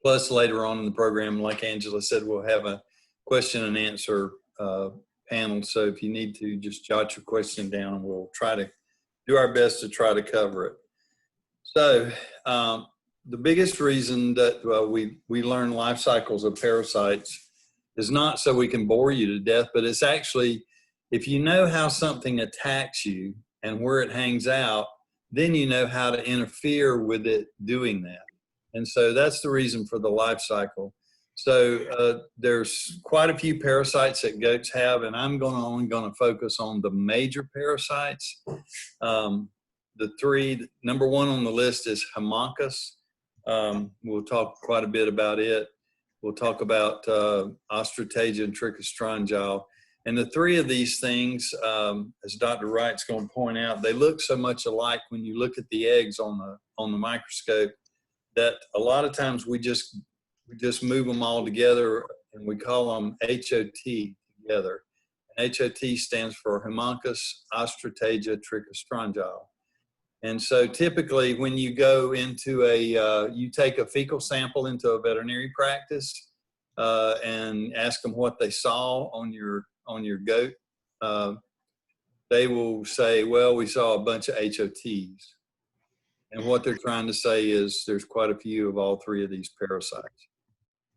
Plus, later on in the program, like Angela said, we'll have a question and answer panel. So if you need to, just jot your question down and we'll try to do our best to try to cover it. So the biggest reason that we learn life cycles of parasites is not so we can bore you to death, but it's actually, if you know how something attacks you and where it hangs out, then you know how to interfere with it doing that. And so that's the reason for the life cycle. So there's quite a few parasites that goats have, and I'm only going to focus on the major parasites. The three, number one on the list is Haemonchus. We'll talk quite a bit about it. We'll talk about Ostratagia and Trichostrongyl. And the three of these things, as Dr. Wright's going to point out, they look so much alike when you look at the eggs on the microscope that a lot of times we just move them all together and we call them HOT together. And HOT stands for Haemonchus, Ostratagia, Trichostrongyl. And so typically when you go into you take a fecal sample into a veterinary practice and ask them what they saw on your goat, they will say, well, we saw a bunch of HOTs. And what they're trying to say is there's quite a few of all three of these parasites.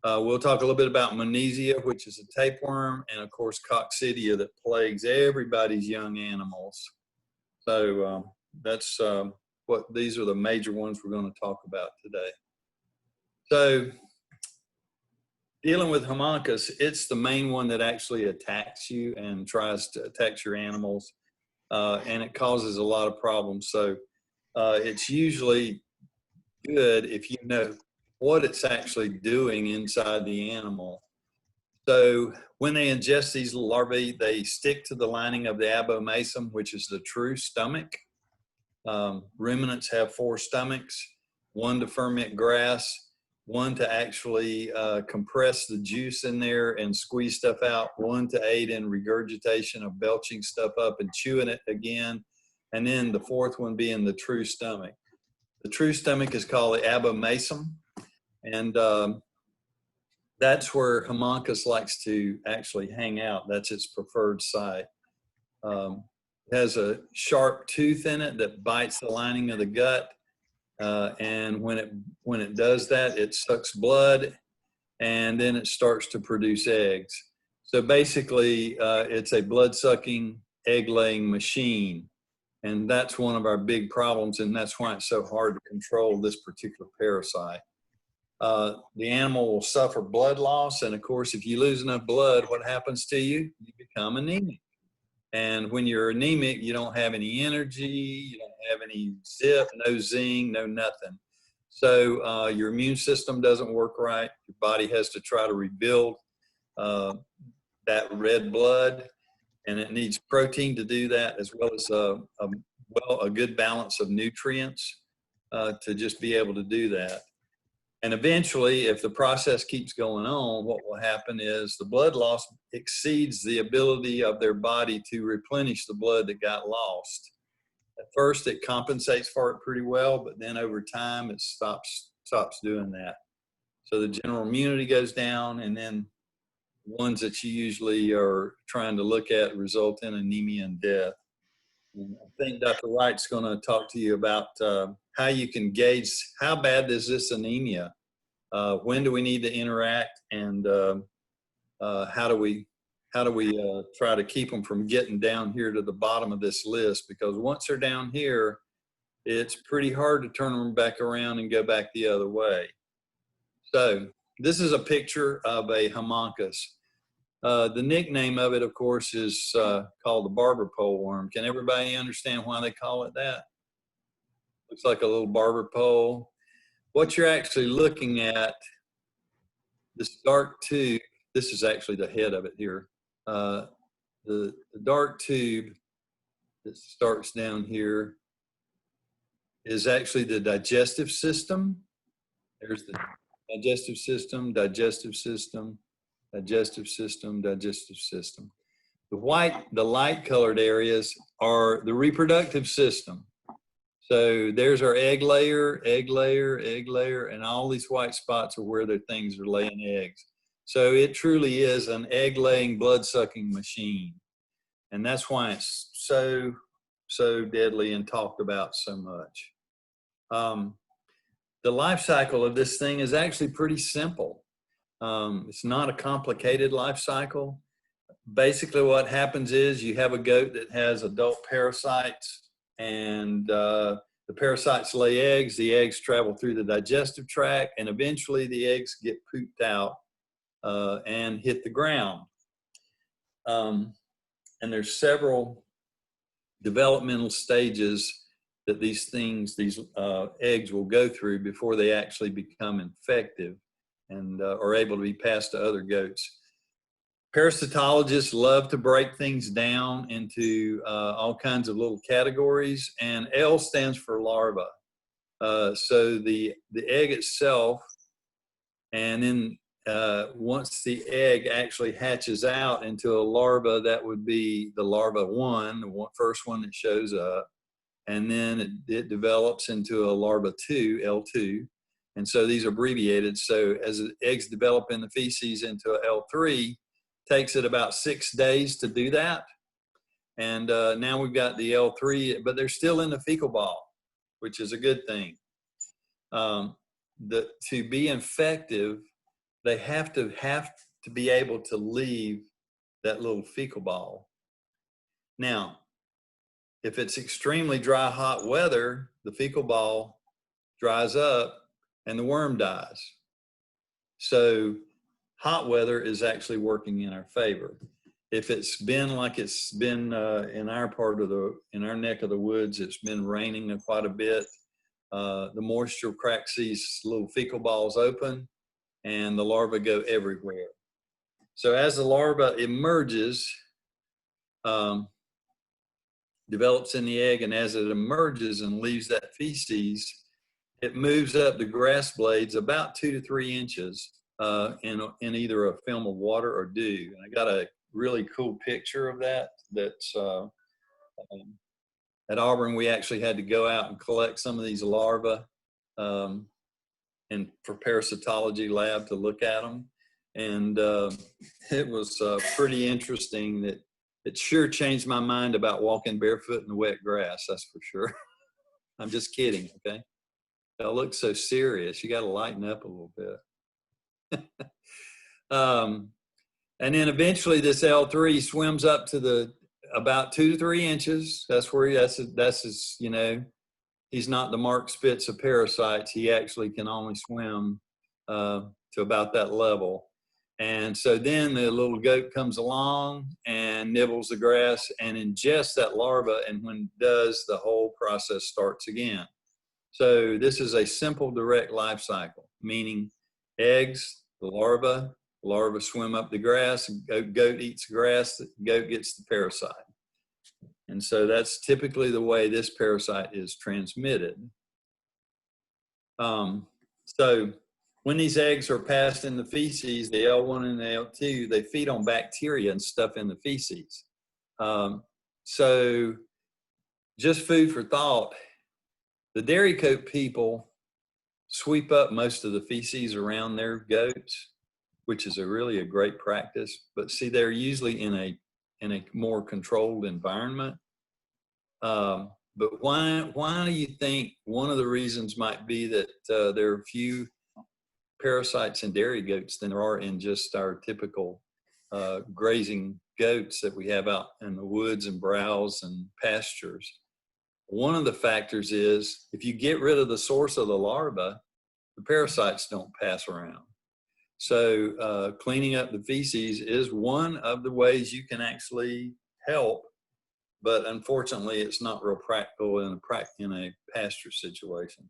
We'll talk a little bit about Monesia, which is a tapeworm, and of course Coccidia that plagues everybody's young animals. So that's these are the major ones we're going to talk about today. So dealing with Haemonchus, it's the main one that actually attacks you and tries to attack your animals, and it causes a lot of problems. So it's usually good if you know what it's actually doing inside the animal. So when they ingest these larvae, they stick to the lining of the abomasum, which is the true stomach. Ruminants have 4 stomachs, one to ferment grass, one to actually compress the juice in there and squeeze stuff out, one to aid in regurgitation of belching stuff up and chewing it again, and then the 4th one being the true stomach. The true stomach is called the abomasum, and that's where Haemonchus likes to actually hang out. That's its preferred site. It has a sharp tooth in it that bites the lining of the gut, and when it does that, it sucks blood, and then it starts to produce eggs. So basically, it's a blood-sucking, egg-laying machine, and that's one of our big problems, and that's why it's so hard to control this particular parasite. The animal will suffer blood loss, and of course, if you lose enough blood, what happens to you? You become anemic. And when you're anemic, you don't have any energy, you don't have any zip, no zing, no nothing. So your immune system doesn't work right. Your body has to try to rebuild that red blood, and it needs protein to do that, as well as a good balance of nutrients to just be able to do that. And eventually, if the process keeps going on, what will happen is the blood loss exceeds the ability of their body to replenish the blood that got lost. At first, it compensates for it pretty well, but then over time, it stops doing that. So the general immunity goes down, and then ones that you usually are trying to look at result in anemia and death. And I think Dr. Wright's going to talk to you about how you can gauge how bad is this anemia, when do we need to interact, and how do we try to keep them from getting down here to the bottom of this list, because once they're down here, it's pretty hard to turn them back around and go back the other way. So this is a picture of a Haemonchus. The nickname of it, of course, is called the barber pole worm. Can everybody understand why they call it that? Looks like a little barber pole. What you're actually looking at, this dark tube, this is actually the head of it here. The dark tube that starts down here is actually the digestive system. There's the digestive system, digestive system, digestive system, digestive system. The light colored areas are the reproductive system. So there's our egg layer, egg layer, egg layer, and all these white spots are where the things are laying eggs. So it truly is an egg-laying, blood-sucking machine. And that's why it's so deadly and talked about so much. The life cycle of this thing is actually pretty simple. It's not a complicated life cycle. Basically what happens is you have a goat that has adult parasites, and the parasites lay eggs. The eggs travel through the digestive tract, and eventually the eggs get pooped out and hit the ground. And there's several developmental stages that these eggs will go through before they actually become infective and are able to be passed to other goats. Parasitologists love to break things down into all kinds of little categories, and L stands for larva. So the egg itself, and then once the egg actually hatches out into a larva, that would be the larva 1, the first one that shows up. And then it develops into a larva 2, L2. And so these are abbreviated. So as the eggs develop in the feces into a L3, takes it about 6 days to do that. And now we've got the L3, but they're still in the fecal ball, which is a good thing. To be infective, they have to be able to leave that little fecal ball. Now, if it's extremely dry, hot weather, the fecal ball dries up and the worm dies. So hot weather is actually working in our favor. If it's been like it's been in our neck of the woods, it's been raining quite a bit, the moisture cracks these little fecal balls open and the larvae go everywhere. So as the larva emerges, develops in the egg, and as it emerges and leaves that feces, it moves up the grass blades about 2 to 3 inches in either a film of water or dew. And I got a really cool picture of that. That's at Auburn, we actually had to go out and collect some of these larvae and for parasitology lab to look at them. And it was pretty interesting. That it sure changed my mind about walking barefoot in the wet grass, that's for sure. I'm just kidding, okay? Y'all look so serious. You got to lighten up a little bit. And then eventually this L3 swims up to about 2 to 3 inches. That's his, he's not the Mark Spitz of parasites. He actually can only swim to about that level. And so then the little goat comes along and nibbles the grass and ingests that larva. And when it does, the whole process starts again. So this is a simple, direct life cycle, meaning eggs, the larva swim up the grass, goat eats the grass, the goat gets the parasite. And so that's typically the way this parasite is transmitted. So when these eggs are passed in the feces, the L1 and the L2, they feed on bacteria and stuff in the feces. So just food for thought, the dairy coat people sweep up most of the feces around their goats, which is really a great practice. But see, they're usually in a more controlled environment. But why do you think one of the reasons might be that there are few parasites in dairy goats than there are in just our typical grazing goats that we have out in the woods and browse and pastures? One of the factors is if you get rid of the source of the larva, the parasites don't pass around. So cleaning up the feces is one of the ways you can actually help, but unfortunately it's not real practical in a pasture situation.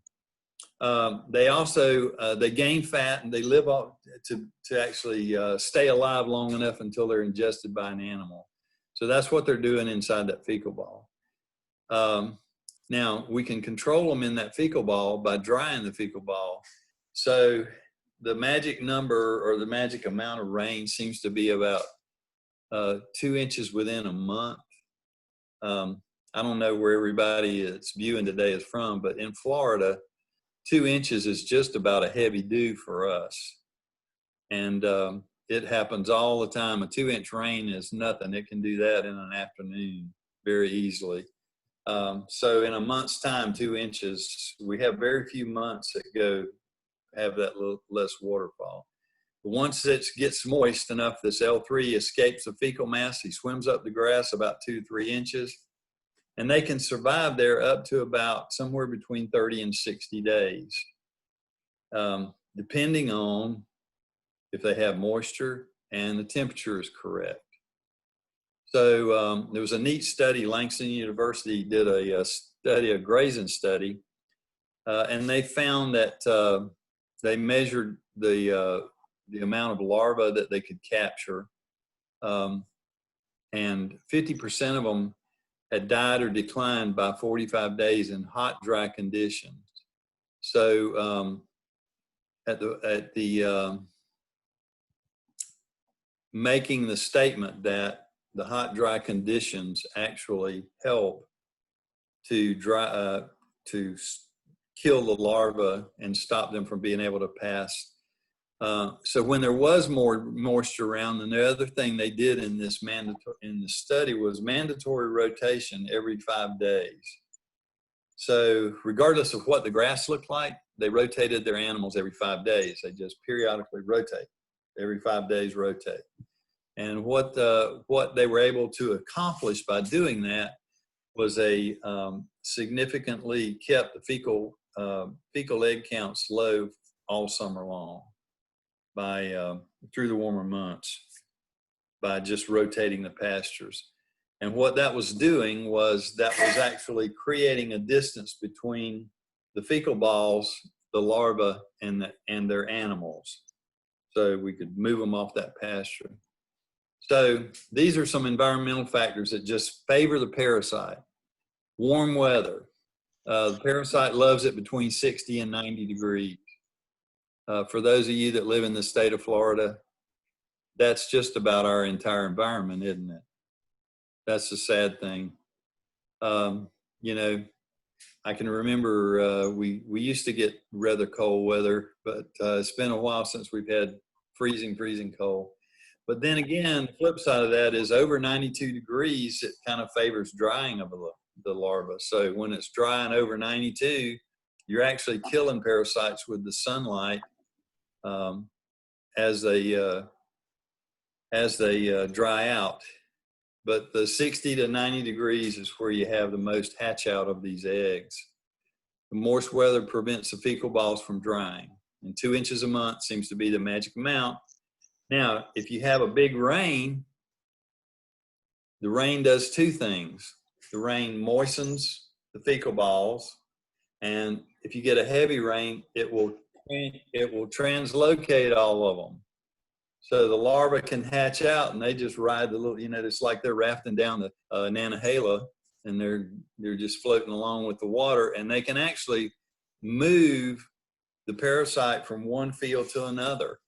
They also, they gain fat and they live off to actually stay alive long enough until they're ingested by an animal. So that's what they're doing inside that fecal ball. Now we can control them in that fecal ball by drying the fecal ball. So the magic number or the magic amount of rain seems to be about 2 inches within a month. I don't know where everybody is viewing today is from, but in Florida, 2 inches is just about a heavy dew for us. And it happens all the time. A 2-inch rain is nothing. It can do that in an afternoon very easily. So in a month's time, 2 inches, we have very few months that have that little less waterfall. But once it gets moist enough, this L3 escapes the fecal mass. He swims up the grass about 2-3 inches, and they can survive there up to about somewhere between 30 and 60 days, depending on if they have moisture and the temperature is correct. So there was a neat study. Langston University did a grazing study, and they found that they measured the amount of larvae that they could capture, and 50% of them had died or declined by 45 days in hot, dry conditions. So at the making the statement that the hot, dry conditions actually help to kill the larvae and stop them from being able to pass. So when there was more moisture around, and the other thing they did in the study was mandatory rotation every 5 days. So regardless of what the grass looked like, they rotated their animals every 5 days. They just periodically rotate. Every 5 days rotate. And what they were able to accomplish by doing that was significantly kept the fecal egg counts low all summer long through the warmer months by just rotating the pastures. And what that was doing was actually creating a distance between the fecal balls, the larvae, and their animals, so we could move them off that pasture. So these are some environmental factors that just favor the parasite. Warm weather. The parasite loves it between 60 and 90 degrees. For those of you that live in the state of Florida, that's just about our entire environment, isn't it? That's the sad thing. You know, I can remember we used to get rather cold weather, but it's been a while since we've had freezing cold. But then again, the flip side of that is over 92 degrees, it kind of favors drying of the larva. So when it's dry and over 92, you're actually killing parasites with the sunlight as they dry out. But the 60 to 90 degrees is where you have the most hatch out of these eggs. The moist weather prevents the fecal balls from drying, and 2 inches a month seems to be the magic amount. Now, if you have a big rain, the rain does two things. The rain moistens the fecal balls, and if you get a heavy rain, it will translocate all of them. So the larvae can hatch out, and they just ride the little, it's like they're rafting down the Nantahala, and they're just floating along with the water, and they can actually move the parasite from one field to another.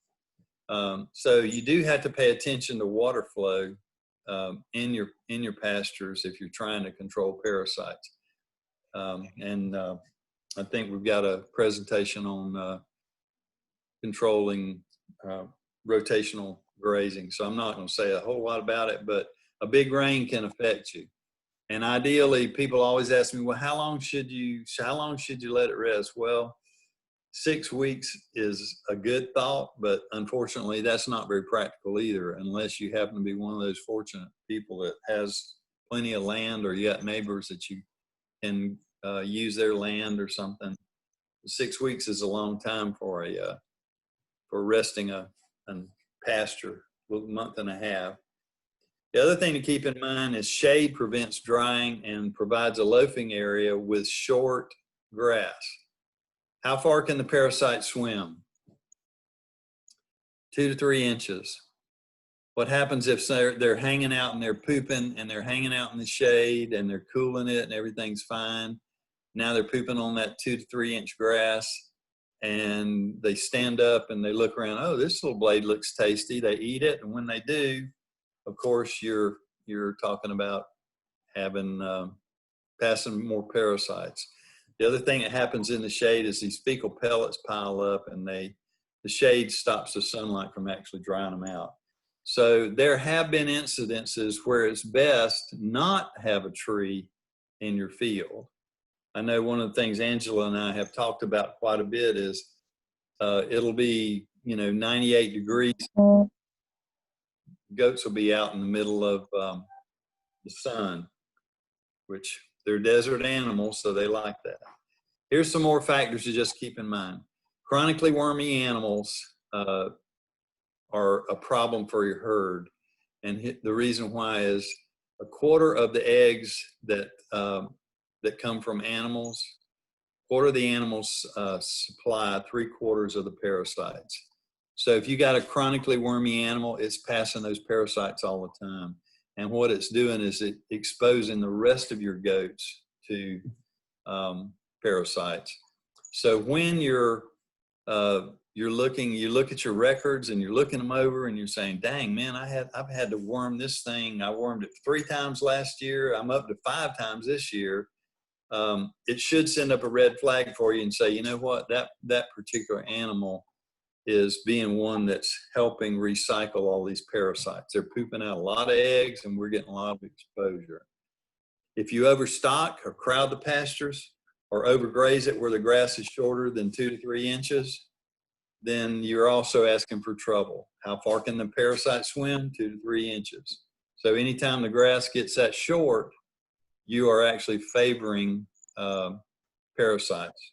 So you do have to pay attention to water flow in your pastures if you're trying to control parasites. I think we've got a presentation on controlling rotational grazing, so I'm not going to say a whole lot about it, but a big rain can affect you. And ideally, people always ask me, well, how long should you let it rest? Well, 6 weeks is a good thought, but unfortunately, that's not very practical either, unless you happen to be one of those fortunate people that has plenty of land, or you got neighbors that you can use their land or something. 6 weeks is a long time for resting a pasture, a month and a half. The other thing to keep in mind is shade prevents drying and provides a loafing area with short grass. How far can the parasite swim? 2 to 3 inches. What happens if they're hanging out and they're pooping and they're hanging out in the shade and they're cooling it and everything's fine? Now they're pooping on that 2 to 3 inch grass, and they stand up and they look around. Oh, this little blade looks tasty. They eat it, and when they do, of course, you're talking about having passing more parasites. The other thing that happens in the shade is these fecal pellets pile up, and the shade stops the sunlight from actually drying them out. So there have been incidences where it's best not have a tree in your field. I know one of the things Angela and I have talked about quite a bit is it'll be, 98 degrees. Goats will be out in the middle of the sun, which they're desert animals, so they like that. Here's some more factors to just keep in mind. Chronically wormy animals are a problem for your herd. And the reason why is a quarter of the eggs that come from animals, quarter of the animals supply 3/4 of the parasites. So if you got a chronically wormy animal, it's passing those parasites all the time. And what it's doing is it exposing the rest of your goats to parasites. So when you look at your records and you're looking them over and you're saying, dang man, I've had to worm this thing. I wormed it 3 times last year. I'm up to 5 times this year. It should send up a red flag for you and say, you know what, that particular animal is being one that's helping recycle all these parasites. They're pooping out a lot of eggs and we're getting a lot of exposure. If you overstock or crowd the pastures or overgraze it where the grass is shorter than 2 to 3 inches, then you're also asking for trouble. How far can the parasite swim? 2 to 3 inches. So anytime the grass gets that short, you are actually favoring parasites.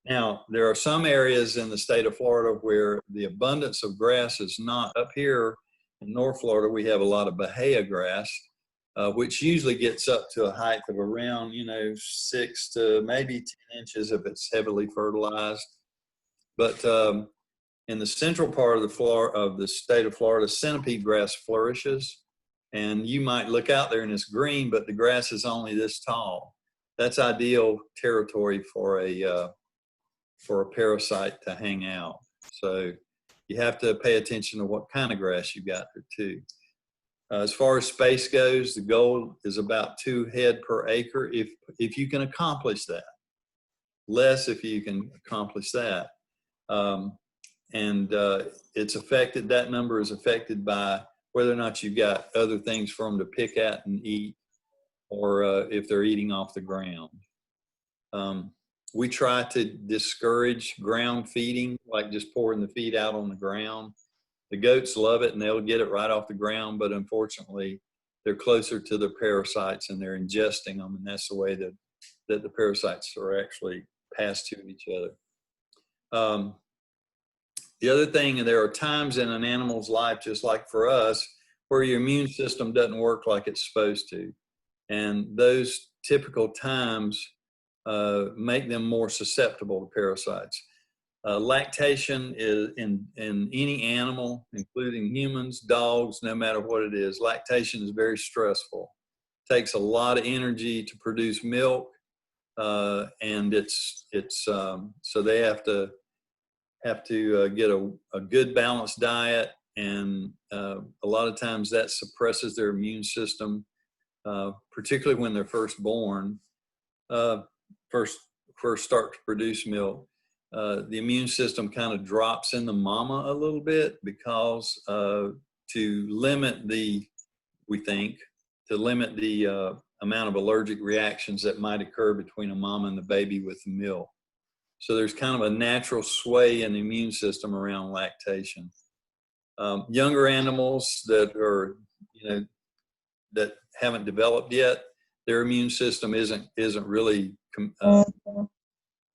Now, there are some areas in the state of Florida where the abundance of grass is not. Up here in North Florida, we have a lot of Bahia grass, which usually gets up to a height of around, 6 to maybe 10 inches if it's heavily fertilized. But in the central part of the state of Florida, centipede grass flourishes. And you might look out there and it's green, but the grass is only this tall. That's ideal territory for a parasite to hang out. So you have to pay attention to what kind of grass you got there too. As far as space goes, the goal is about 2 head per acre if you can accomplish that. Less if you can accomplish that. It's affected, that number is affected by whether or not you've got other things for them to pick at and eat, or if they're eating off the ground. We try to discourage ground feeding, like just pouring the feed out on the ground. The goats love it and they'll get it right off the ground, but unfortunately they're closer to the parasites and they're ingesting them, and that's the way that the parasites are actually passed to each other. The other thing, there are times in an animal's life, just like for us, where your immune system doesn't work like it's supposed to. And those typical times make them more susceptible to parasites. Lactation is in any animal, including humans, dogs, no matter what it is. Lactation is very stressful. It takes a lot of energy to produce milk, and so they have to get a good balanced diet, and a lot of times that suppresses their immune system, particularly when they're first born, first start to produce milk. The immune system kind of drops in the mama a little bit because to limit the amount of allergic reactions that might occur between a mama and the baby with the milk. So there's kind of a natural sway in the immune system around lactation. Younger animals that are, that haven't developed yet, their immune system isn't really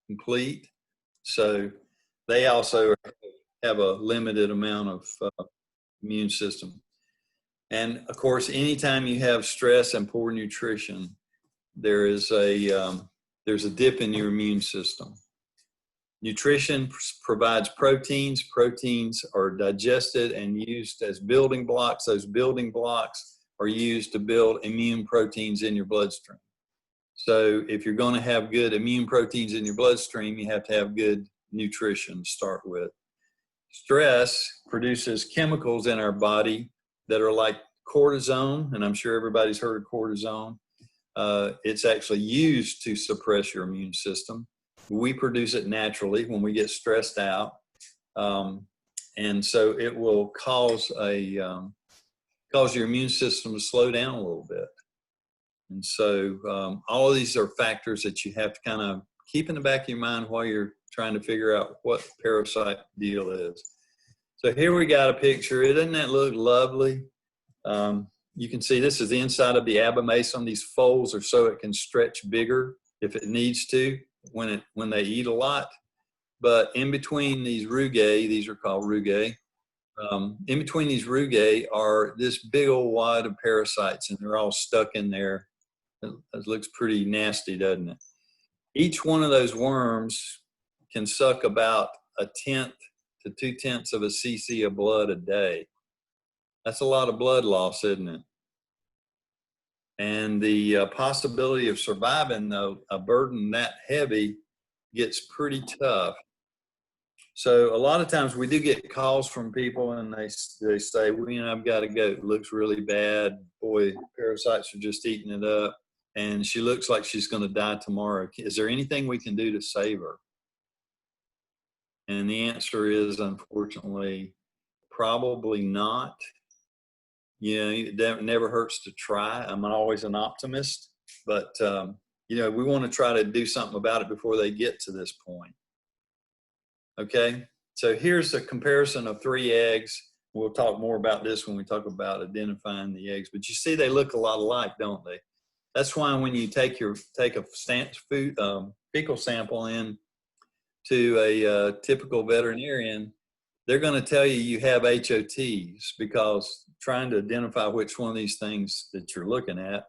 complete. So they also have a limited amount of immune system. And of course, anytime you have stress and poor nutrition, there's a dip in your immune system. Nutrition provides proteins. Proteins are digested and used as building blocks. Those building blocks are used to build immune proteins in your bloodstream. So if you're going to have good immune proteins in your bloodstream, you have to have good nutrition to start with. Stress produces chemicals in our body that are like cortisone, and I'm sure everybody's heard of cortisone. It's actually used to suppress your immune system. We produce it naturally when we get stressed out. And so it will cause your immune system to slow down a little bit. And so all of these are factors that you have to kind of keep in the back of your mind while you're trying to figure out what the parasite deal is. So here we got a picture. Doesn't that look lovely? You can see this is the inside of the abomasum. These folds are so it can stretch bigger if it needs to when they eat a lot. But in between these rugae, these are called rugae, in between these rugae are this big old wad of parasites, and they're all stuck in there. It looks pretty nasty, doesn't it? Each one of those worms can suck about 1/10 to 2/10 of a cc of blood a day. That's a lot of blood loss, isn't it? And the possibility of surviving a burden that heavy gets pretty tough. So a lot of times we do get calls from people, and they say, well, you know, I've got a goat. It looks really bad. Boy, parasites are just eating it up. And she looks like she's going to die tomorrow. Is there anything we can do to save her? And the answer is, unfortunately, probably not. You know, it never hurts to try. I'm always an optimist. But, you know, we want to try to do something about it before they get to this point. Okay, so here's a comparison of 3 eggs. We'll talk more about this when we talk about identifying the eggs. But you see they look a lot alike, don't they? That's why when you take a fecal sample in to a typical veterinarian, they're going to tell you have HOTs, because trying to identify which one of these things that you're looking at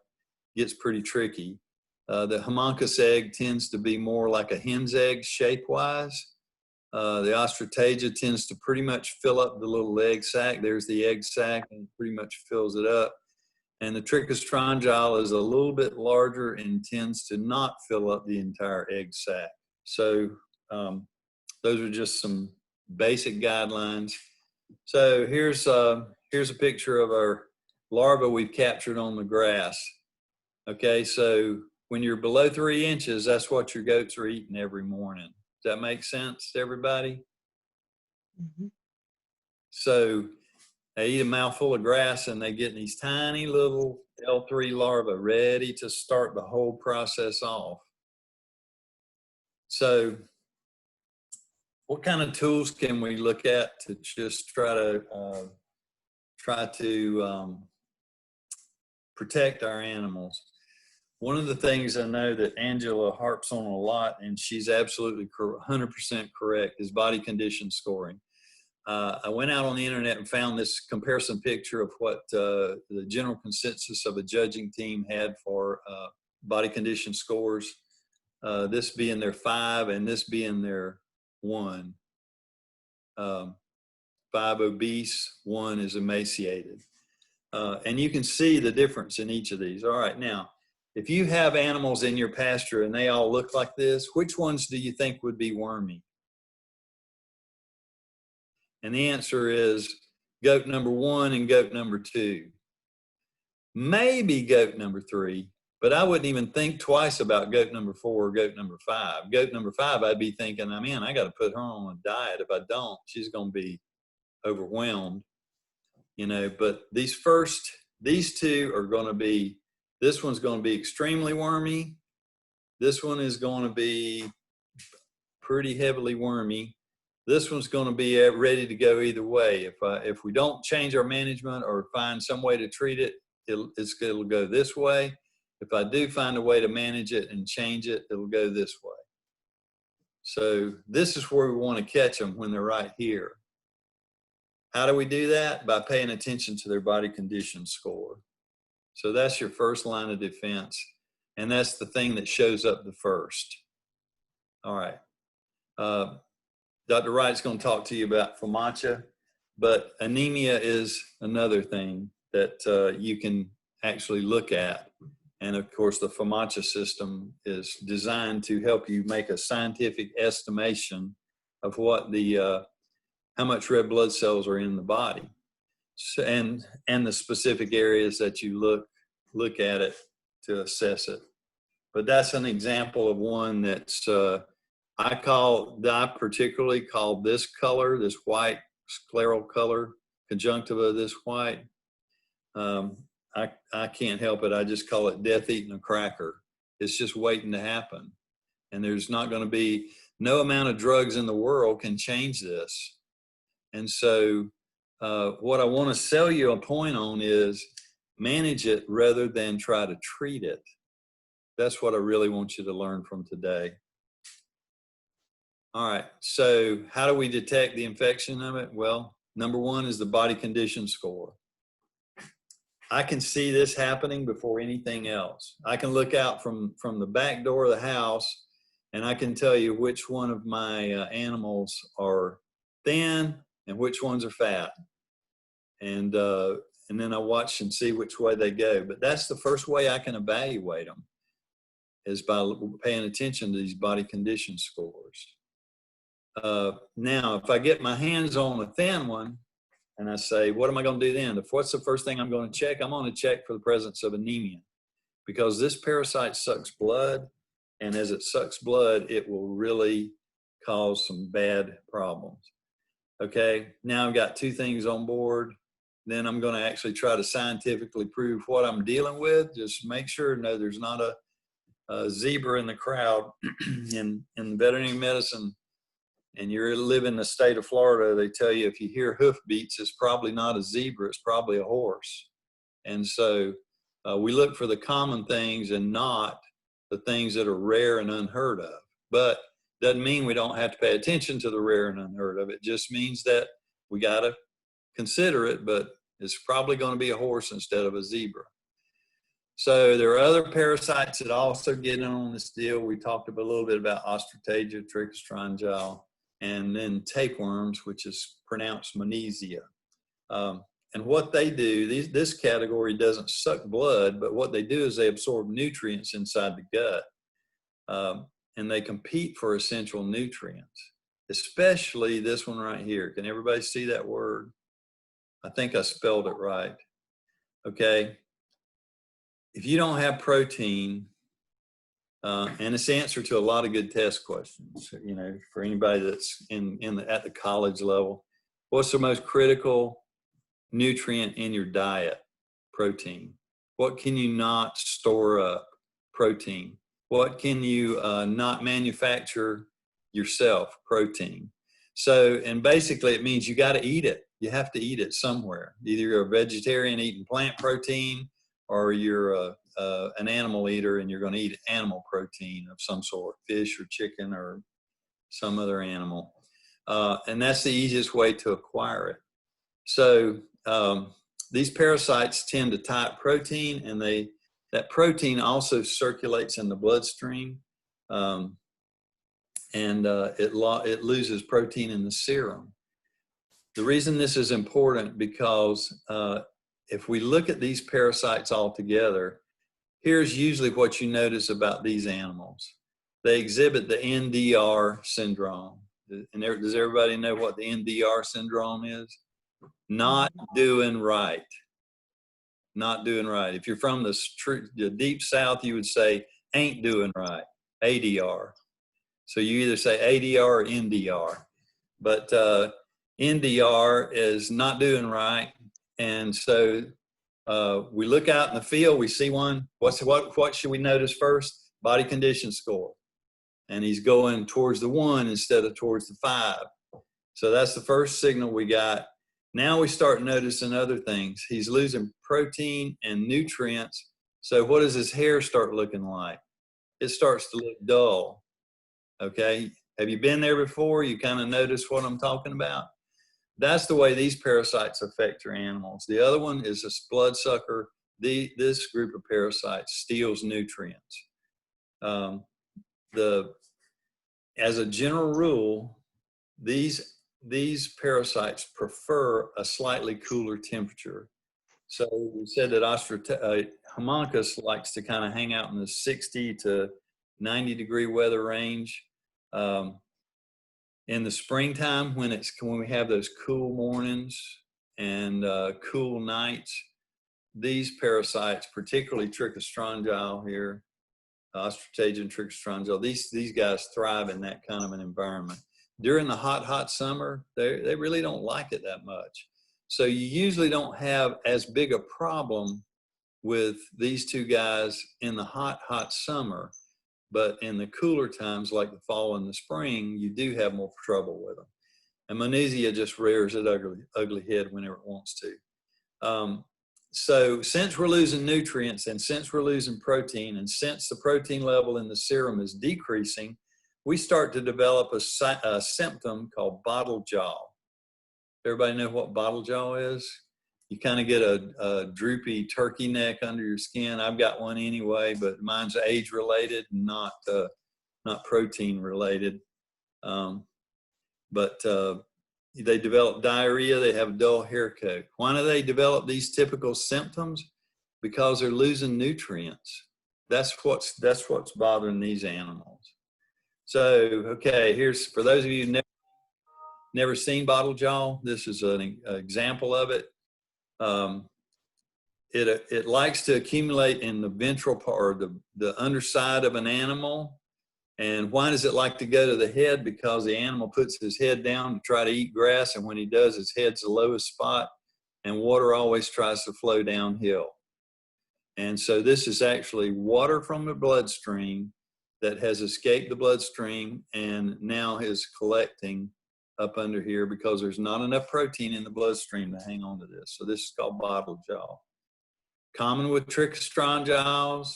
gets pretty tricky. The homunculus egg tends to be more like a hen's egg shape-wise. The ostratagia tends to pretty much fill up the little egg sac. There's the egg sac, and pretty much fills it up. And the Trichus trongyle is a little bit larger and tends to not fill up the entire egg sac. So those are just some basic guidelines. So here's a picture of our larva we've captured on the grass. Okay, so when you're below 3 inches, that's what your goats are eating every morning. Does that make sense to everybody? Mm-hmm. So they eat a mouthful of grass, and they get these tiny little L3 larvae ready to start the whole process off. So what kind of tools can we look at to just try to protect our animals? One of the things I know that Angela harps on a lot, and she's absolutely 100% correct, is body condition scoring. I went out on the internet and found this comparison picture of what the general consensus of a judging team had for body condition scores, this being their 5 and this being their 1. 5 obese, 1 is emaciated. And you can see the difference in each of these. All right, now, if you have animals in your pasture and they all look like this, which ones do you think would be wormy? And the answer is goat number 1 and goat number 2. Maybe goat number 3, but I wouldn't even think twice about goat number 4 or goat number 5. Goat number 5, I'd be thinking, I got to put her on a diet. If I don't, she's going to be overwhelmed, you know. But these 2 are going to be, this one's going to be extremely wormy. This one is going to be pretty heavily wormy. This one's going to be ready to go either way. If we don't change our management or find some way to treat it, it'll go this way. If I do find a way to manage it and change it, it'll go this way. So this is where we want to catch them, when they're right here. How do we do that? By paying attention to their body condition score. So that's your first line of defense. And that's the thing that shows up the first. All right. Dr. Wright's going to talk to you about FOMACHA, but anemia is another thing that you can actually look at. And of course, the FOMACHA system is designed to help you make a scientific estimation of what how much red blood cells are in the body. So, and the specific areas that you look at it to assess it. But that's an example of one that's, I particularly call this color, this white scleral color, conjunctiva, this white. I can't help it. I just call it death eating a cracker. It's just waiting to happen. And there's not going to be, no amount of drugs in the world can change this. And so what I want to sell you a point on is manage it rather than try to treat it. That's what I really want you to learn from today. All right, so how do we detect the infection of it? Well, number one is the body condition score. I can see this happening before anything else. I can look out from the back door of the house and I can tell you which one of my animals are thin and which ones are fat. And then I watch and see which way they go. But that's the first way I can evaluate them, is by paying attention to these body condition scores. Now, if I get my hands on a thin one and I say, what am I going to do then? What's the first thing I'm going to check? I'm going to check for the presence of anemia, because this parasite sucks blood. And as it sucks blood, it will really cause some bad problems. Okay, now I've got two things on board. Then I'm going to actually try to scientifically prove what I'm dealing with. Just make sure, no, there's not a zebra in the crowd. in veterinary medicine, and you live in the state of Florida, they tell you if you hear hoofbeats, it's probably not a zebra, it's probably a horse. And so we look for the common things and not the things that are rare and unheard of. But doesn't mean we don't have to pay attention to the rare and unheard of. It just means that we got to consider it, but it's probably going to be a horse instead of a zebra. So there are other parasites that also get in on this deal. We talked a little bit about Ostratagia, Trichostringale, and then tapeworms, which is pronounced Monesia. And what they do, this category doesn't suck blood, but what they do is they absorb nutrients inside the gut. And they compete for essential nutrients, especially this one right here. Can everybody see that word? I think I spelled it right. Okay. If you don't have protein, and it's the answer to a lot of good test questions, you know, for anybody that's at the college level, what's the most critical nutrient in your diet? Protein. What can you not store up? Protein. What can you not manufacture yourself? Protein. So, and basically it means you got to eat it. You have to eat it somewhere. Either you're a vegetarian eating plant protein, or you're an animal eater and you're going to eat animal protein of some sort, fish or chicken or some other animal. And that's the easiest way to acquire it. So these parasites tend to type protein, and that protein also circulates in the bloodstream, and it loses protein in the serum. The reason this is important, because if we look at these parasites all together, here's usually what you notice about these animals. They exhibit the NDR syndrome. And does everybody know what the NDR syndrome is? Not doing right. Not doing right. If you're from the deep south, you would say ain't doing right, ADR. So you either say ADR or NDR. But NDR is not doing right. And so we look out in the field, we see one. What should we notice first? Body condition score. And he's going towards the 1 instead of towards the 5. So that's the first signal we got. Now we start noticing other things. He's losing protein and nutrients. So what does his hair start looking like? It starts to look dull. Okay. Have you been there before? You kind of notice what I'm talking about? That's the way these parasites affect your animals. The other one is a bloodsucker. This group of parasites steals nutrients. As a general rule, these parasites prefer a slightly cooler temperature. So we said that Homunculus likes to kind of hang out in the 60 to 90 degree weather range. In the springtime, when we have those cool mornings and cool nights, these parasites, particularly trichostrongyle here, Ostrich and trichostrongyle, these guys thrive in that kind of an environment. During the hot summer, they really don't like it that much. So you usually don't have as big a problem with these two guys in the hot summer, but in the cooler times like the fall and the spring, you do have more trouble with them. And Monesia just rears its ugly head whenever it wants to. So since we're losing nutrients and since we're losing protein and since the protein level in the serum is decreasing, we start to develop a symptom called bottle jaw. Everybody know what bottle jaw is? You kind of get a droopy turkey neck under your skin. I've got one anyway, but mine's age related, not protein related. They develop diarrhea, they have a dull hair coat. Why do they develop these typical symptoms? Because they're losing nutrients. That's what's bothering these animals. So, okay, here's, for those of you who've never seen bottle jaw, this is an example of it. It likes to accumulate in the ventral part, or the underside of an animal. And why does it like to go to the head? Because the animal puts his head down to try to eat grass, and when he does, his head's the lowest spot, and water always tries to flow downhill. And so this is actually water from the bloodstream that has escaped the bloodstream and now is collecting up under here because there's not enough protein in the bloodstream to hang on to this. So this is called bottle jaw. Common with trichostrongyles,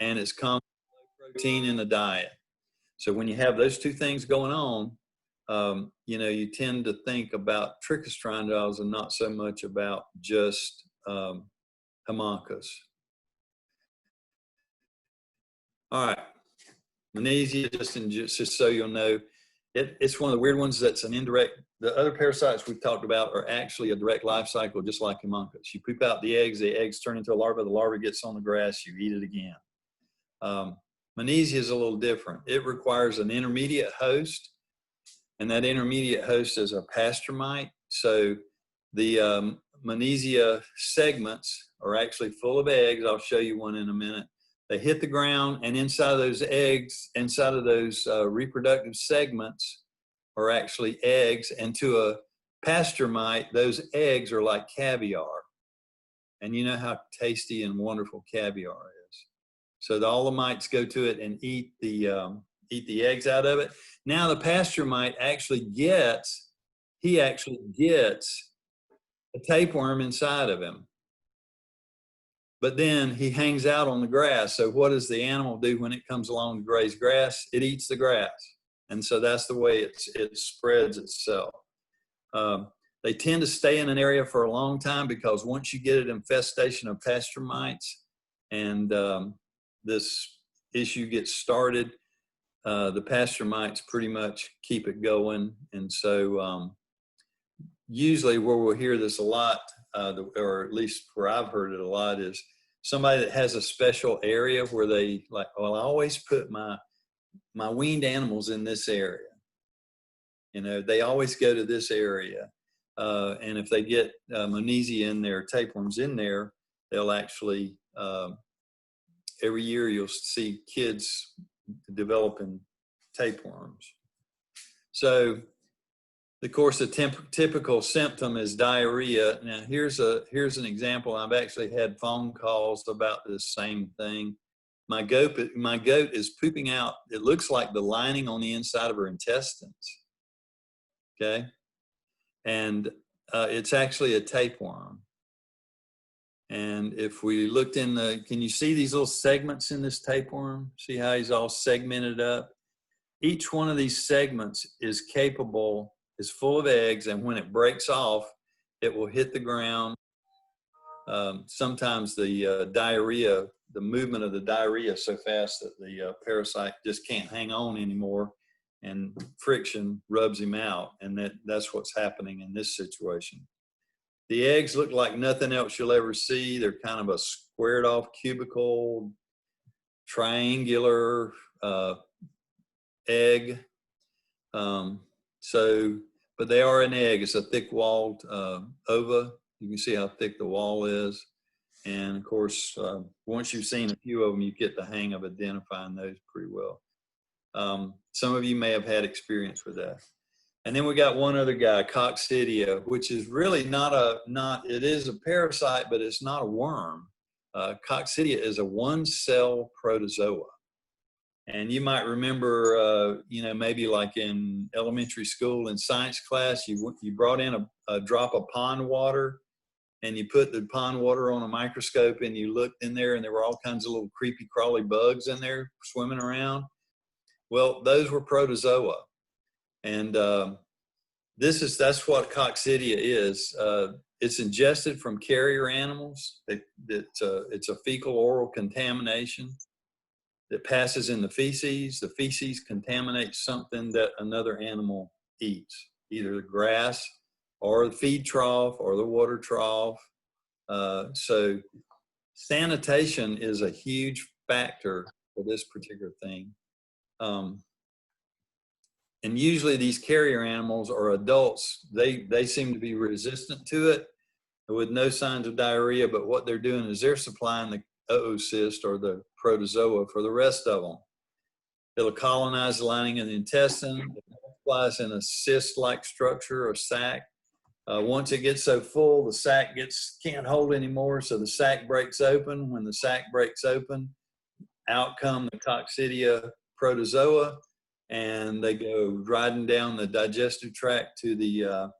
and it's common with low protein in the diet. So when you have those two things going on, you tend to think about trichostrongyles and not so much about just Haemonchus. All right, Monesia, just so you'll know, it's one of the weird ones that's an indirect. The other parasites we've talked about are actually a direct life cycle, just like Haemonchus. You poop out the eggs turn into a larva, the larva gets on the grass, you eat it again. Monesia is a little different. It requires an intermediate host, and that intermediate host is a pasture mite. So the Monesia segments are actually full of eggs. I'll show you one in a minute. They hit the ground, and inside of those eggs, inside of those reproductive segments are actually eggs. And to a pasture mite, those eggs are like caviar. And you know how tasty and wonderful caviar is. So all the mites go to it and eat the eggs out of it. Now the pasture mite actually gets a tapeworm inside of him. But then he hangs out on the grass. So what does the animal do when it comes along to graze grass? It eats the grass. And so that's the way it spreads itself. They tend to stay in an area for a long time because once you get an infestation of pasture mites and this issue gets started, the pasture mites pretty much keep it going. And so usually where we'll hear this a lot, or at least where I've heard it a lot, is somebody that has a special area where they like, well, I always put my weaned animals in this area. They always go to this area. And if they get Monesia in there, tapeworms in there, they'll actually, every year you'll see kids developing tapeworms. So, of course, the typical symptom is diarrhea. Now, here's an example. I've actually had phone calls about this same thing. My goat is pooping out. It looks like the lining on the inside of her intestines. Okay, and it's actually a tapeworm. And if we looked can you see these little segments in this tapeworm? See how he's all segmented up? Each one of these segments is full of eggs, and when it breaks off, it will hit the ground. Sometimes the diarrhea, the movement of the diarrhea is so fast that the parasite just can't hang on anymore, and friction rubs him out, and that's what's happening in this situation. The eggs look like nothing else you'll ever see. They're kind of a squared off cubical, triangular egg. But they are an egg. It's a thick walled ova. You can see how thick the wall is. And of course, once you've seen a few of them, you get the hang of identifying those pretty well. Some of you may have had experience with that. And then we got one other guy, coccidia, which is really it is a parasite, but it's not a worm. Coccidia is a one-cell protozoa. And you might remember, maybe like in elementary school in science class, you brought in a drop of pond water, and you put the pond water on a microscope, and you looked in there, and there were all kinds of little creepy crawly bugs in there swimming around. Well, those were protozoa. And that's what coccidia is. It's ingested from carrier animals. It's a fecal oral contamination that passes in the feces. The feces contaminates something that another animal eats, either the grass or the feed trough or the water trough. So sanitation is a huge factor for this particular thing. And usually these carrier animals or adults, they seem to be resistant to it with no signs of diarrhea, but what they're doing is they're supplying the oocyst or the protozoa for the rest of them. It'll colonize the lining of the intestine. It multiplies in a cyst-like structure or sac. Once it gets so full, the sac can't hold anymore, so the sac breaks open. When the sac breaks open, out come the coccidia protozoa, and they go riding down the digestive tract to the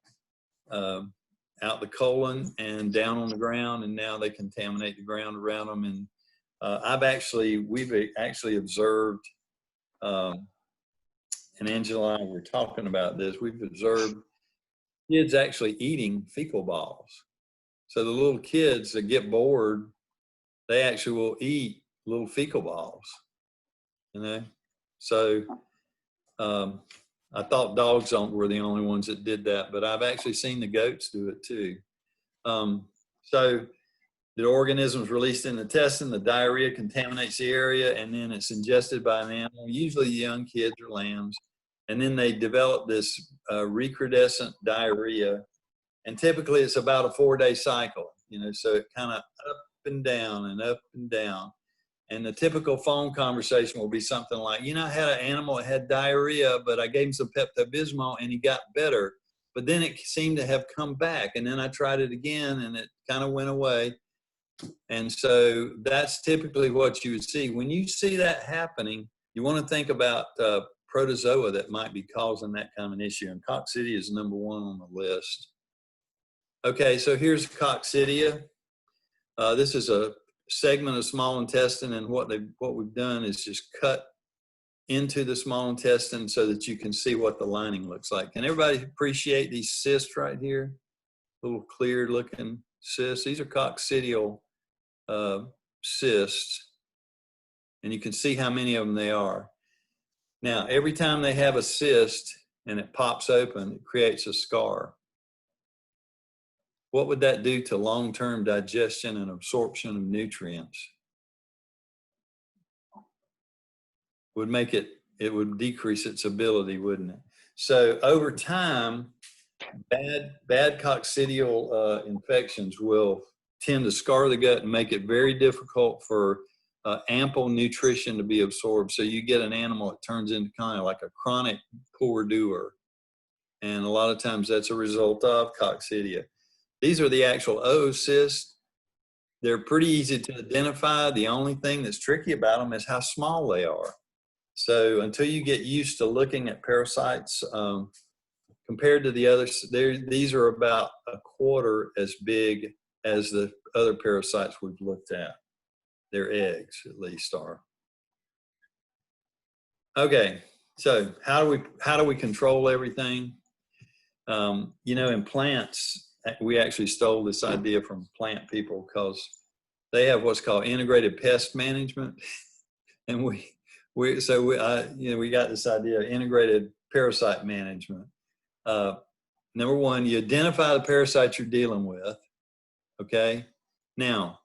out the colon and down on the ground, and now they contaminate the ground around them. And we've actually observed, and Angela and I were talking about this, we've observed kids actually eating fecal balls. So the little kids that get bored, they actually will eat little fecal balls, So I thought dogs were the only ones that did that, but I've actually seen the goats do it too. So the organism is released in the intestine, the diarrhea contaminates the area, and then it's ingested by an animal, usually young kids or lambs, and then they develop this recrudescent diarrhea, and typically it's about a 4-day cycle, so it kind of up and down and up and down. And the typical phone conversation will be something like, I had an animal that had diarrhea, but I gave him some Pepto-Bismol and he got better. But then it seemed to have come back. And then I tried it again and it kind of went away. And so that's typically what you would see. When you see that happening, you want to think about protozoa that might be causing that kind of an issue. And coccidia is number one on the list. Okay, so here's coccidia. This is a segment of small intestine, and what we've done is just cut into the small intestine so that you can see what the lining looks like. Can everybody appreciate these cysts right here? Little clear looking cysts. These are coccidial cysts, and you can see how many of them they are. Now, every time they have a cyst and it pops open, it creates a scar. What would that do to long-term digestion and absorption of nutrients? It would decrease its ability, wouldn't it? So over time, bad coccidial infections will tend to scar the gut and make it very difficult for ample nutrition to be absorbed. So you get an animal that turns into kind of like a chronic poor doer. And a lot of times that's a result of coccidia. These are the actual oocysts. They're pretty easy to identify. The only thing that's tricky about them is how small they are. So until you get used to looking at parasites, compared to the others, these are about a quarter as big as the other parasites we've looked at. Their eggs, at least, are. Okay, so how do we control everything? In plants, we actually stole this idea from plant people because they have what's called integrated pest management, and we got this idea of integrated parasite management. Number one, you identify the parasites you're dealing with. Okay, now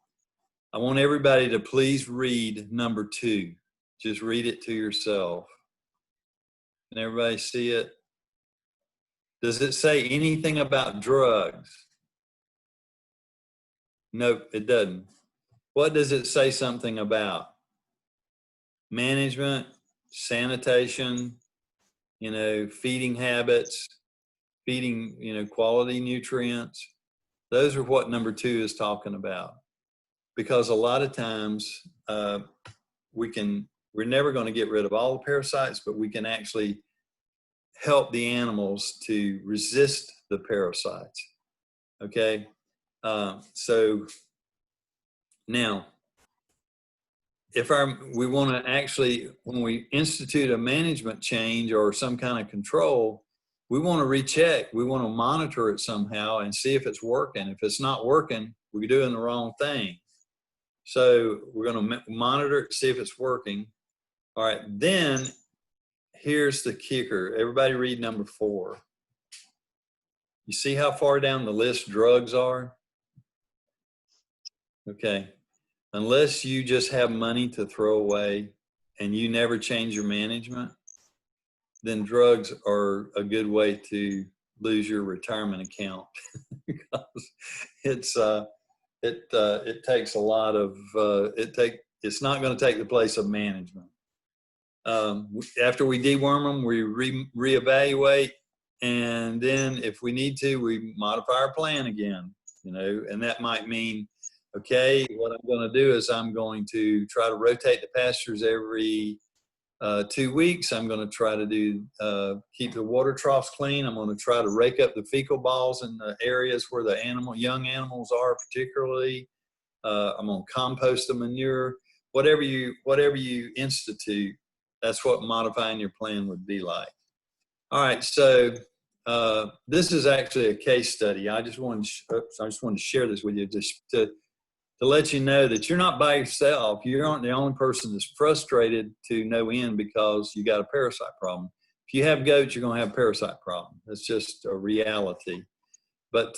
I want everybody to please read number 2. Just read it to yourself. Can everybody see it? Does it say anything about drugs? Nope, it doesn't. What does it say something about? Management, sanitation, feeding habits, feeding, quality nutrients. Those are what number 2 is talking about. Because a lot of times we're never going to get rid of all the parasites, but we can actually help the animals to resist the parasites. Okay. So now, if we want to actually, when we institute a management change or some kind of control, we want to recheck. We want to monitor it somehow and see if it's working. If it's not working, we're doing the wrong thing. So we're going to monitor it, see if it's working. All right, then here's the kicker. Everybody read number 4. You see how far down the list drugs are? Okay. Unless you just have money to throw away and you never change your management, then drugs are a good way to lose your retirement account because it takes a lot of it's not going to take the place of management. After we deworm them, we reevaluate, and then if we need to, we modify our plan again. And that might mean, okay, what I'm going to do is I'm going to try to rotate the pastures every 2 weeks. I'm going to try to keep the water troughs clean. I'm going to try to rake up the fecal balls in the areas where the young animals are particularly. I'm going to compost the manure. Whatever you institute, that's what modifying your plan would be like. All right, so this is actually a case study. I just wanted to share this with you just to let you know that you're not by yourself. You aren't the only person that's frustrated to no end because you got a parasite problem. If you have goats, you're going to have a parasite problem. That's just a reality. But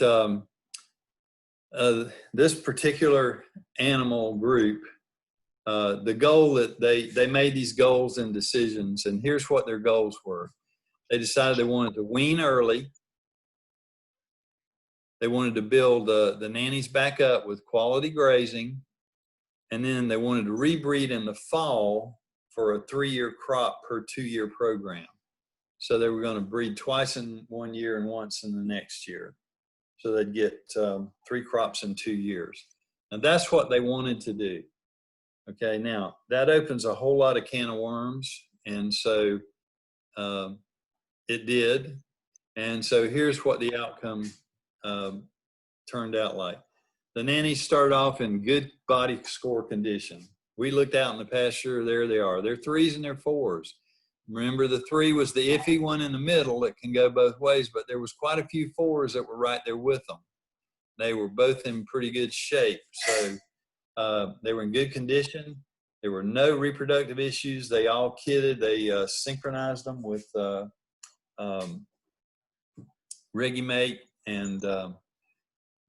this particular animal group, the goal that they made these goals and decisions, and here's what their goals were. They decided they wanted to wean early. They wanted to build the nannies back up with quality grazing. And then they wanted to rebreed in the fall for a 3-year crop per 2-year program. So they were going to breed twice in 1 year and once in the next year. So they'd get 3 crops in 2 years. And that's what they wanted to do. Okay, now that opens a whole lot of can of worms. And so it did. And so here's what the outcome turned out like. The nannies started off in good body score condition. We looked out in the pasture, there they are. They're 3s and they're 4s. Remember, the 3 was the iffy one in the middle that can go both ways, but there was quite a few 4s that were right there with them. They were both in pretty good shape. So they were in good condition. There were no reproductive issues. They all kidded. They synchronized them with Regimate, and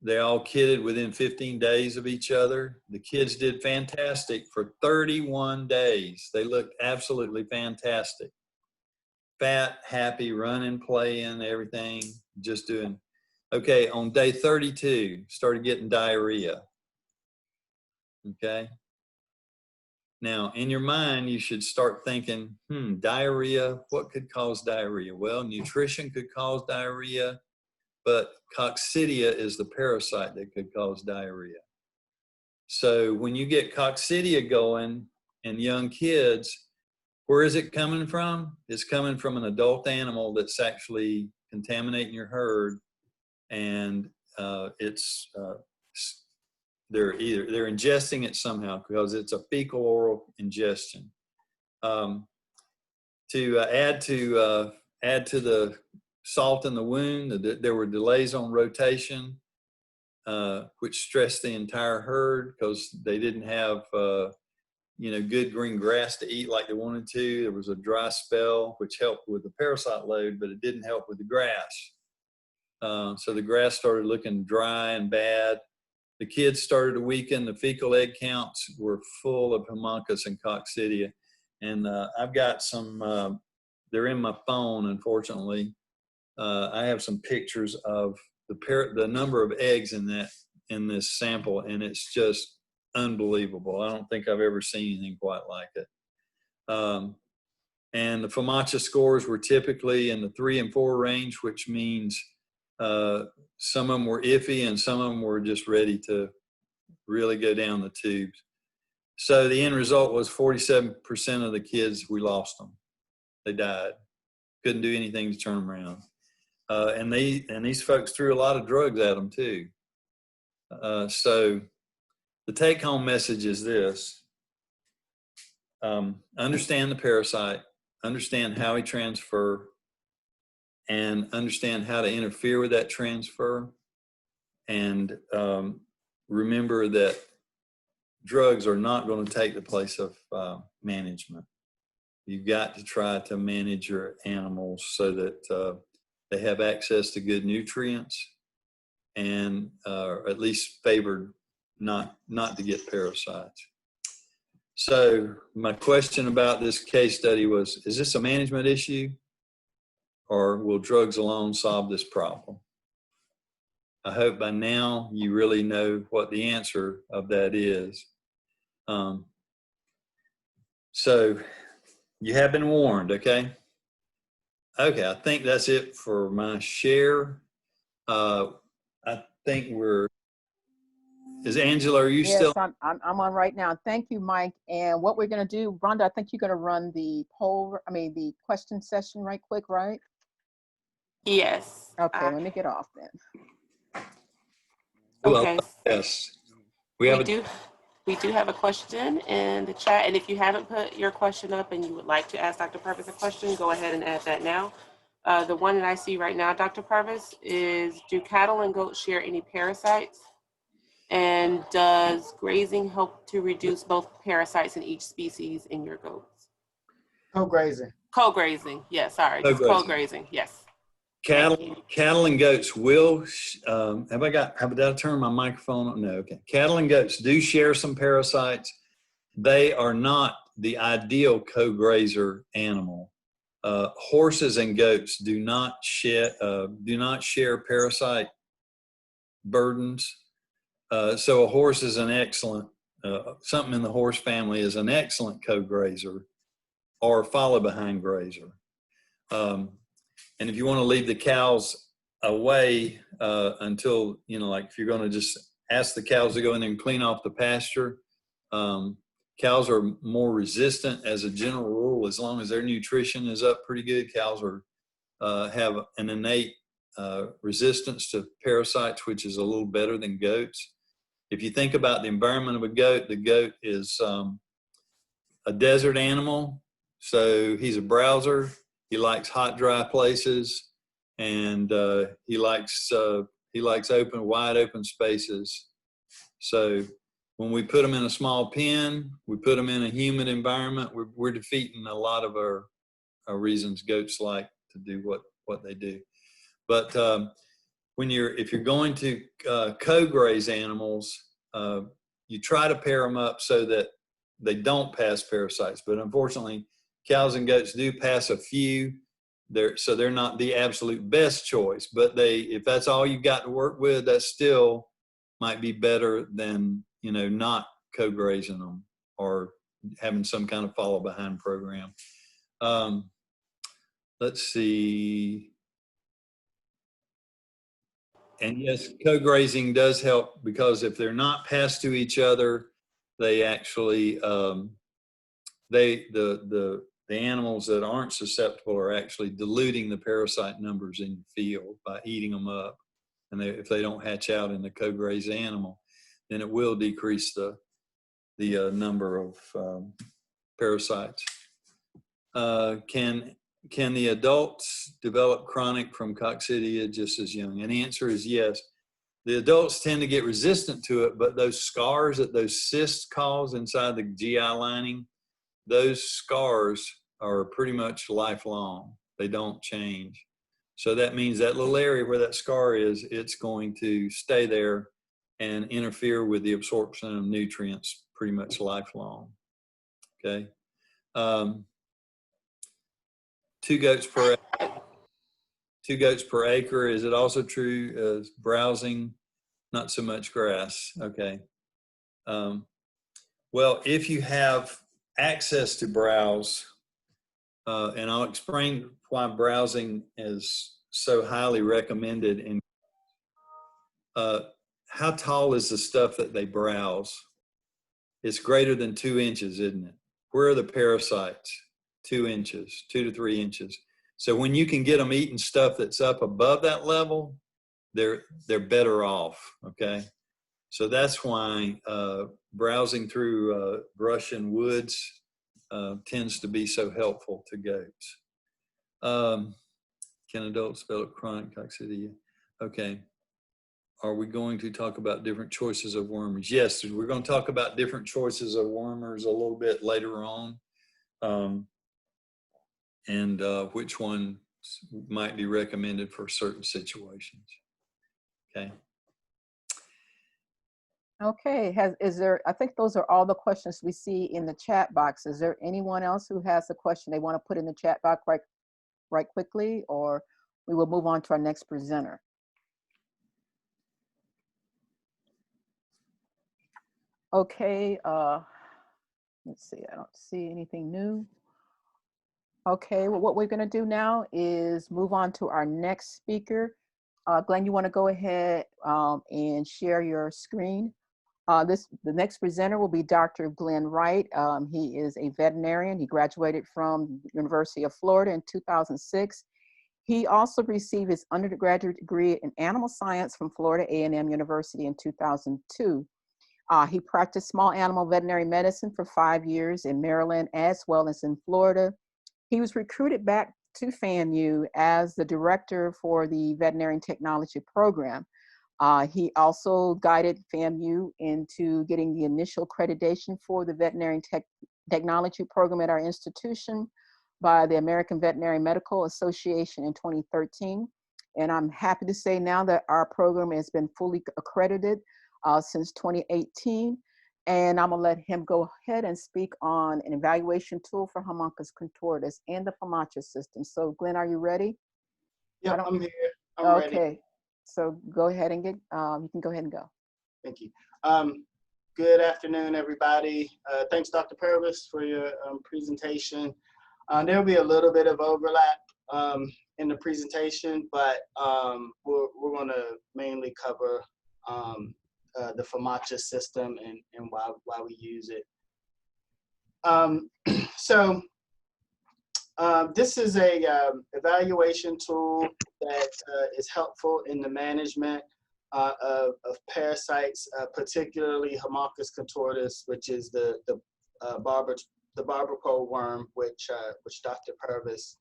they all kidded within 15 days of each other. The kids did fantastic for 31 days. They looked absolutely fantastic. Fat, happy, running, playing, everything, just doing. Okay, on day 32, started getting diarrhea. Okay. Now, in your mind, you should start thinking, diarrhea, what could cause diarrhea? Well, nutrition could cause diarrhea, but coccidia is the parasite that could cause diarrhea. So when you get coccidia going in young kids, where is it coming from? It's coming from an adult animal that's actually contaminating your herd, and they're ingesting it somehow because it's a fecal oral ingestion. To add to the salt in the wound, there were delays on rotation, which stressed the entire herd because they didn't have good green grass to eat like they wanted to. There was a dry spell, which helped with the parasite load, but it didn't help with the grass. So the grass started looking dry and bad. The kids started to weaken. The fecal egg counts were full of homuncus and coccidia. And I've got some, they're in my phone, unfortunately. I have some pictures of the number of eggs in this sample, and it's just unbelievable. I don't think I've ever seen anything quite like it. And the FAMACHA scores were typically in the 3 and 4 range, which means some of them were iffy and some of them were just ready to really go down the tubes. So the end result was 47% of the kids, we lost them. They died. Couldn't do anything to turn them around. And these folks threw a lot of drugs at them too. So the take-home message is this. Understand the parasite, understand how he transfer, and understand how to interfere with that transfer. And remember that drugs are not going to take the place of management. You've got to try to manage your animals so that they have access to good nutrients and at least favored not to get parasites. So my question about this case study was, is this a management issue or will drugs alone solve this problem? I hope by now you really know what the answer of that is. So you have been warned, okay? Okay, I think that's it for my share. I think is Angela, are you still? Yes, I'm on right now. Thank you, Mike. And what we're going to do, Rhonda, I think you're going to run the the question session right quick, right? Yes. Okay, let me get off then. Okay. Yes. We do have a question in the chat, and if you haven't put your question up and you would like to ask Dr. Purvis a question, go ahead and add that now. The one that I see right now, Dr. Purvis, is do cattle and goats share any parasites? And does grazing help to reduce both parasites in each species in your goats? Co-grazing. Co-grazing, yes, sorry, just co-grazing, yes. Cattle and goats will, have I turned my microphone on? No, okay. Cattle and goats do share some parasites. They are not the ideal co-grazer animal. Horses and goats do not share parasite burdens. So a horse is an excellent, something in the horse family is an excellent co-grazer or follow behind grazer. And if you want to leave the cows away until, like if you're going to just ask the cows to go in there and clean off the pasture, cows are more resistant as a general rule. As long as their nutrition is up pretty good, cows have an innate resistance to parasites, which is a little better than goats. If you think about the environment of a goat, the goat is a desert animal, so he's a browser. He likes hot, dry places, and he likes wide open spaces. So when we put them in a small pen, we put them in a humid environment, we're defeating a lot of our reasons goats like to do what they do. But if you're going to co-graze animals, you try to pair them up so that they don't pass parasites. But unfortunately, cows and goats do pass a few. So they're not the absolute best choice. But if that's all you've got to work with, that still might be better than not co-grazing them or having some kind of follow behind program. Let's see. And yes, co-grazing does help because if they're not passed to each other, they actually, the animals that aren't susceptible are actually diluting the parasite numbers in the field by eating them up. And if they don't hatch out in the co-grazed animal, then it will decrease the number of parasites. Can the adults develop chronic from coccidia just as young? And the answer is yes. The adults tend to get resistant to it, but those scars that those cysts cause inside the GI lining, those scars are pretty much lifelong. They don't change. So that means that little area where that scar is, it's going to stay there and interfere with the absorption of nutrients pretty much lifelong. Okay. 2 goats per acre. Is it also true as browsing? Not so much grass. Okay. Well, if you have access to browse, and I'll explain why browsing is so highly recommended. And how tall is the stuff that they browse? It's greater than 2 inches, isn't it? Where are the parasites? 2 inches, 2 to 3 inches. So when you can get them eating stuff that's up above that level, they're better off. Okay, so that's why browsing through brush and woods tends to be so helpful to goats. Can adults develop chronic toxicity? Okay. Are we going to talk about different choices of wormers? Yes, we're going to talk about different choices of wormers a little bit later on, and which one might be recommended for certain situations. Okay. Okay, is there, I think those are all the questions we see in the chat box. Is there anyone else who has a question they want to put in the chat box right quickly, or we will move on to our next presenter? Okay, let's see, I don't see anything new. Okay, well, what we're going to do now is move on to our next speaker. Glenn, you want to go ahead and share your screen? The next presenter will be Dr. Glenn Wright. He is a veterinarian. He graduated from University of Florida in 2006. He also received his undergraduate degree in animal science from Florida A&M University in 2002. He practiced small animal veterinary medicine for 5 years in Maryland as well as in Florida. He was recruited back to FAMU as the director for the veterinary technology program. He also guided FAMU into getting the initial accreditation for the veterinary technology program at our institution by the American Veterinary Medical Association in 2013. And I'm happy to say now that our program has been fully accredited since 2018. And I'm gonna let him go ahead and speak on an evaluation tool for Homunculus contortus and the FAMACHA system. So Glenn, are you ready? Yeah, I'm here. I'm ready. Okay, so go ahead and you can go ahead and go. Thank you. Good afternoon, everybody. Thanks, Dr. Purvis, for your presentation. There'll be a little bit of overlap in the presentation, but we're going to mainly cover the FAMACHA system and why we use it. This is a evaluation tool that is helpful in the management of parasites, particularly Homunculus contortus, which is the barber-pole worm, which Dr. Purvis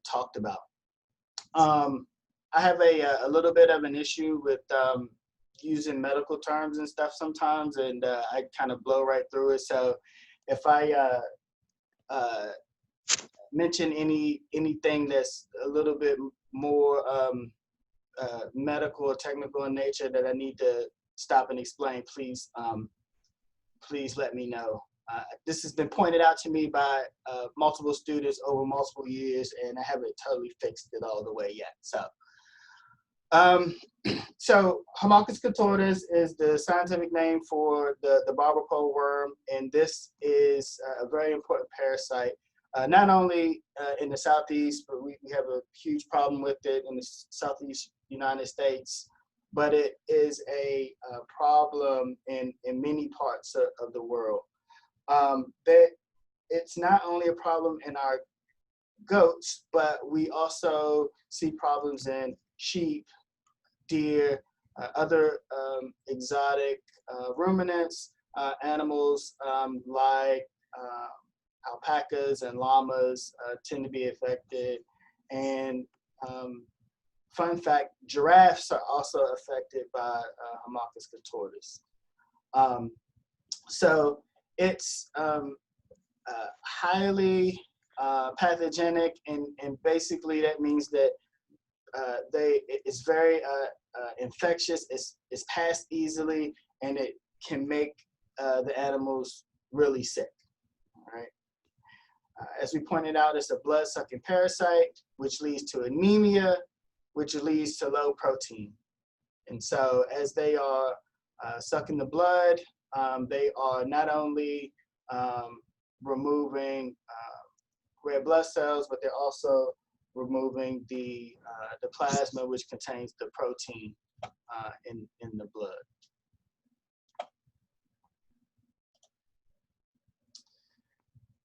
talked about. I have a little bit of an issue with using medical terms and stuff sometimes, and I kind of blow right through it. So if I mention anything that's a little bit more medical or technical in nature that I need to stop and explain, please let me know. This has been pointed out to me by multiple students over multiple years, and I haven't totally fixed it all the way yet. So Homunculus contortus is the scientific name for the barber-pole worm, and this is a very important parasite, not only in the Southeast, but we have a huge problem with it in the Southeast United States, but it is a problem in many parts of the world. It's not only a problem in our goats, but we also see problems in sheep, deer, other exotic ruminants, animals like alpacas and llamas tend to be affected. And fun fact, giraffes are also affected by Homunculus contortus. So it's highly pathogenic, and basically that means that it's very infectious, it's passed easily, and it can make the animals really sick. All right. As we pointed out, it's a blood-sucking parasite, which leads to anemia, which leads to low protein. And so as they are sucking the blood. They are not only removing red blood cells, but they're also removing the plasma, which contains the protein in the blood.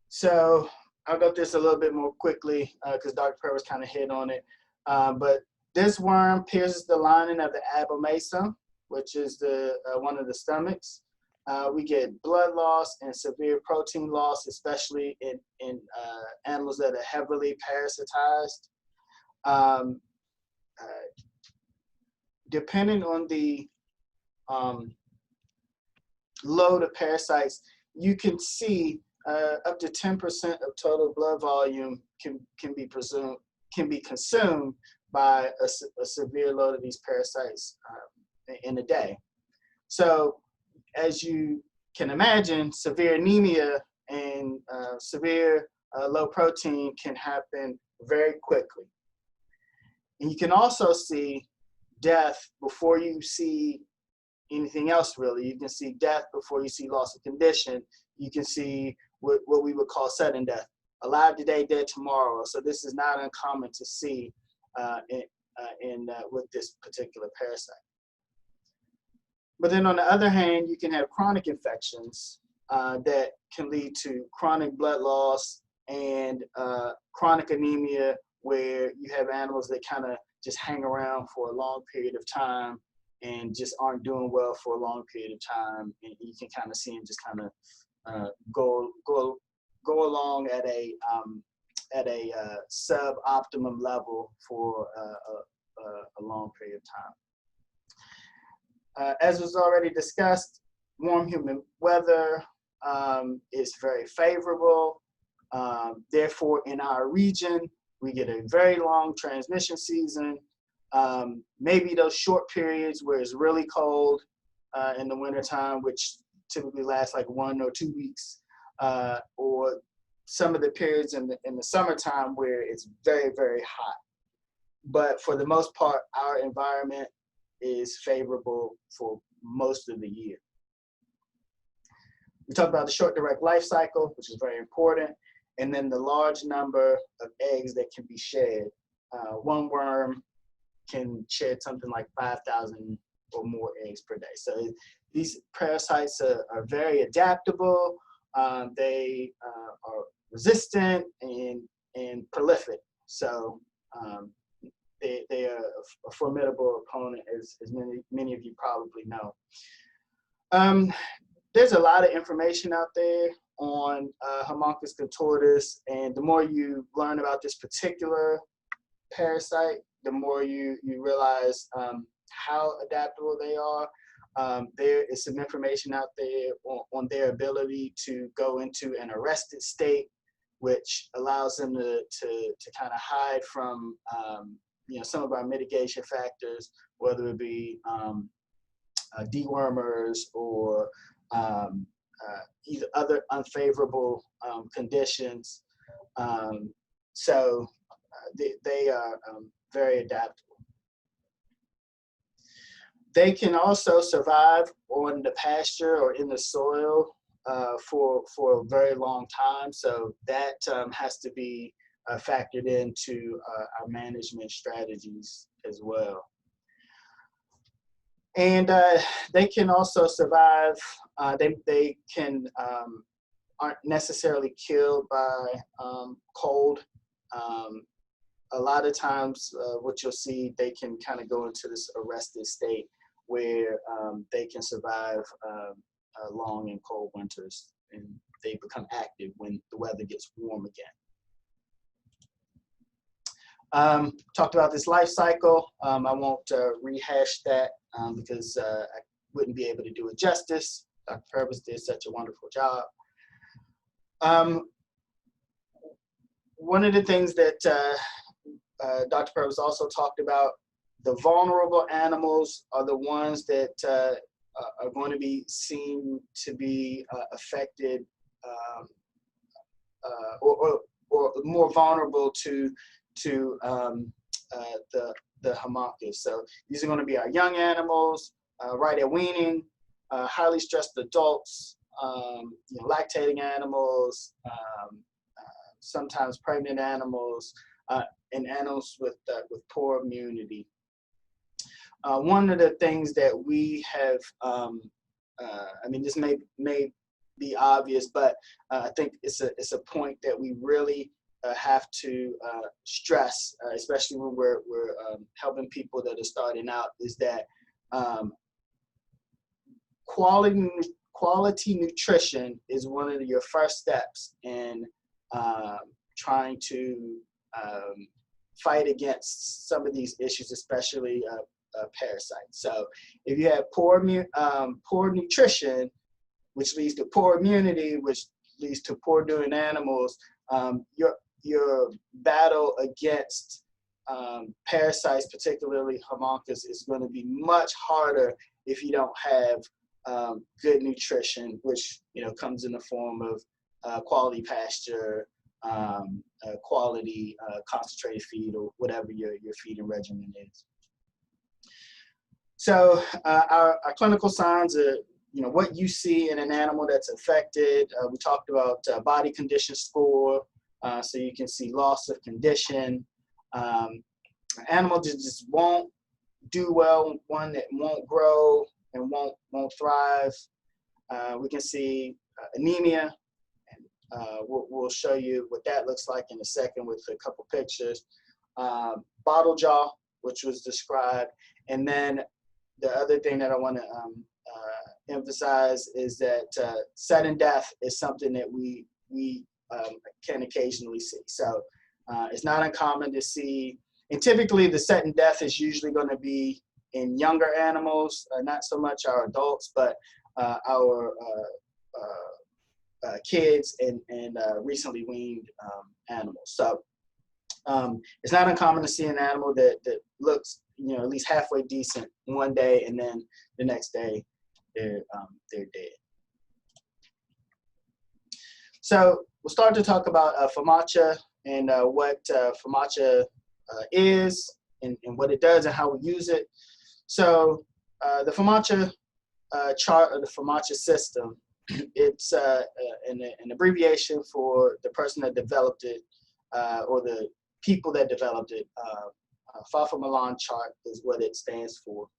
So I'll go through this a little bit more quickly because Dr. Purvis kind of hit on it. But this worm pierces the lining of the abomasum, which is the one of the stomachs. We get blood loss and severe protein loss, especially in animals that are heavily parasitized. Depending on the load of parasites, you can see up to 10% of total blood volume can be consumed by a severe load of these parasites in a day. So, as you can imagine, severe anemia and severe low protein can happen very quickly. And you can also see death before you see anything else, really. You can see death before you see loss of condition. You can see what we would call sudden death. Alive today, dead tomorrow. So this is not uncommon to see with this particular parasite. But then on the other hand, you can have chronic infections that can lead to chronic blood loss and chronic anemia, where you have animals that kind of just hang around for a long period of time and just aren't doing well for a long period of time. And you can kind of see them just kind of go along at a sub-optimum level for a long period of time. As was already discussed, warm humid weather is very favorable. Therefore, in our region, we get a very long transmission season. Maybe those short periods where it's really cold in the wintertime, which typically lasts like 1 or 2 weeks, or some of the periods in the summertime where it's very, very hot. But for the most part, our environment is favorable for most of the year. We talked about the short direct life cycle, which is very important, and then the large number of eggs that can be shed. One worm can shed something like 5,000 or more eggs per day. So these parasites are very adaptable. They are resistant and prolific. So they are a formidable opponent, as many of you probably know. There's a lot of information out there on Homunculus contortus, and the more you learn about this particular parasite, the more you realize how adaptable they are. There is some information out there on their ability to go into an arrested state, which allows them to kind of hide from some of our mitigation factors, whether it be dewormers or either other unfavorable conditions. So they are very adaptable. They can also survive on the pasture or in the soil for a very long time. So that has to be factored into our management strategies as well. And they can also survive. They can aren't necessarily killed by cold. A lot of times, what you'll see, they can kind of go into this arrested state where they can survive long and cold winters, and they become active when the weather gets warm again. Talked about this life cycle. I won't rehash that because I wouldn't be able to do it justice. Dr. Purvis did such a wonderful job. One of the things that Dr. Purvis also talked about, the vulnerable animals are the ones that are going to be seen to be affected or more vulnerable to the homunculus. So these are going to be our young animals right at weaning, highly stressed adults, lactating animals, sometimes pregnant animals, and animals with poor immunity. One of the things that we have, this may be obvious, but I think it's a point that we really have to stress, especially when we're helping people that are starting out, is that quality nutrition is one of your first steps in trying to fight against some of these issues, especially parasites. So if you have poor nutrition, which leads to poor immunity, which leads to poor doing animals, your battle against parasites, particularly Haemonchus, is going to be much harder if you don't have good nutrition, which comes in the form of quality pasture, quality concentrated feed, or whatever your feeding regimen is. So our clinical signs are, what you see in an animal that's affected. We talked about body condition score, so you can see loss of condition. Animal just won't do well, one that won't grow and won't thrive. We can see anemia, and we'll show you what that looks like in a second with a couple pictures. Bottle jaw, which was described, and then the other thing that I want to emphasize is that sudden death is something that we can occasionally see. So it's not uncommon to see, and typically the sudden death is usually going to be in younger animals, not so much our adults, but our kids and recently weaned animals. So it's not uncommon to see an animal that looks at least halfway decent one day, and then the next day they're dead. So we'll start to talk about FAMACHA and what FAMACHA is and what it does and how we use it. So the FAMACHA chart of the FAMACHA system, it's an abbreviation for the person that developed it or the people that developed it. Pfaffer-Milan chart is what it stands for.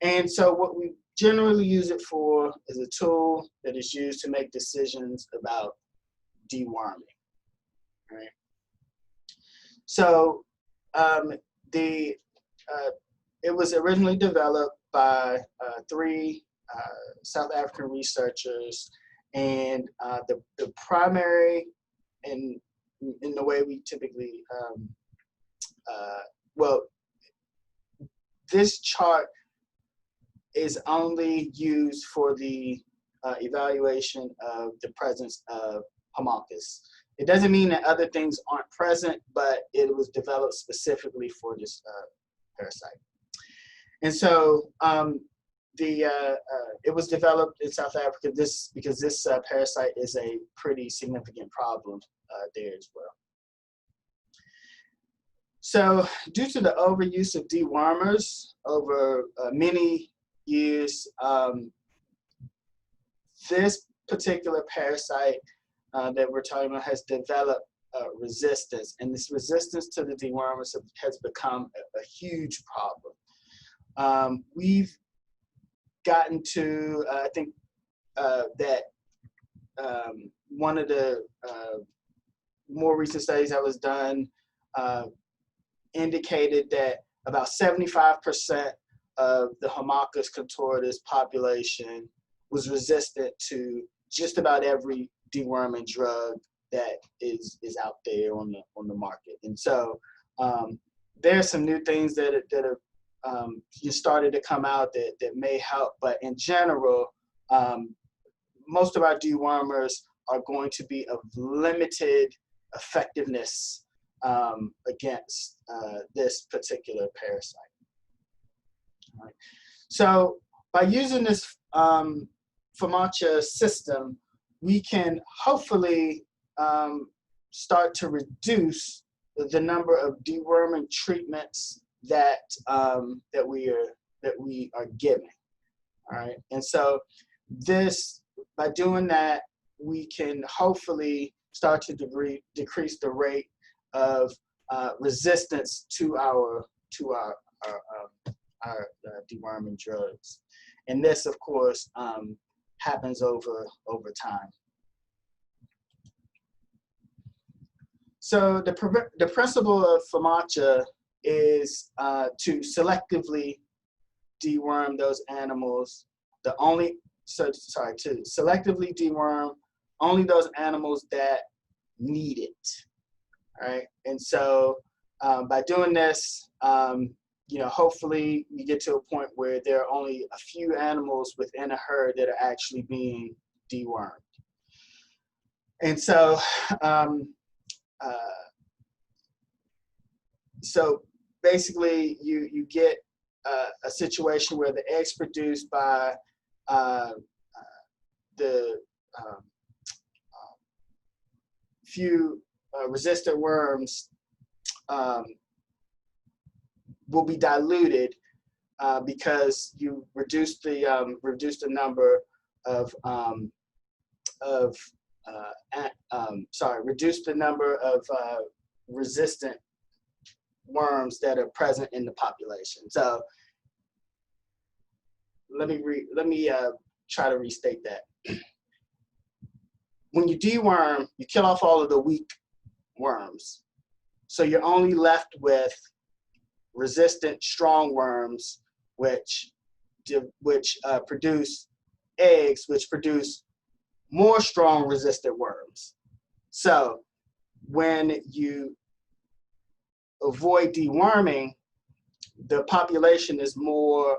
And so what we generally use it for is a tool that is used to make decisions about deworming, right? So it was originally developed by 3 South African researchers, and the primary, in the way we typically, this chart is only used for the evaluation of the presence of Haemonchus. It doesn't mean that other things aren't present, but it was developed specifically for this parasite. And so it was developed in South Africa because this parasite is a pretty significant problem there as well. So due to the overuse of dewormers over many years, this particular parasite that we're talking about has developed resistance, and this resistance to the dewormers has become a huge problem. We've gotten to, I think that one of the more recent studies that was done indicated that about 75% of the Haemonchus contortus population was resistant to just about every deworming drug that is out there on the market. And so there are some new things that have started to come out that may help, but in general, most of our dewormers are going to be of limited effectiveness against this particular parasite. All right. So by using this FAMACHA system, we can hopefully start to reduce the number of deworming treatments that we are giving. All right, and so by doing that, we can hopefully start to decrease the rate of resistance to our deworming drugs, and this, of course, happens over time. So the principle of FAMACHA is to selectively deworm those animals. To selectively deworm only those animals that need it. All right, and so by doing this, hopefully you get to a point where there are only a few animals within a herd that are actually being dewormed. And so, so basically, you get a situation where the eggs produced by the few resistant worms will be diluted because you reduce the number of resistant worms that are present in the population. So let me try to restate that. When you deworm, you kill off all of the weak worms. So you're only left with resistant strong worms, which produce eggs, which produce more strong resistant worms. So when you avoid deworming, the population is more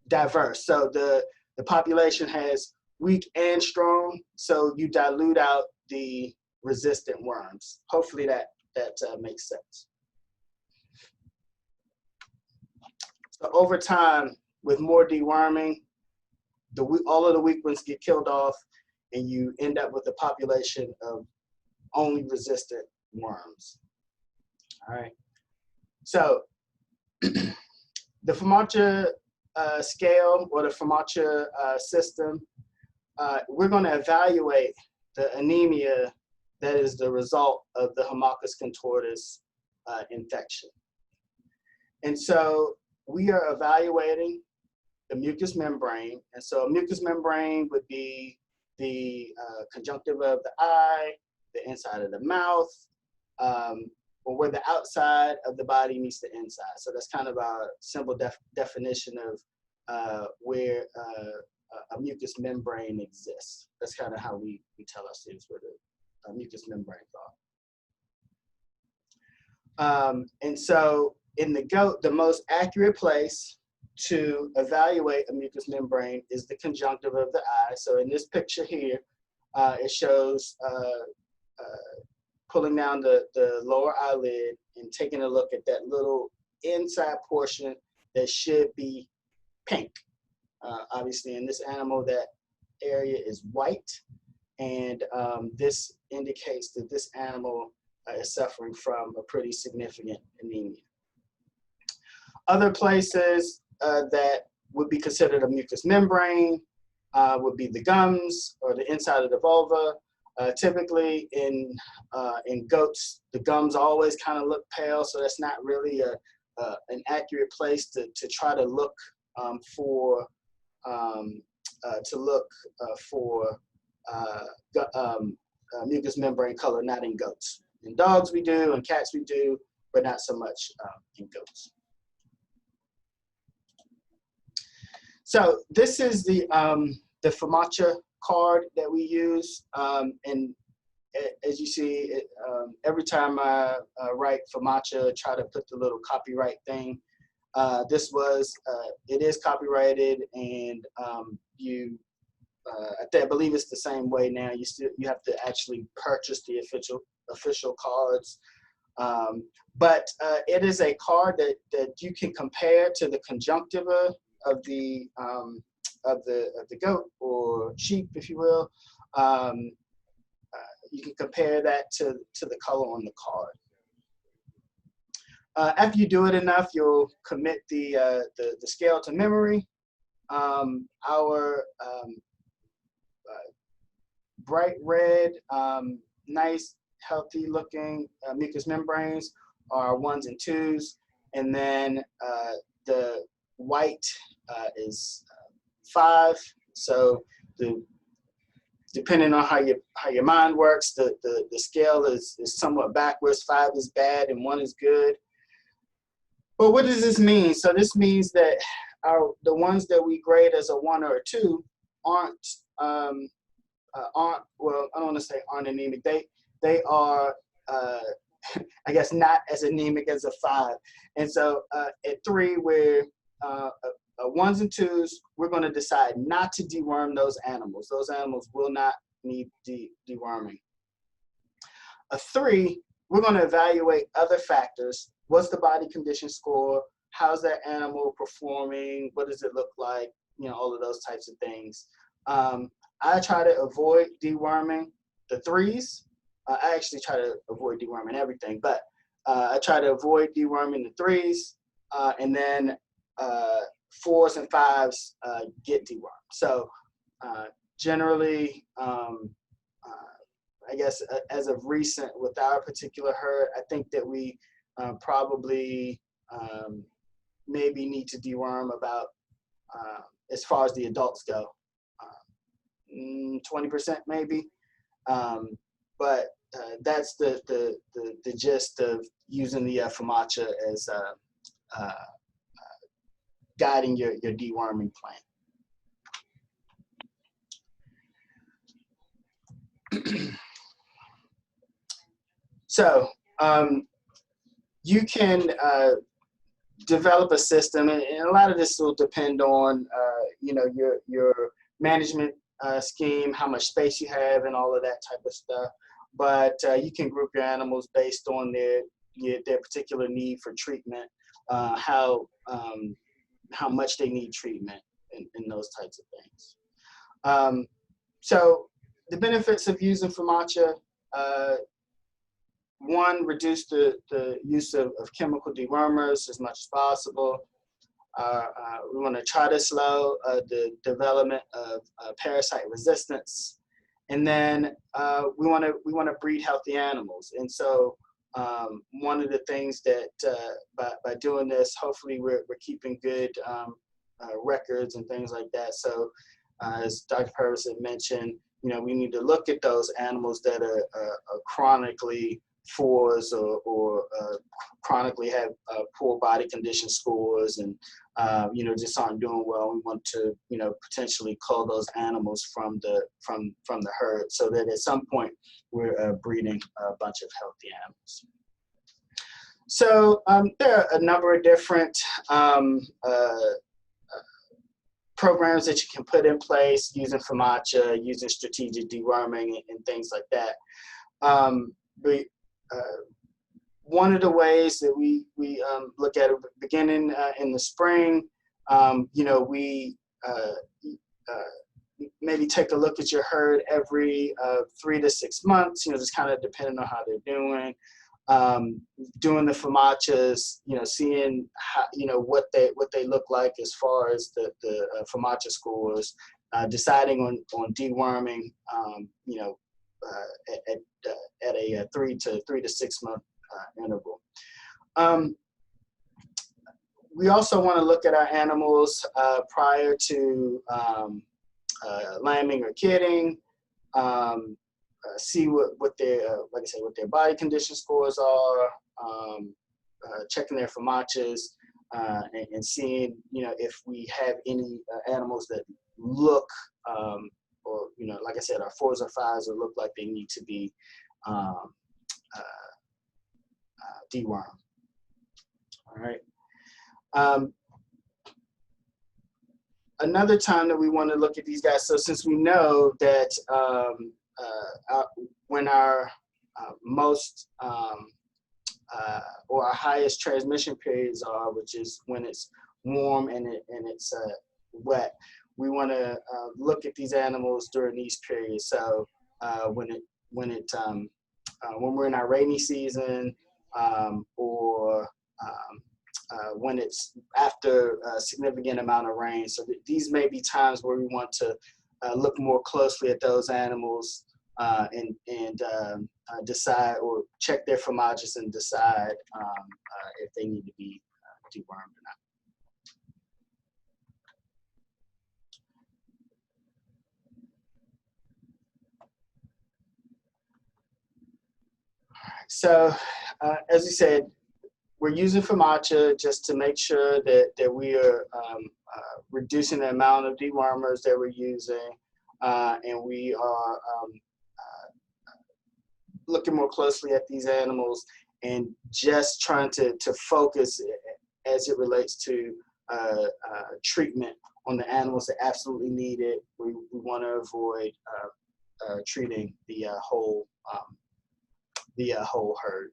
diverse. So the population has weak and strong, so you dilute out the resistant worms. Hopefully that makes sense. So over time, with more deworming, all of the weak ones get killed off, and you end up with a population of only resistant worms. All right. So the FAMACHA scale, or the FAMACHA system, we're going to evaluate the anemia that is the result of the Haemococcus contortus infection. And so we are evaluating the mucous membrane. And so a mucous membrane would be the conjunctiva of the eye, the inside of the mouth, or where the outside of the body meets the inside. So that's kind of our simple definition of where a mucous membrane exists. That's kind of how we tell our students where the mucous membranes are. And so in the goat, the most accurate place to evaluate a mucous membrane is the conjunctiva of the eye. So in this picture here, it shows pulling down the lower eyelid and taking a look at that little inside portion that should be pink. Obviously, in this animal, that area is white, and this indicates that this animal is suffering from a pretty significant anemia. Other places that would be considered a mucous membrane would be the gums or the inside of the vulva. Typically in goats, the gums always kind of look pale, so that's not really an accurate place to try to look for mucous membrane color, not in goats. In dogs we do, in cats we do, but not so much in goats. So this is the FAMACHA card that we use, and as you see, every time I write FAMACHA, try to put the little copyright thing. It is copyrighted, and I believe it's the same way now. You have to actually purchase the official cards, but it is a card that you can compare to the conjunctiva of the goat or sheep, if you will. You can compare that to the color on the card. After you do it enough, you'll commit the scale to memory. Our bright red, nice, healthy looking mucous membranes are 1s and 2s. And then the white is 5. So depending on how your mind works, the scale is somewhat backwards. 5 is bad and 1 is good. But what does this mean? So this means that the ones that we grade as a 1 or a 2 aren't well, I don't want to say aren't anemic. They are I guess not as anemic as a 5. And so at 3, where 1s and 2s, we're going to decide not to deworm those animals. Those animals will not need deworming. A 3, we're going to evaluate other factors. What's the body condition score? How's that animal performing? What does it look like? You know, all of those types of things. I try to avoid deworming the 3s. I actually try to avoid deworming everything, but I try to avoid deworming the 3s, and then 4s and 5s get dewormed. So generally, I guess as of recent with our particular herd, I think that we probably maybe need to deworm about, as far as the adults go, 20% maybe. But that's the gist of using the FAMACHA as guiding your deworming plan. So you can develop a system, and a lot of this will depend on you know, your management scheme, how much space you have, and all of that type of stuff. But you can group your animals based on their particular need for treatment, how much they need treatment, and those types of things. So the benefits of using FAMACHA: 1, reduce the use of chemical dewormers as much as possible. We want to try to slow the development of parasite resistance, and then we want to breed healthy animals. And so one of the things that by doing this, hopefully we're keeping good records and things like that. So as Dr. Purvis had mentioned, you know, we need to look at those animals that are chronically 4s or chronically have poor body condition scores, and you know, just aren't doing well. We want to, you know, potentially cull those animals from the herd, so that at some point we're breeding a bunch of healthy animals. So there are a number of different programs that you can put in place using FAMACHA, using strategic deworming, and things like that. One of the ways that we look at it, beginning in the spring, you know, we maybe take a look at your herd every 3 to 6 months, you know, just kind of depending on how they're doing. Doing the FAMACHAs, you know, seeing how, you know, what they look like as far as the FAMACHA scores, deciding on deworming, you know, at a 3 to 6 month interval. We also want to look at our animals prior to lambing or kidding. See what their, like I said, what their body condition scores are, checking their FAMACHAs, and seeing, you know, if we have any animals that look, or, you know, like I said, our 4s or 5s that look like they need to be dewormed. All right. Another time that we want to look at these guys, so since we know that when our most or our highest transmission periods are, which is when it's warm and it's wet, we want to look at these animals during these periods. So when we're in our rainy season, or when it's after a significant amount of rain. So these may be times where we want to look more closely at those animals and decide or check their pharmacists and decide if they need to be dewormed or not. So, as we said, we're using FAMACHA just to make sure that we are reducing the amount of dewormers that we're using, and we are looking more closely at these animals and just trying to focus as it relates to treatment on the animals that absolutely need it. We want to avoid treating the whole herd.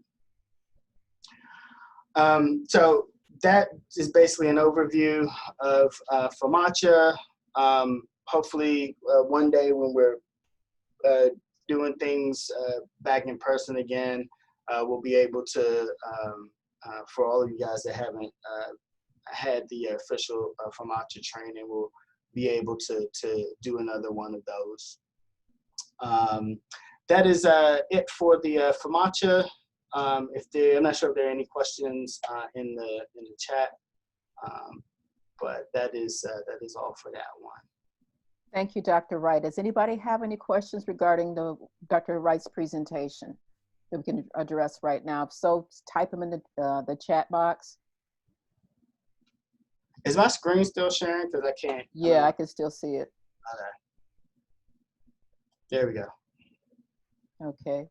So that is basically an overview of FAMACHA. Hopefully one day when we're doing things back in person again, we'll be able to, for all of you guys that haven't had the official FAMACHA training, we'll be able to do another one of those. That is it for the FAMACHA. I'm not sure if there are any questions in the chat, but that is all for that one. Thank you, Dr. Wright. Does anybody have any questions regarding Dr. Wright's presentation that we can address right now? If so, type them in the chat box. Is my screen still sharing? Because I can't. Yeah, I can still see it. Okay. There we go. Okay.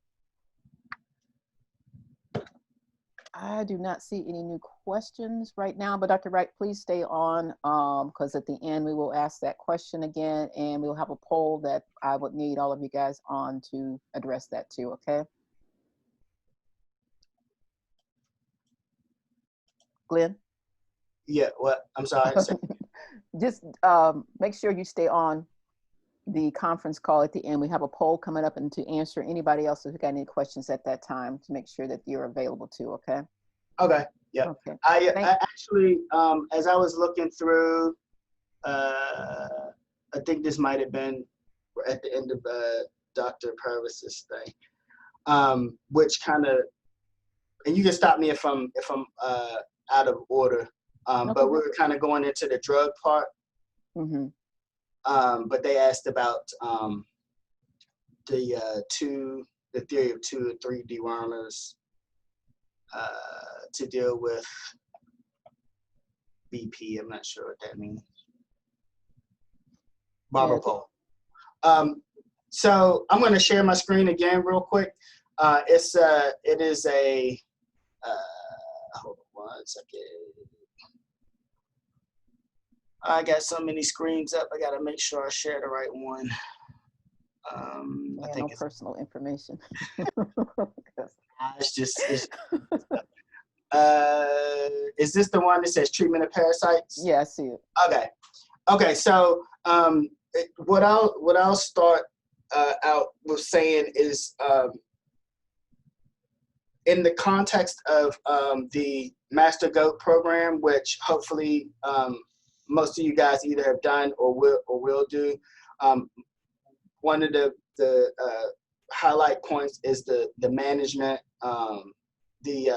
I do not see any new questions right now, but Dr. Wright, please stay on because at the end we will ask that question again and we'll have a poll that I would need all of you guys on to address that too, okay? Glenn? Yeah, what? I'm sorry. Just make sure you stay on the conference call at the end. We have a poll coming up and to answer anybody else who got any questions at that time to make sure that you're available too, okay? Okay, yeah. Okay. I actually, as I was looking through, I think this might have been at the end of Dr. Purvis's thing, which kind of, and you can stop me if I'm out of order, Okay. but we were kind of going into the drug part. Mm-hmm. But they asked about the theory of 2 or 3 dewormers to deal with BP. I'm not sure what that means. Barber pole. So I'm going to share my screen again real quick. It is a hold on one second. I got so many screens up. I got to make sure I share the right one. I think no personal information. it's just. Is this the one that says treatment of parasites? Yeah, I see it. Okay. So what I'll start out with saying is in the context of the Master Goat program, which hopefully most of you guys either have done or will do. One of the highlight points is the management, the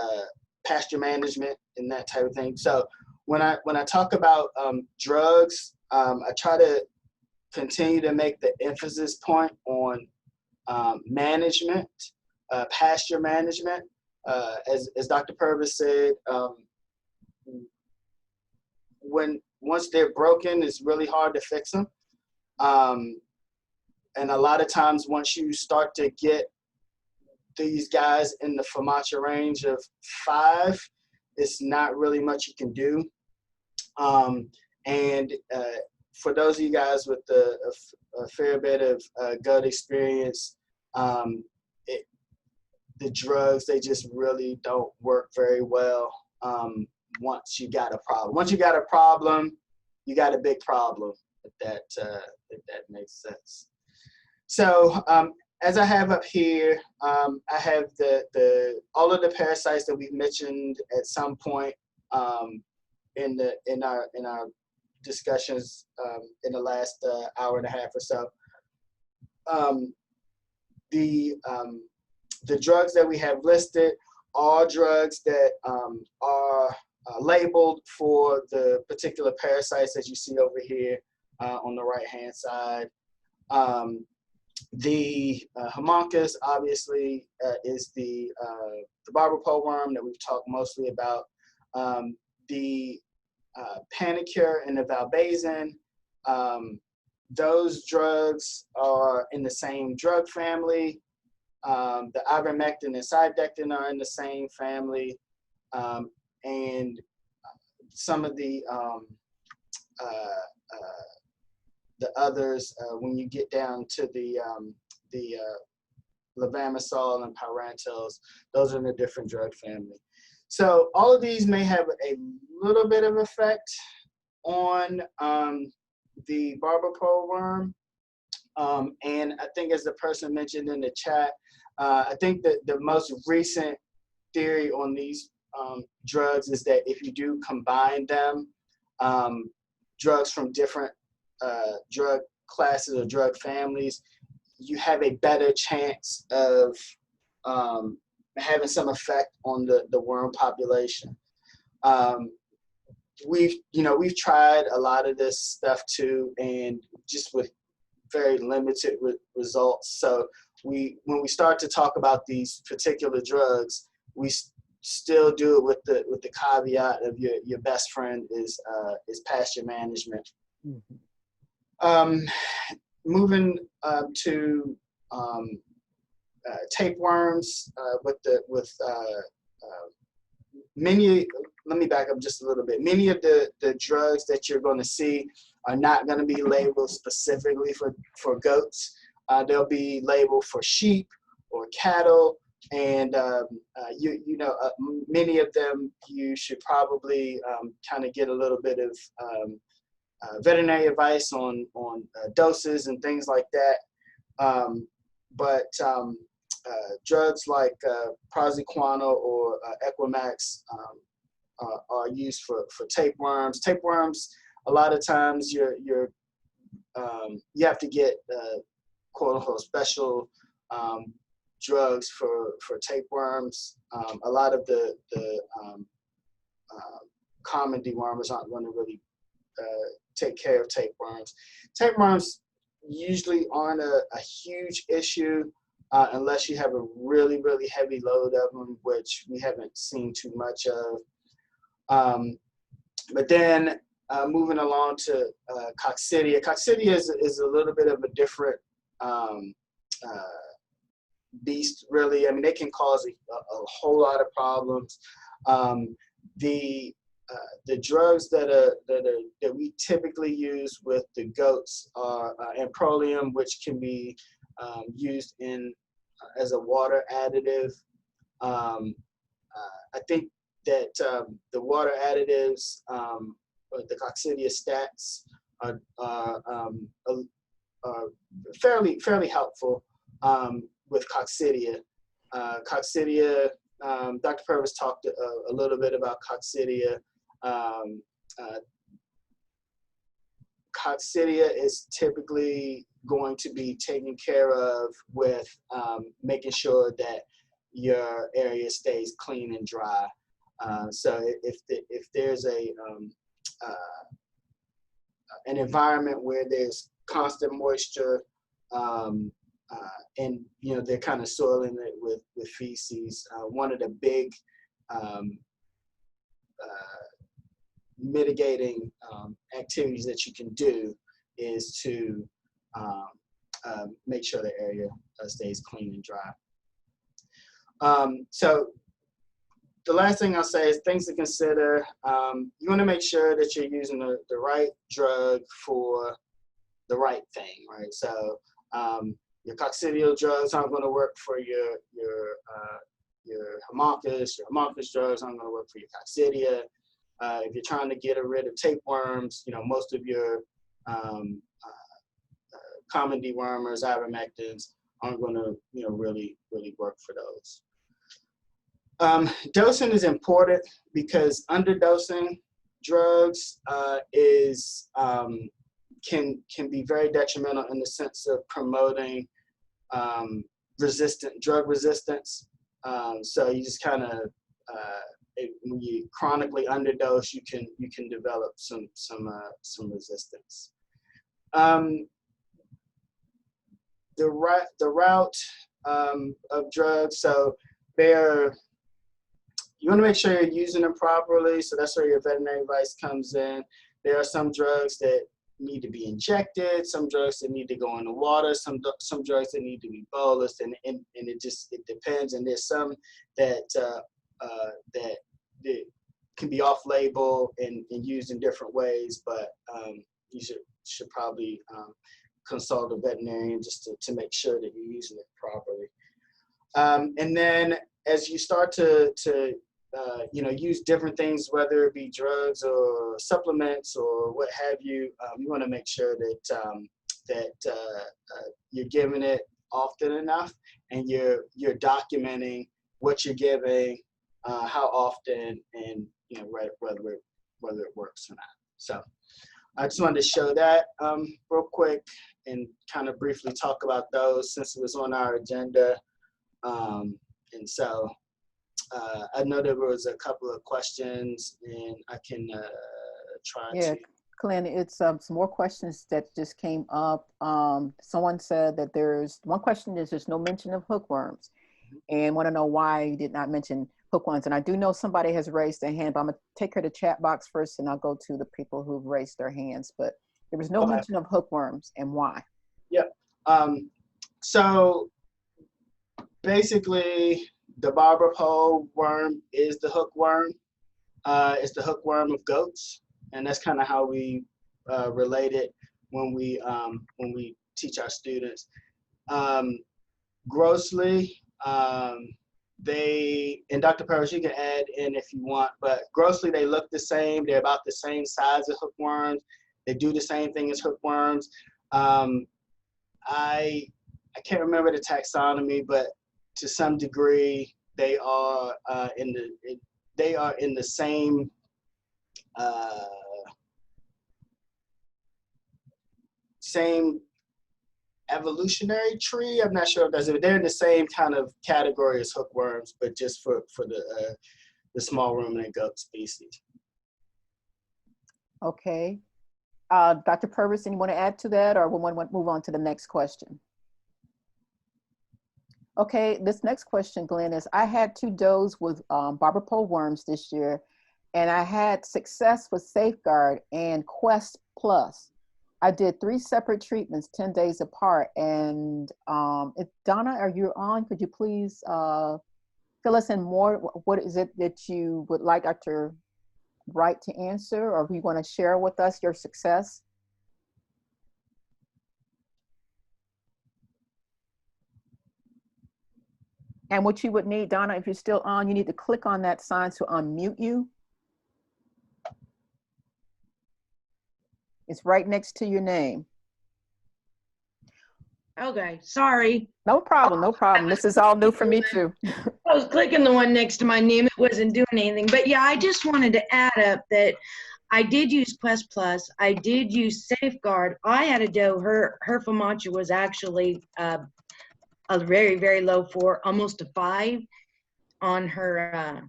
pasture management, and that type of thing. So when I talk about drugs, I try to continue to make the emphasis point on management, pasture management. As Dr. Purvis said, once they're broken, it's really hard to fix them. And a lot of times once you start to get these guys in the FAMACHA range of 5, it's not really much you can do. For those of you guys with a fair bit of gut experience, the drugs, they just really don't work very well once you got a problem. Once you got a problem, you got a big problem, if that makes sense. So as I have up here, I have all of the parasites that we've mentioned at some point in our discussions in the last hour and a half or so. The drugs that we have listed are drugs that are labeled for the particular parasites that you see over here on the right-hand side. The homunculus obviously is the barber pole worm that we've talked mostly about. The panicure and the valbazen, those drugs are in the same drug family. The ivermectin and cybectin are in the same family, and some of the others, when you get down to the levamisole and pyrantos, those are in a different drug family. So all of these may have a little bit of effect on the barber pole worm. And I think, as the person mentioned in the chat, I think that the most recent theory on these drugs is that if you do combine them, drugs from different drug classes or drug families, you have a better chance of having some effect on the worm population. We've tried a lot of this stuff too, and just with very limited results. So when we start to talk about these particular drugs, we still do it with the caveat of your best friend is pasture management. Mm-hmm. Moving to tapeworms many. Let me back up just a little bit. Many of the drugs that you're going to see are not going to be labeled specifically for goats. They'll be labeled for sheep or cattle, and many of them you should probably kind of get a little bit of veterinary advice on doses and things like that. But drugs like praziquantel or Equimax are used for tapeworms. Tapeworms, a lot of times you have to get quote unquote special drugs for tapeworms. A lot of the common dewormers aren't going to really take care of tapeworms. Tapeworms usually aren't a huge issue unless you have a really, really heavy load of them, which we haven't seen too much of. But then moving along to coccidia. Coccidia is a little bit of a different beast, really. I mean, they can cause a whole lot of problems. The drugs that we typically use with the goats are amprolium, which can be used as a water additive. I think that the water additives, the coccidia stats, are fairly helpful with coccidia. Coccidia, Dr. Purvis talked a little bit about coccidia. Coccidia is typically going to be taken care of with making sure that your area stays clean and dry. So if there's an environment where there's constant moisture, and they're kind of soiling it with feces, one of the big mitigating activities that you can do is to make sure the area stays clean and dry. So the last thing I'll say is things to consider. You want to make sure that you're using the right drug for the right thing, right? So your coccidial drugs aren't going to work for your homunculus. Your homunculus drugs aren't going to work for your coccidia. If you're trying to get rid of tapeworms, most of your common dewormers, ivermectins, aren't going to really work for those. Dosing is important because underdosing drugs can be very detrimental in the sense of promoting drug resistance. So you just kind of when you chronically underdose, you can develop some resistance. The route of drugs, so you want to make sure you're using them properly. So that's where your veterinary advice comes in. There are some drugs that need to be injected, some drugs that need to go in the water, some drugs that need to be bolused, and it depends. And there's some that can be off-label and used in different ways, but you should probably consult a veterinarian just to make sure that you're using it properly. And then as you start to use different things, whether it be drugs or supplements or what have you, you want to make sure that you're giving it often enough, and you're documenting what you're giving, how often, and whether it works or not. So I just wanted to show that real quick and kind of briefly talk about those since it was on our agenda. And so I know there was a couple of questions, and I can try to. Glenn, it's some more questions that just came up. Someone said that there's no mention of hookworms, and want to know why you did not mention hookworms. And I do know somebody has raised their hand, but I'm gonna take her to chat box first, and I'll go to the people who've raised their hands. But there was no mention of hookworms, and why? Yep. So basically, the barber pole worm is the hookworm. It's the hookworm of goats, and that's kind of how we relate it when we teach our students. Grossly, and Dr. Purvis, you can add in if you want, but grossly they look the same. They're about the same size as hookworms. They do the same thing as hookworms. I can't remember the taxonomy, but to some degree they are in the same same evolutionary tree. I'm not sure if they're in the same kind of category as hookworms, but just for the small ruminant goat species. Okay. Dr. Purvis, anyone want to add to that, or we want to move on to the next question? Okay, this next question, Glenn, is I had 2 does with barber pole worms this year, and I had success with Safeguard and Quest Plus. I did 3 separate treatments, 10 days apart. And if Donna, are you on? Could you please fill us in more? What is it that you would like Dr. Wright to answer, or if you want to share with us your success? And what you would need, Donna, if you're still on, you need to click on that sign to unmute you. It's right next to your name. Okay, sorry. No problem, no problem. This is all new for me too. I was clicking the one next to my name. It wasn't doing anything. But yeah, I just wanted to add up that I did use Quest Plus. I did use Safeguard. I had a doe, her FOMACHA was actually a very, very low 4, almost a 5 on her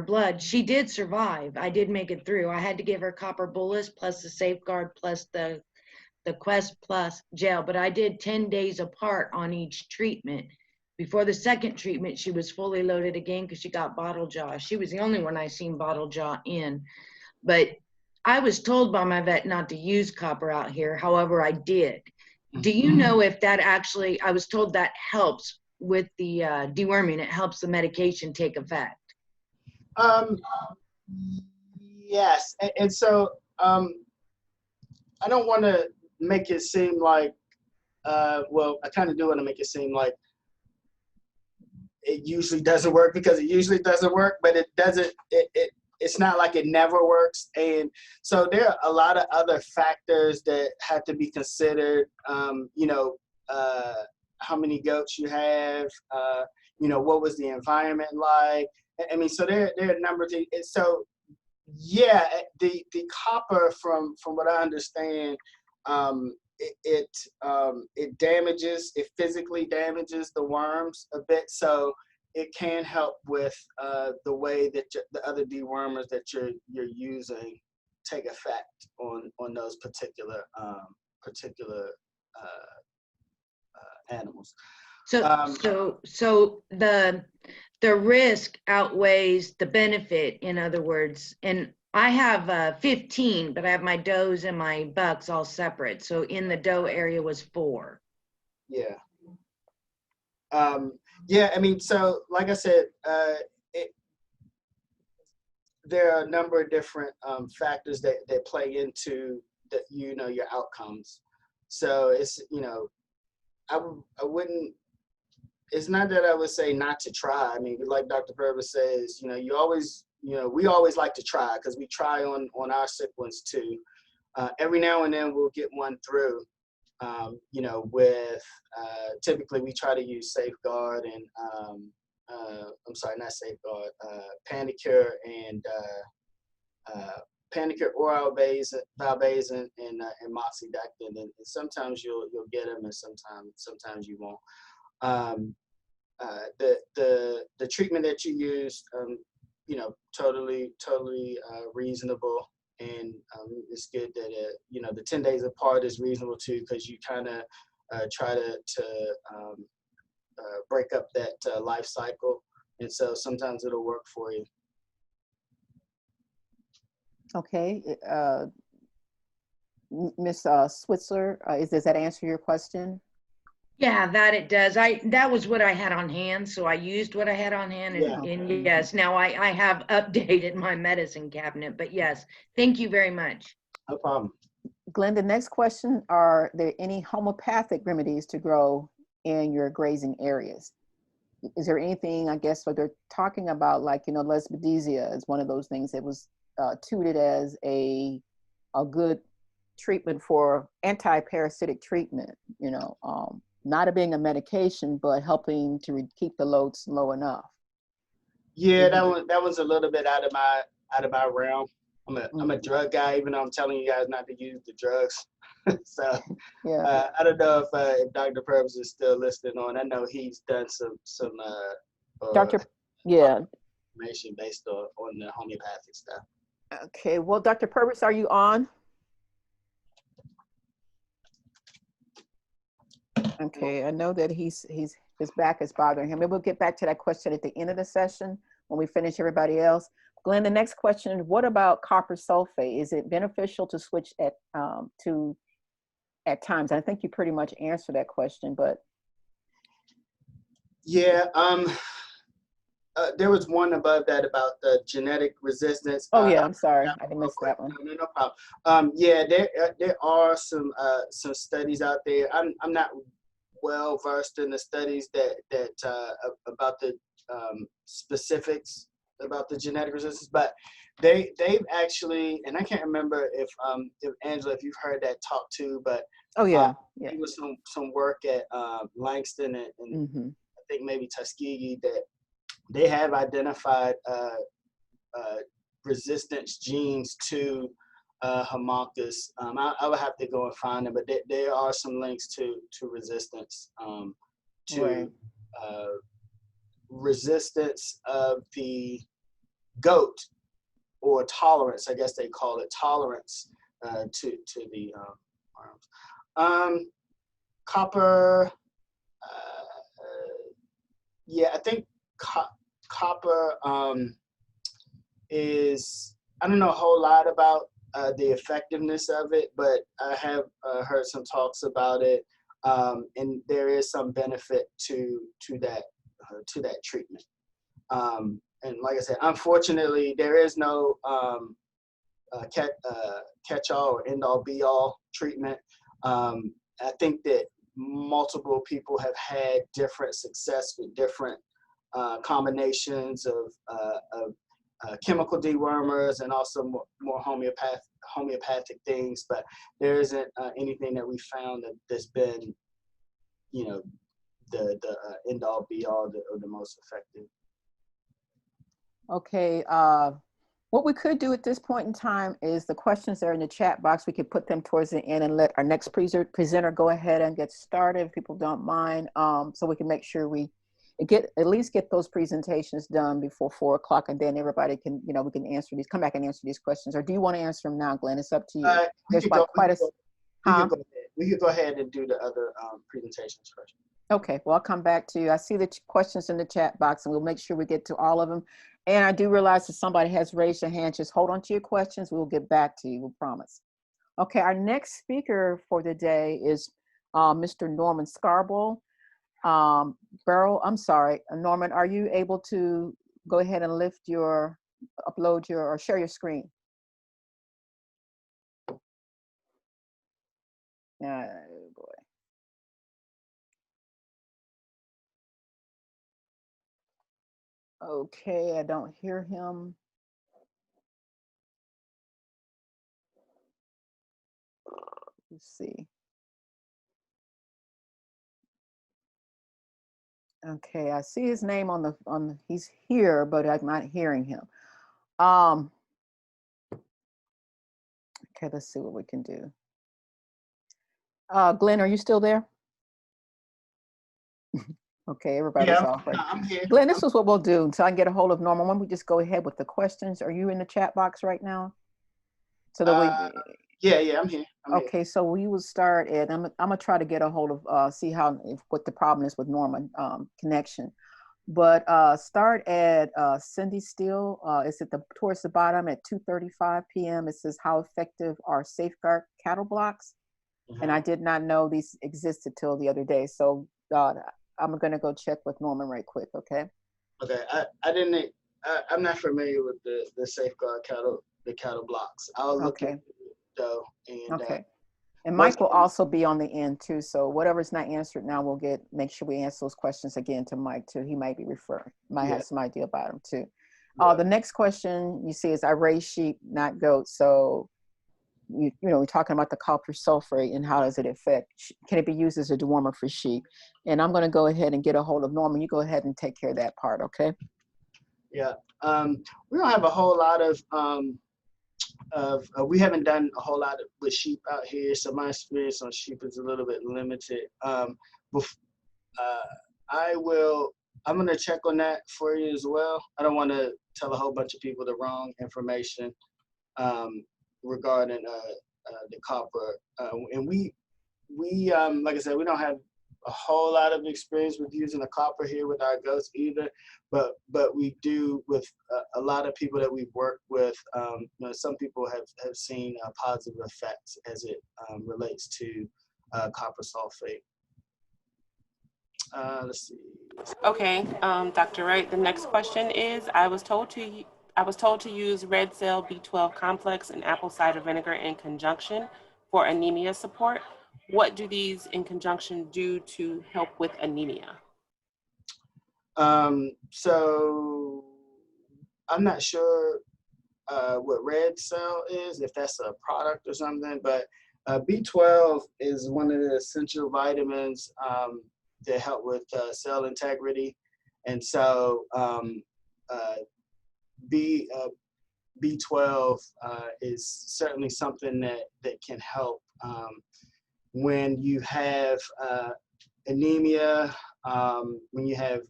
blood. She did survive. I did make it through. I had to give her copper bolus plus the Safeguard plus the Quest Plus gel, but I did 10 days apart on each treatment. Before the second treatment, she was fully loaded again because she got bottle jaw. She was the only one I seen bottle jaw in. But I was told by my vet not to use copper out here. However, I did. Do you know if that actually, I was told that helps with the deworming, it helps the medication take effect? Yes, and so I don't want to make it seem like, well, I kind of do want to make it seem like it usually doesn't work, because it usually doesn't work, but it doesn't, it's not like it never works. And so there are a lot of other factors that have to be considered, how many goats you have, what was the environment like? I mean, so there are a number of things. So Yeah, the copper, from what I understand, it damages, it physically damages the worms a bit, so it can help with the way that the other dewormers that you're using take effect on those particular animals. So, so the risk outweighs the benefit, in other words. And I have 15, but I have my does and my bucks all separate. So in the doe area was 4. Yeah. Yeah, I mean, so like I said, there are a number of different factors that play into the, your outcomes. So it's, I wouldn't, it's not that I would say not to try. I mean, like Dr. Purvis says, you always, we always like to try, because we try on our sick ones too. Every now and then we'll get one through, with typically we try to use Safeguard and I'm sorry, not Safeguard, Panicure and Panicure oral Valbazen and Moxidectin, and sometimes you'll get them, and sometimes you won't. The treatment that you used, totally reasonable, and it's good that the 10 days apart is reasonable too, because you kind of try to break up that life cycle, and so sometimes it'll work for you. Okay, Miss Switzer, does that answer your question? Yeah, that it does. That was what I had on hand, so I used what I had on hand, and, Yeah. and yes, now I have updated my medicine cabinet, but yes, thank you very much. No problem. Glenn, the next question, are there any homeopathic remedies to grow in your grazing areas? Is there anything, I guess, what they're talking about, like, lesbidesia is one of those things that was touted as a good treatment for anti-parasitic treatment, not being a medication, but helping to keep the loads low enough. Yeah, that was a little bit out of my realm. I'm a drug guy, even though I'm telling you guys not to use the drugs. So yeah, I don't know if Dr. Purvis is still listening on. I know he's done some Dr. Yeah. information based on the homeopathic stuff. Okay, well, Dr. Purvis, are you on? Okay, I know that his back is bothering him. Maybe we'll get back to that question at the end of the session when we finish everybody else. Glenn, the next question, what about copper sulfate? Is it beneficial to switch at times? I think you pretty much answered that question, but. Yeah, there was one above that about the genetic resistance. Oh yeah, I'm sorry, I didn't miss that one. No problem. Yeah, there are some studies out there. I'm not well versed in the studies that about the specifics about the genetic resistance, but they've actually, and I can't remember if Angela, if you've heard that talk too, but oh yeah, there was some work at Langston and I think maybe Tuskegee that they have identified resistance genes to Haemophilus. I would have to go and find them, but there are some links to resistance to resistance of the goat, or tolerance, I guess they call it, tolerance to the worms. Copper, yeah, I think copper is, I don't know a whole lot about the effectiveness of it, but I have heard some talks about it, and there is some benefit to that treatment. And like I said, unfortunately, there is no catch-all or end-all be-all treatment. I think that multiple people have had different success with different combinations of chemical dewormers and also more homeopathic things, but there isn't anything that we found that's been, the end-all be-all or the most effective. Okay, What we could do at this point in time is the questions that are in the chat box, we could put them towards the end and let our next presenter go ahead and get started if people don't mind. So we can make sure we at least get those presentations done before 4 o'clock, and then everybody can, we can come back and answer these questions. Or do you want to answer them now, Glenn? It's up to you. There's We could go ahead and do the other presentations first. Okay, well, I'll come back to you. I see the questions in the chat box, and we'll make sure we get to all of them. And I do realize that somebody has raised their hand. Just hold on to your questions. We'll get back to you, we promise. Okay, our next speaker for the day is Mr. Norman Scarborough. Norman, are you able to go ahead and upload or share your screen? Oh, boy. Okay, I don't hear him. Let's see. Okay, I see his name he's here, but I'm not hearing him. Okay, let's see what we can do. Glenn, are you still there? Okay, everybody's off right. I'm here. Glenn, this is what we'll do. So I can get a hold of Norman. Why don't we just go ahead with the questions? Are you in the chat box right now? So that Yeah, I'm here. Okay, so we will start at, I'm gonna try to get a hold of, see what the problem is with Norman connection. But start at Cindy Steele. It's towards the bottom at 2:35 p.m. It says, how effective are safeguard cattle blocks? Mm-hmm. And I did not know these existed till the other day. So I'm gonna go check with Norman right quick, okay? Okay, I'm not familiar with the safeguard cattle blocks. I'll look at it though. And, okay. And Mike will also be on the end too. So whatever's not answered now, we'll make sure we answer those questions again to Mike too. He might be have some idea about them too. Yeah. The next question you see is, I raise sheep, not goats. So, we're talking about the copper sulfate and how does it affect, can it be used as a dewormer for sheep? And I'm going to go ahead and get a hold of Norman. You go ahead and take care of that part, okay? Yeah, we don't have a whole lot we haven't done a whole lot with sheep out here, so my experience on sheep is a little bit limited. I'm gonna check on that for you as well. I don't want to tell a whole bunch of people the wrong information regarding the copper. And we like I said, we don't have a whole lot of experience with using the copper here with our goats either, but we do with a lot of people that we've worked with. Some people have seen positive effects as it relates to copper sulfate. Let's see. Okay, Dr. Wright, the next question is, I was told to use red cell B12 complex and apple cider vinegar in conjunction for anemia support. What do these in conjunction do to help with anemia? So I'm not sure what red cell is, if that's a product or something, but B12 is one of the essential vitamins that help with cell integrity. And so B12 is certainly something that can help when you have anemia, when you have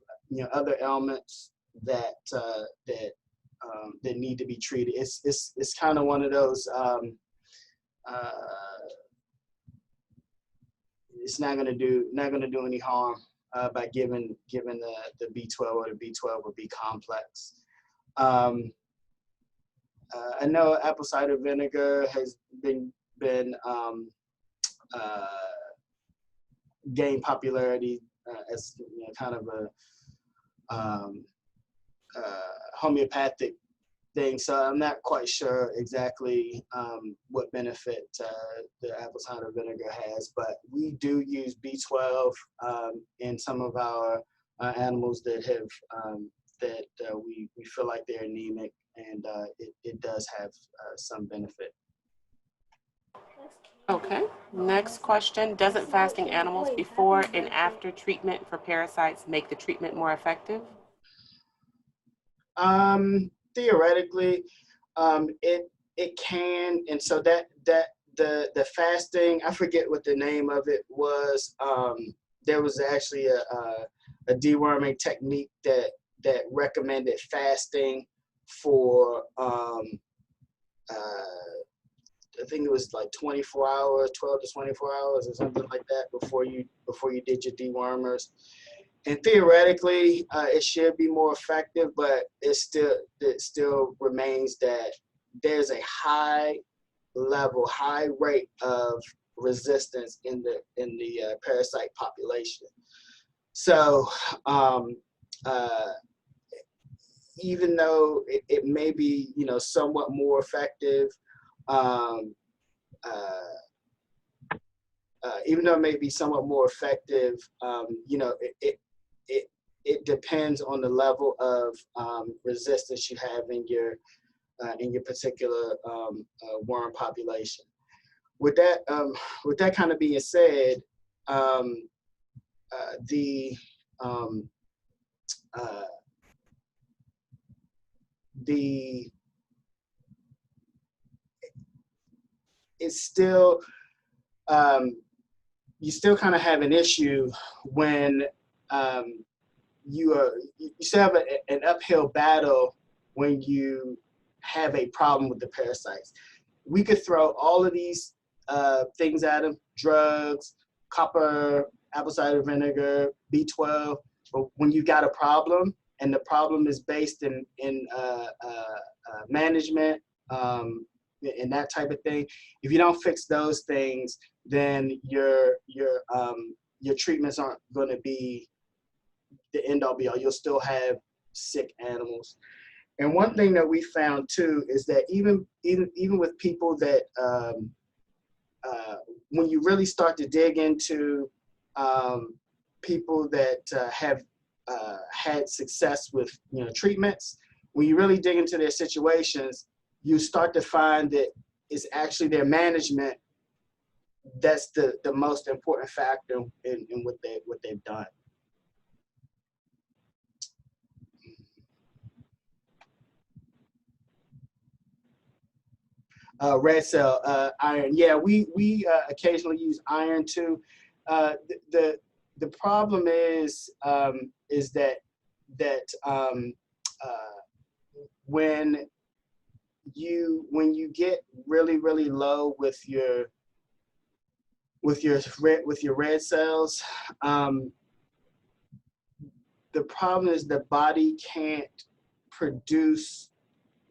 other ailments that need to be treated. It's kind of one of those. It's not gonna do any harm by giving the B12 or the B12 or B complex. I know apple cider vinegar has been gained popularity as kind of a homeopathic thing. So I'm not quite sure exactly what benefit the apple cider vinegar has, but we do use B12 in some of our animals that have we feel like they're anemic, and it does have some benefit. Okay, next question. Doesn't fasting animals before and after treatment for parasites make the treatment more effective? Theoretically, It can, and so that the fasting, I forget what the name of it was. There was actually a deworming technique that recommended fasting for I think it was like 24 hours, 12 to 24 hours or something like that before you did your dewormers. And theoretically, it should be more effective, but it still remains that there's a high rate of resistance in the parasite population. So even though it may be somewhat more effective, even though it may be somewhat more effective, it depends on the level of resistance you have in your particular worm population. With that kind of being said, it's still you still kind of have an issue when you still have an uphill battle when you have a problem with the parasites. We could throw all of these things at them: drugs, copper, apple cider vinegar, B12. But when you got a problem, and the problem is based in management and that type of thing, if you don't fix those things, then your treatments aren't going to be the end all be all. You'll still have sick animals. And one thing that we found too is that even with people that when you really start to dig into people that have had success with treatments, when you really dig into their situations, you start to find that it's actually their management that's the most important factor in what they've done. Red cell iron. Yeah, we occasionally use iron too. The problem is that when you get really low with your red cells, the problem is the body can't produce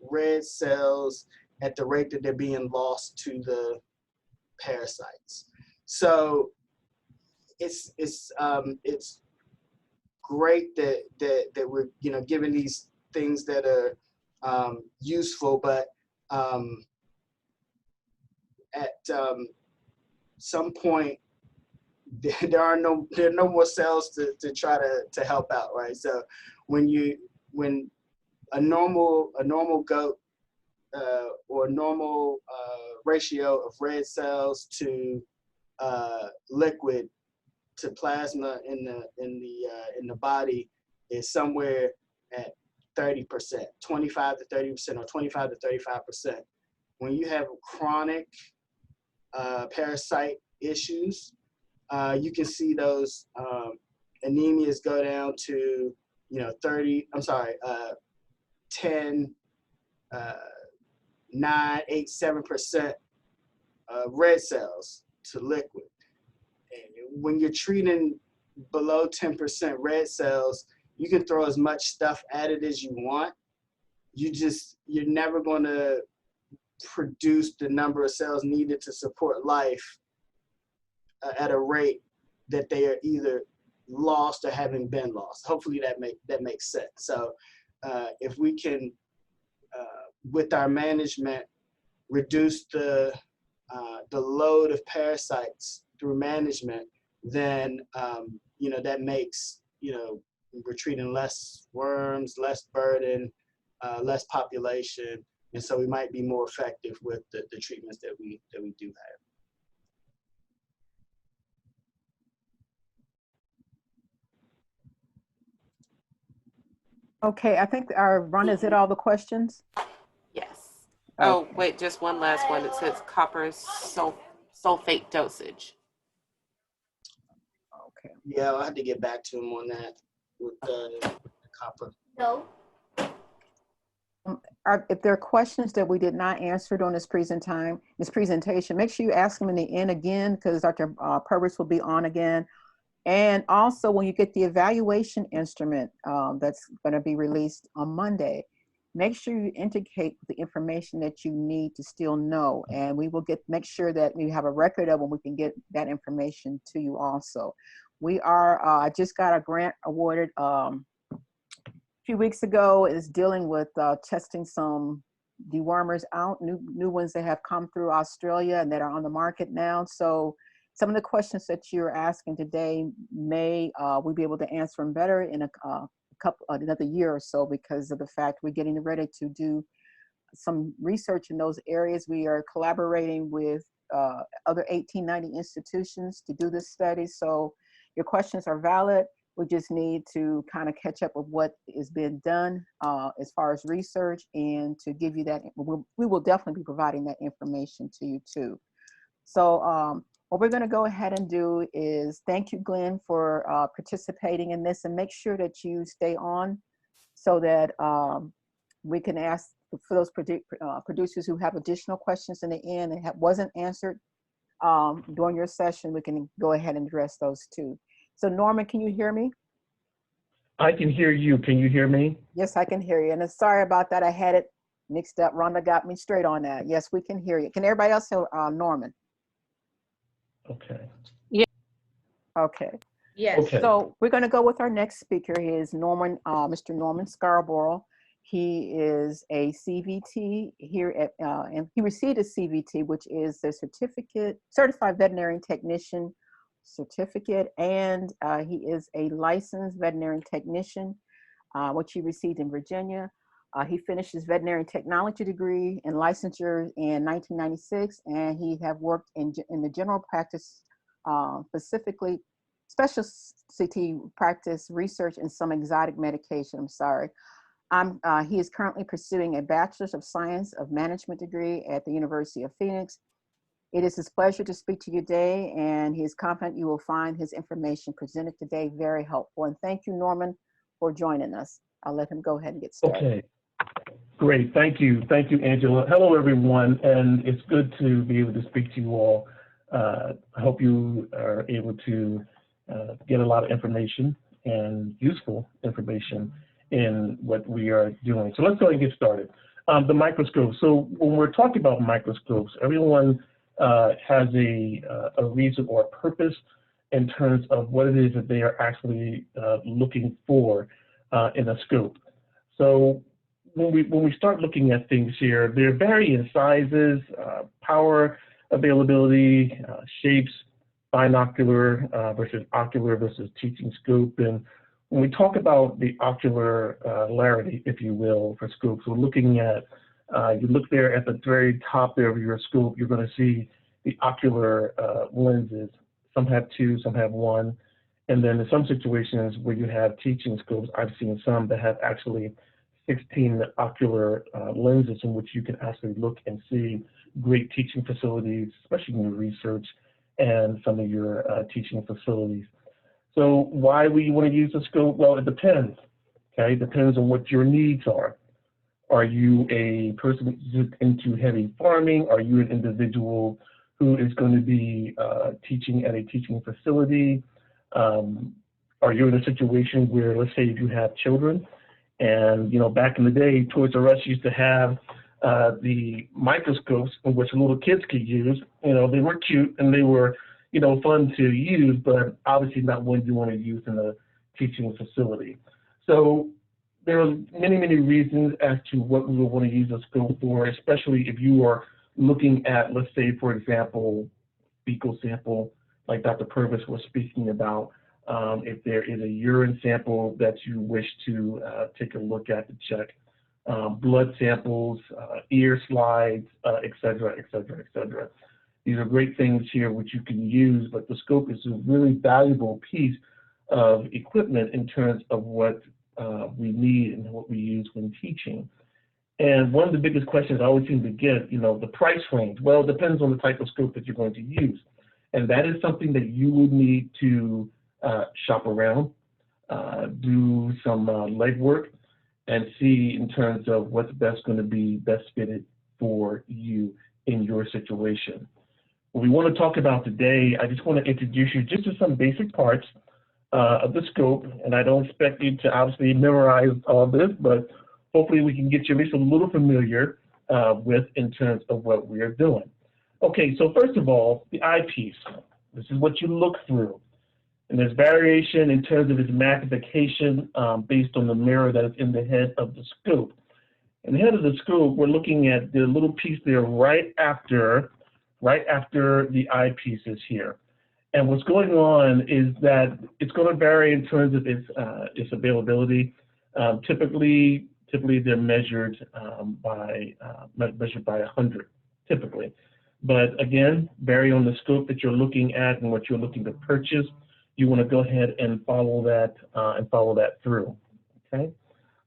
red cells at the rate that they're being lost to the parasites. So it's great that we're given these things that are useful, but at some point there are no more cells to try to help out, right? So when a normal goat or a normal ratio of red cells to liquid to plasma in the body is somewhere at 30%, 25 to 30%, or 25 to 35%. When you have chronic parasite issues, you can see those anemias go down to 10, 9, 8, 7% red cells to liquid. And when you're treating below 10% red cells, you can throw as much stuff at it as you want. You're never going to produce the number of cells needed to support life at a rate that they are either lost or having been lost. Hopefully that makes sense. So if we can, with our management, reduce the load of parasites through management, then that makes we're treating less worms, less burden, less population, and so we might be more effective with the treatments that we do have. Okay, I think our run is it all the questions? Yes. Oh, wait, just one last one. It says copper sulfate dosage. Okay. Yeah, I'll have to get back to him on that with the copper. If there are questions that we did not answer during this presentation, make sure you ask them in the end again, because Dr. Purvis will be on again. And also, when you get the evaluation instrument that's going to be released on Monday, make sure you indicate the information that you need to still know. And we will make sure that we have a record of when we can get that information to you also. We are, I just got a grant awarded few weeks ago. Is dealing with testing some dewormers out, new ones that have come through Australia and that are on the market now. So some of the questions that you're asking today may we be able to answer them better in another year or so, because of the fact we're getting ready to do some research in those areas. We are collaborating with other 1890 institutions to do this study. So your questions are valid. We just need to kind of catch up with what is being done as far as research, and to give you that. We will definitely be providing that information to you too. So what we're going to go ahead and do is thank you, Glenn, for participating in this, and make sure that you stay on so that we can ask for those producers who have additional questions in the end and wasn't answered during your session. We can go ahead and address those too. So Norman, can you hear me? I can hear you. Can you hear me? Yes, I can hear you. And sorry about that. I had it mixed up. Rhonda got me straight on that. Yes, we can hear you. Can everybody else hear Norman? Okay. Okay. Yes. Okay. So we're going to go with our next speaker. He is Mr. Norman Scarborough. He is a CVT here at, and he received a CVT, which is the Certified Veterinarian Technician certificate, and he is a licensed veterinarian technician, which he received in Virginia. He finished his veterinary technology degree and licensure in 1996, and he have worked in the general practice, specifically specialty practice research and some exotic medication. I'm sorry. He is currently pursuing a Bachelor's of Science of Management degree at the University of Phoenix. It is his pleasure to speak to you today, and he is confident you will find his information presented today very helpful. And thank you, Norman, for joining us. I'll let him go ahead and get started. Okay. Great. Thank you. Thank you, Angela. Hello, everyone. And it's good to be able to speak to you all. I hope you are able to get a lot of information and useful information in what we are doing. So let's go ahead and get started. The microscope. So when we're talking about microscopes, everyone has a reason or a purpose in terms of what it is that they are actually looking for in a scope. So when we start looking at things here, they vary in sizes, power availability, shapes, binocular versus ocular versus teaching scope. And when we talk about the ocularity, if you will, for scopes, we're looking at, you look there at the very top there of your scope, you're going to see the ocular lenses. Some have two, some have one. And then in some situations where you have teaching scopes, I've seen some that have actually 16 ocular lenses in which you can actually look and see great teaching facilities, especially in your research and some of your teaching facilities. So why would you want to use a scope? Well, it depends. Okay, it depends on what your needs are. Are you a person who's into heavy farming? Are you an individual who is going to be teaching at a teaching facility? Are you in a situation where, let's say, if you have children, and back in the day, Toys R Us used to have the microscopes in which little kids could use. They were cute and they were, fun to use, but obviously not one you want to use in a teaching facility. So there are many, many reasons as to what we would want to use a scope for, especially if you are looking at, let's say, for example, fecal sample, like Dr. Purvis was speaking about. If there is a urine sample that you wish to take a look at to check, blood samples, ear slides, et cetera, et cetera, et cetera. These are great things here which you can use, but the scope is a really valuable piece of equipment in terms of what we need and what we use when teaching. And one of the biggest questions I always seem to get, the price range. Well, it depends on the type of scope that you're going to use. And that is something that you would need to shop around, do some legwork, and see in terms of what's going to be best fitted for you in your situation. What we want to talk about today, I just want to introduce you just to some basic parts of the scope, and I don't expect you to obviously memorize all this, but hopefully we can get you at least a little familiar with in terms of what we are doing. Okay, so first of all, the eyepiece. This is what you look through. And there's variation in terms of its magnification based on the mirror that is in the head of the scope. In the head of the scope, we're looking at the little piece there right after the eyepiece is here. And what's going on is that it's going to vary in terms of its availability. Typically they're measured by 100, typically. But again, vary on the scope that you're looking at and what you're looking to purchase. You want to go ahead and follow that through. Okay.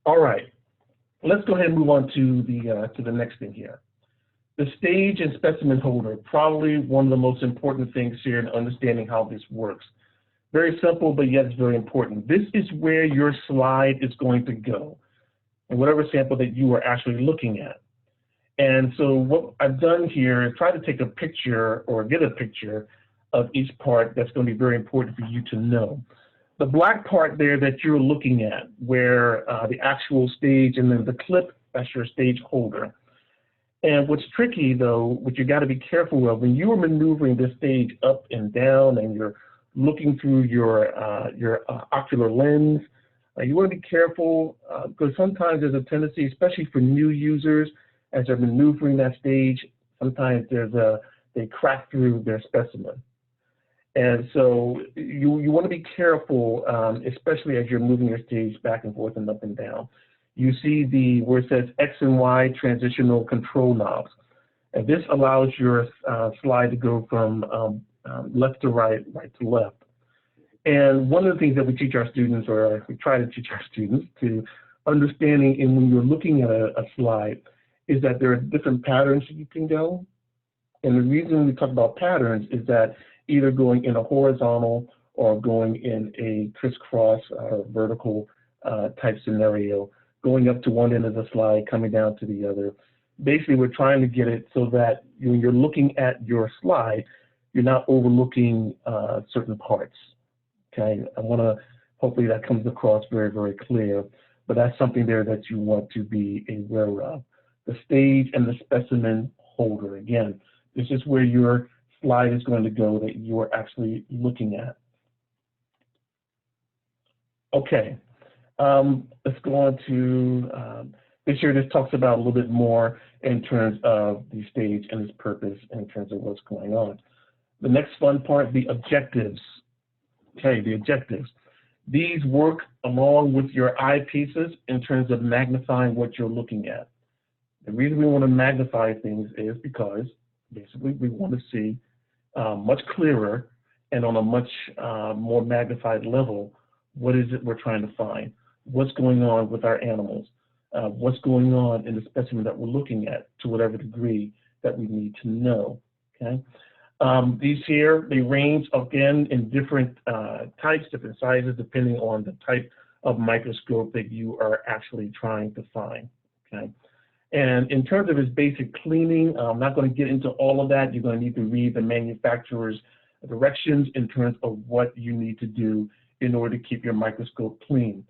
All right. Let's go ahead and move on to the next thing here. The stage and specimen holder, probably one of the most important things here in understanding how this works. Very simple, but yet it's very important. This is where your slide is going to go, and whatever sample that you are actually looking at. And so what I've done here is try to take a picture or get a picture of each part that's going to be very important for you to know. The black part there that you're looking at, where the actual stage and then the clip, that's your stage holder. And what's tricky though, what you got to be careful of, when you are maneuvering this stage up and down and you're looking through your ocular lens, you want to be careful because sometimes there's a tendency, especially for new users, as they're maneuvering that stage, sometimes they crack through their specimen. And so you want to be careful, especially as you're moving your stage back and forth and up and down. You see where it says X and Y transitional control knobs. And this allows your slide to go from left to right, right to left. And one of the things that we teach our students, or we try to teach our students to understanding, and when you're looking at a slide, is that there are different patterns you can go. And the reason we talk about patterns is that either going in a horizontal or going in a crisscross vertical type scenario, going up to one end of the slide, coming down to the other. Basically, we're trying to get it so that when you're looking at your slide, you're not overlooking certain parts. Okay, hopefully that comes across very, very clear, but that's something there that you want to be aware of. The stage and the specimen holder. Again, this is where your slide is going to go that you are actually looking at. Okay, let's go on to this here. This talks about a little bit more in terms of the stage and its purpose in terms of what's going on. The next fun part, the objectives. Okay, the objectives. These work along with your eyepieces in terms of magnifying what you're looking at. The reason we want to magnify things is because basically we want to see much clearer and on a much more magnified level, what is it we're trying to find? What's going on with our animals? What's going on in the specimen that we're looking at to whatever degree that we need to know, okay? These here, they range again in different types, different sizes, depending on the type of microscope that you are actually trying to find, okay? And in terms of its basic cleaning, I'm not going to get into all of that. You're going to need to read the manufacturer's directions in terms of what you need to do in order to keep your microscope clean.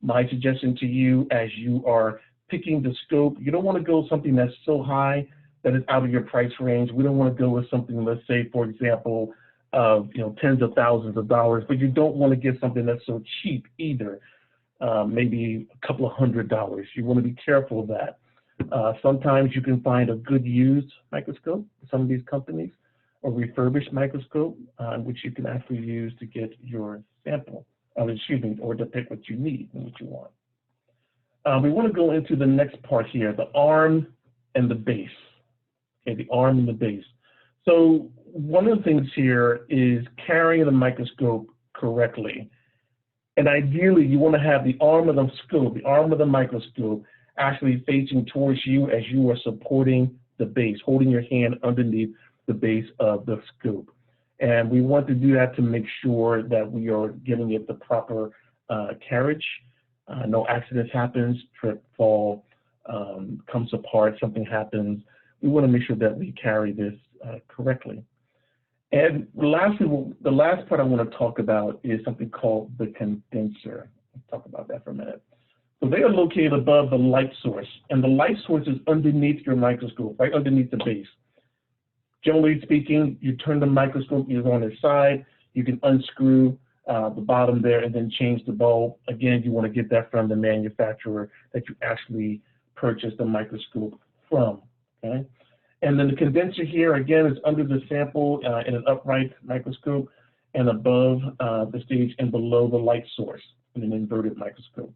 My suggestion to you as you are picking the scope, you don't want to go something that's so high that is out of your price range. We don't want to go with something, let's say, for example, of tens of thousands of dollars, but you don't want to get something that's so cheap either, maybe a couple of $100s. You want to be careful of that. Sometimes you can find a good used microscope for some of these companies, or refurbished microscope, which you can actually use to get your sample, or to pick what you need and what you want. We want to go into the next part here, the arm and the base. Okay, the arm and the base. So one of the things here is carrying the microscope correctly. And ideally, you want to have the arm of the scope, the arm of the microscope, actually facing towards you as you are supporting the base, holding your hand underneath the base of the scoop. And we want to do that to make sure that we are giving it the proper carriage. No accidents happens, trip, fall, comes apart, something happens. We want to make sure that we carry this correctly. And lastly, the last part I want to talk about is something called the condenser. Let's talk about that for a minute. So they are located above the light source, and the light source is underneath your microscope, right underneath the base. Generally speaking, you turn the microscope either on its side, you can unscrew the bottom there and then change the bulb. Again, you want to get that from the manufacturer that you actually purchased the microscope from, okay? And then the condenser here, again, is under the sample in an upright microscope and above the stage and below the light source in an inverted microscope.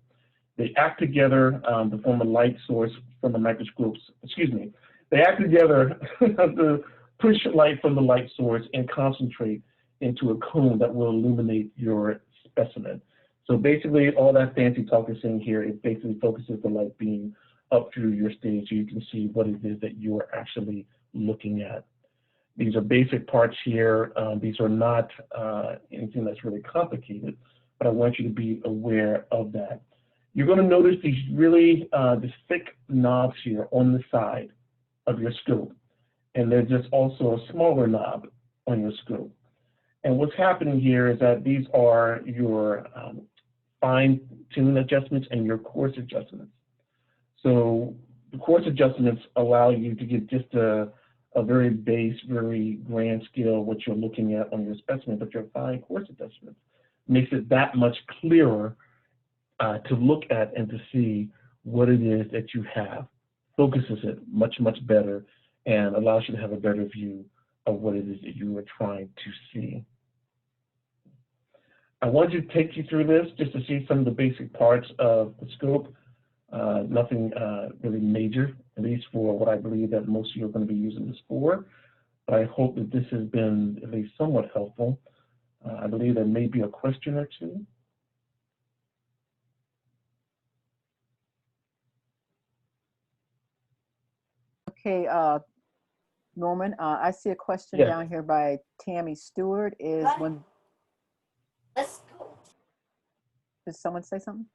They act together to form a light source from the microscopes, excuse me. They act together to push light from the light source and concentrate into a cone that will illuminate your specimen. So basically, all that fancy talk is saying here, it basically focuses the light beam up through your stage so you can see what it is that you are actually looking at. These are basic parts here. These are not anything that's really complicated, but I want you to be aware of that. You're going to notice these really these thick knobs here on the side of your scope. And there's just also a smaller knob on your scope. And what's happening here is that these are your fine-tuning adjustments and your coarse adjustments. So the coarse adjustments allow you to get just a very base, very grand scale what you're looking at on your specimen, but your fine coarse adjustments makes it that much clearer to look at and to see what it is that you have. Focuses it much, much better and allows you to have a better view of what it is that you are trying to see. I want to take you through this just to see some of the basic parts of the scope. Nothing really major, at least for what I believe that most of you are going to be using this for. But I hope that this has been at least somewhat helpful. I believe there may be a question or two. Okay, Norman, I see a question Yes. down here by Tammy Stewart. Is when, Let's go. did someone say something?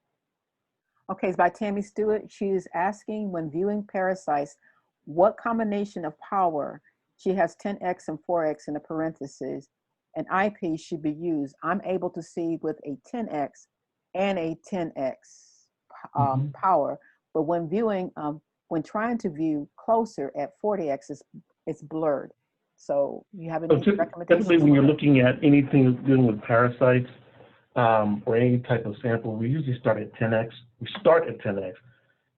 Okay, it's by Tammy Stewart. She is asking, when viewing parasites, what combination of power, she has 10x and 4x in the parentheses, an eyepiece should be used. I'm able to see with a 10x and a 10x power, but when viewing, when trying to view closer at 40x, it's blurred. So you have any recommendations? Typically, when you're looking at anything dealing with parasites or any type of sample, we usually start at 10x. We start at 10x,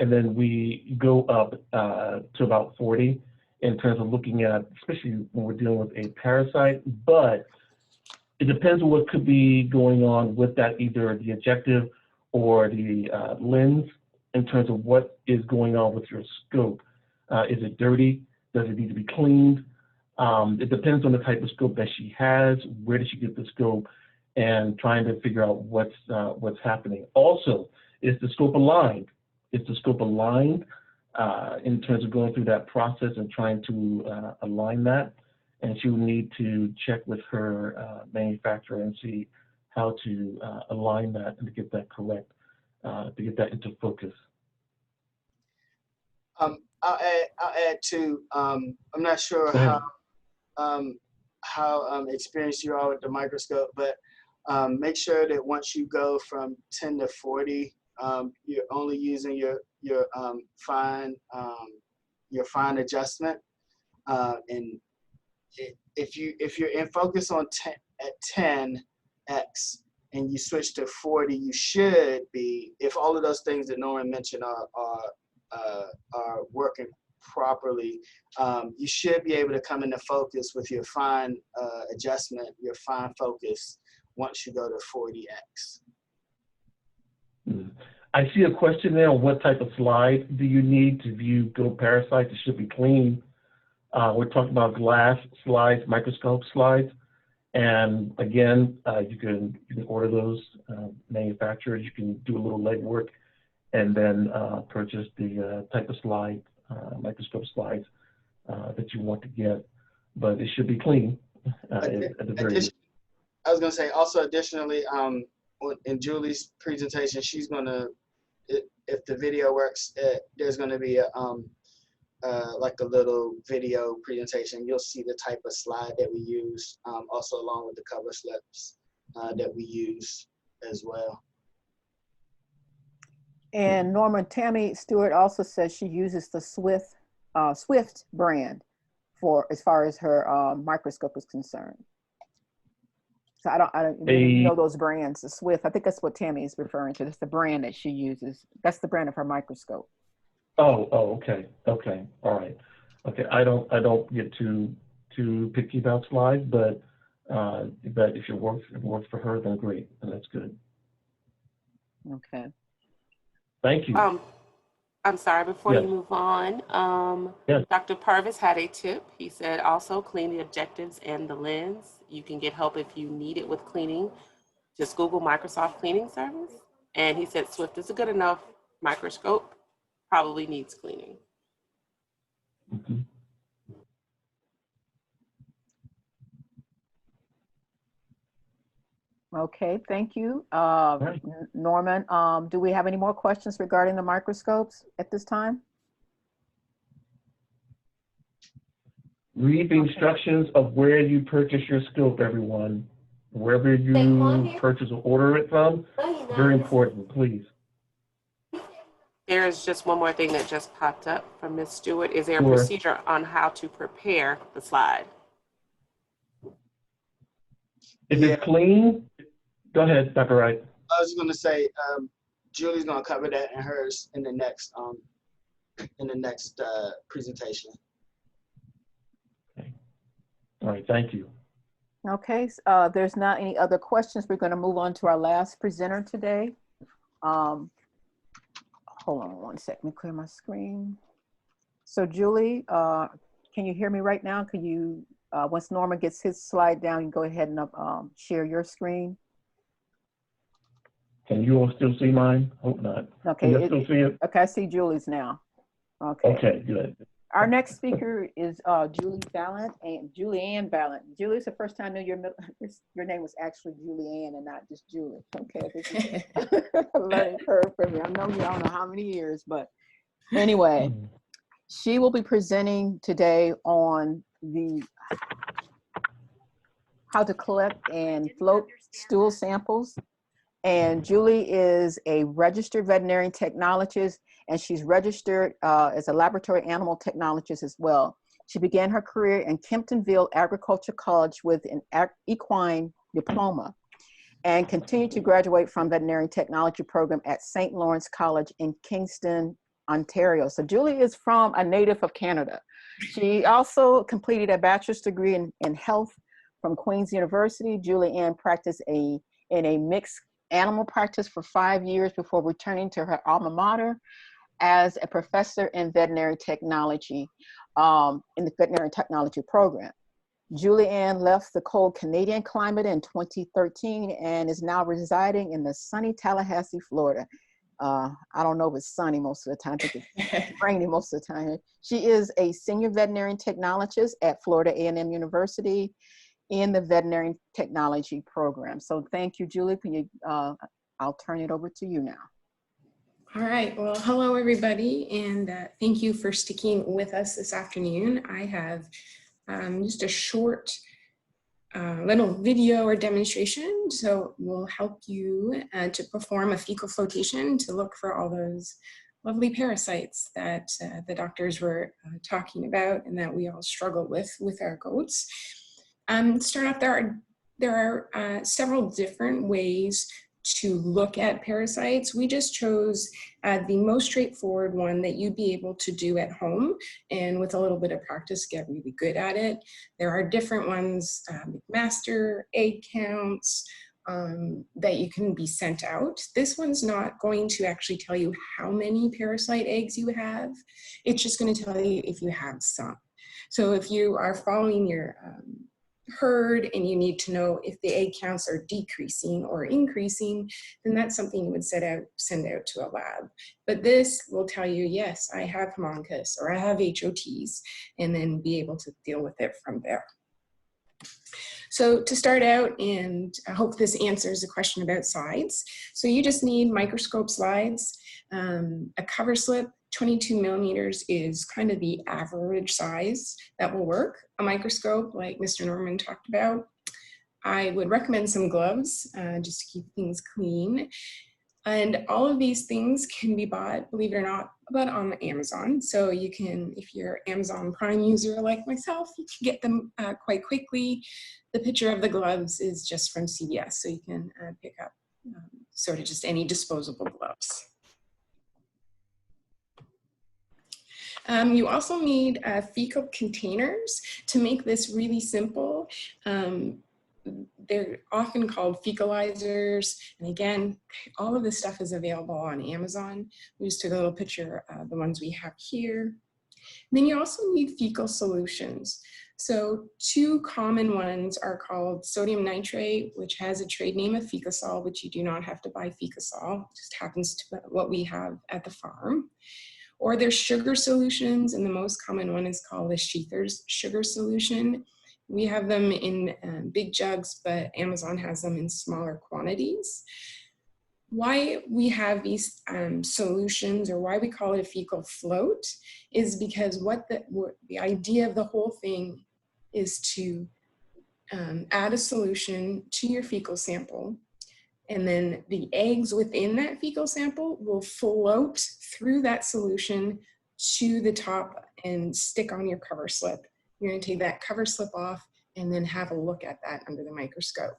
and then we go up to about 40 in terms of looking at, especially when we're dealing with a parasite. But it depends on what could be going on with that, either the objective or the lens, in terms of what is going on with your scope. Is it dirty? Does it need to be cleaned? It depends on the type of scope that she has, where did she get the scope, and trying to figure out what's happening. Also, is the scope aligned? Is the scope aligned in terms of going through that process and trying to align that? And she will need to check with her manufacturer and see how to align that and to get that correct, to get that into focus. I'll add too. I'm not sure how experienced you are with the microscope, but make sure that once you go from 10 to 40, you're only using your fine adjustment. And if you're in focus on 10 at 10x and you switch to 40, you should be, if all of those things that Norman mentioned are working properly, you should be able to come into focus with your fine adjustment, your fine focus, once you go to 40x. I see a question there on what type of slide do you need to view goat parasites. It should be clean. We're talking about glass slides, microscope slides. And again, you can order those manufacturers. You can do a little legwork and then purchase the type of slide, microscope slides that you want to get. But it should be clean at the very least. I was gonna say also additionally, in Julie's presentation, she's gonna, if the video works, there's gonna be a like a little video presentation. You'll see the type of slide that we use, also along with the cover slips that we use as well. And Norma, Tammy Stewart also says she uses the Swift brand for as far as her microscope is concerned. So I don't really know those brands. The Swift, I think that's what Tammy is referring to. That's the brand that she uses. That's the brand of her microscope. Oh, okay, all right, okay. I don't get too picky about slides, but if it works for her, then great, and that's good. Okay. Thank you. I'm sorry, before Yes. you move on, Yes. Dr. Purvis had a tip. He said also clean the objectives and the lens. You can get help if you need it with cleaning. Just Google Microsoft Cleaning Service. And he said Swift is a good enough microscope, probably needs cleaning. Mm-hmm. Okay, thank you. Right. Norman, do we have any more questions regarding the microscopes at this time? Read the instructions of where you purchase your scope, everyone. Wherever you purchase or order it from, very important, please. There's just one more thing that just popped up from Ms. Stewart. Is there a Sure. procedure on how to prepare the slide? If it's clean, go ahead, Dr. Wright. I was gonna say, Julie's gonna cover that in hers in the next presentation. Okay. All right, thank you. Okay, there's not any other questions. We're going to move on to our last presenter today. Hold on one second, let me clear my screen. So Julie, can you hear me right now? Can you, once Norma gets his slide down, you go ahead and share your screen? Can you all still see mine? Hope not. Okay, Can you still see it? Okay, I see Julie's now. Okay. Okay, good. Our next speaker is Julianne Ballant. Julie, it's the first time I knew your name was actually Julianne and not just Julie. Okay, this is a learning curve for me. I know you, I don't know how many years, but anyway, she will be presenting today on the how to collect and float stool samples. And Julie is a registered veterinary technologist, and she's registered as a laboratory animal technologist as well. She began her career in Kemptonville Agriculture College with an equine diploma and continued to graduate from veterinary technology program at St. Lawrence College in Kingston, Ontario. So Julie is from a native of Canada. She also completed a bachelor's degree in health from Queen's University. Julianne practiced in a mixed animal practice for 5 years before returning to her alma mater as a professor in veterinary technology in the veterinary technology program. Julianne left the cold Canadian climate in 2013 and is now residing in the sunny Tallahassee, Florida. I don't know if it's sunny most of the time, I think it's rainy most of the time. She is a senior veterinary technologist at Florida A&M University in the veterinary technology program. So thank you, Julie. Can you, I'll turn it over to you now. All right, well, hello everybody, and thank you for sticking with us this afternoon. I have just a short little video or demonstration, so we'll help you to perform a fecal flotation to look for all those lovely parasites that the doctors were talking about and that we all struggle with our goats. To start off, there are several different ways to look at parasites. We just chose the most straightforward one that you'd be able to do at home, and with a little bit of practice get really good at it. There are different ones, master egg counts, that you can be sent out. This one's not going to actually tell you how many parasite eggs you have. It's just going to tell you if you have some. So if you are following your herd and you need to know if the egg counts are decreasing or increasing, then that's something you would send out to a lab. But this will tell you, yes, I have Homoncus or I have HOTs, and then be able to deal with it from there. So to start out, and I hope this answers the question about slides. So you just need microscope slides, a cover slip. 22 millimeters is kind of the average size that will work. A microscope, like Mr. Norman talked about. I would recommend some gloves just to keep things clean. And all of these things can be bought, believe it or not, but on Amazon. So you can, if you're Amazon Prime user like myself, you can get them quite quickly. The picture of the gloves is just from CVS, so you can pick up sort of just any disposable gloves. You also need fecal containers to make this really simple. They're often called fecalizers. And again, all of this stuff is available on Amazon. We just took a little picture of the ones we have here. And then you also need fecal solutions. So two common ones are called sodium nitrate, which has a trade name of Fecasol, which you do not have to buy Fecasol. It just happens to be what we have at the farm. Or there's sugar solutions, and the most common one is called a Sheether's sugar solution. We have them in big jugs, but Amazon has them in smaller quantities. Why we have these solutions, or why we call it a fecal float, is because what the idea of the whole thing is to add a solution to your fecal sample, and then the eggs within that fecal sample will float through that solution to the top and stick on your cover slip. You're going to take that cover slip off and then have a look at that under the microscope.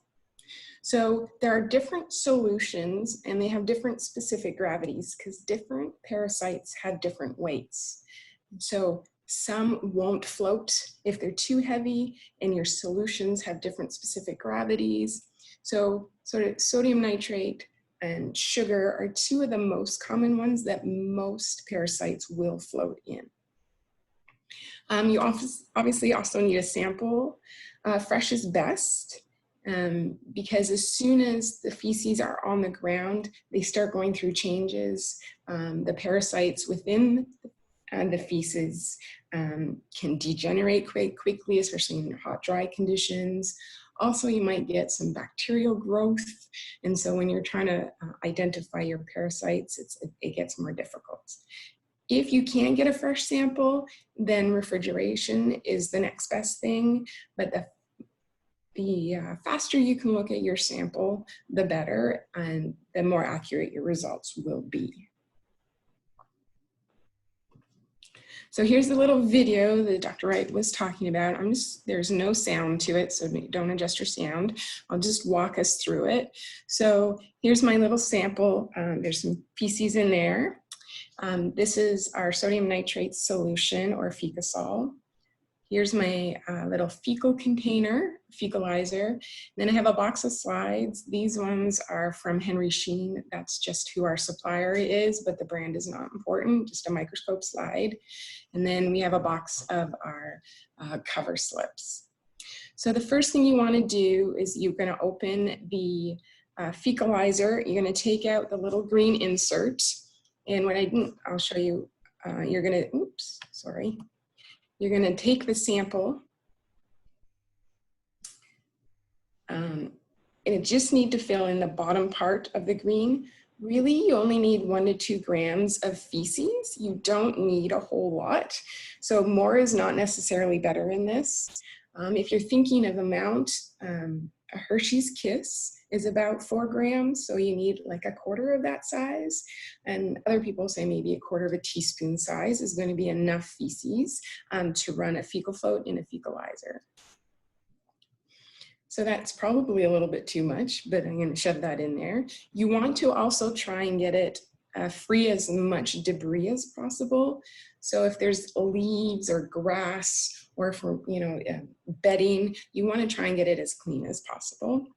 So there are different solutions, and they have different specific gravities because different parasites have different weights. So some won't float if they're too heavy, and your solutions have different specific gravities. So sort of sodium nitrate and sugar are two of the most common ones that most parasites will float in. You obviously also need a sample. Fresh is best because as soon as the feces are on the ground, they start going through changes. The parasites within the feces can degenerate quite quickly, especially in hot, dry conditions. Also, you might get some bacterial growth. And so when you're trying to identify your parasites, it gets more difficult. If you can't get a fresh sample, then refrigeration is the next best thing. But the faster you can look at your sample, the better, and the more accurate your results will be. So here's the little video that Dr. Wright was talking about. There's no sound to it, so don't adjust your sound. I'll just walk us through it. So here's my little sample. There's some feces in there. This is our sodium nitrate solution, or Fecasol. Here's my little fecal container, fecalizer. Then I have a box of slides. These ones are from Henry Sheen. That's just who our supplier is, but the brand is not important, just a microscope slide. And then we have a box of our cover slips. So the first thing you want to do is you're going to open the fecalizer. You're going to take out the little green insert. And what I'll show you, you're going to, oops, sorry. You're going to take the sample, and it just need to fill in the bottom part of the green. Really, you only need 1 to 2 grams of feces. You don't need a whole lot. So more is not necessarily better in this. If you're thinking of amount, a Hershey's Kiss is about 4 grams, so you need like 1/4 of that size. And other people say maybe 1/4 of a teaspoon size is going to be enough feces to run a fecal float in a fecalizer. So that's probably a little bit too much, but I'm going to shove that in there. You want to also try and get it free as much debris as possible. So if there's leaves or grass or for bedding, you want to try and get it as clean as possible.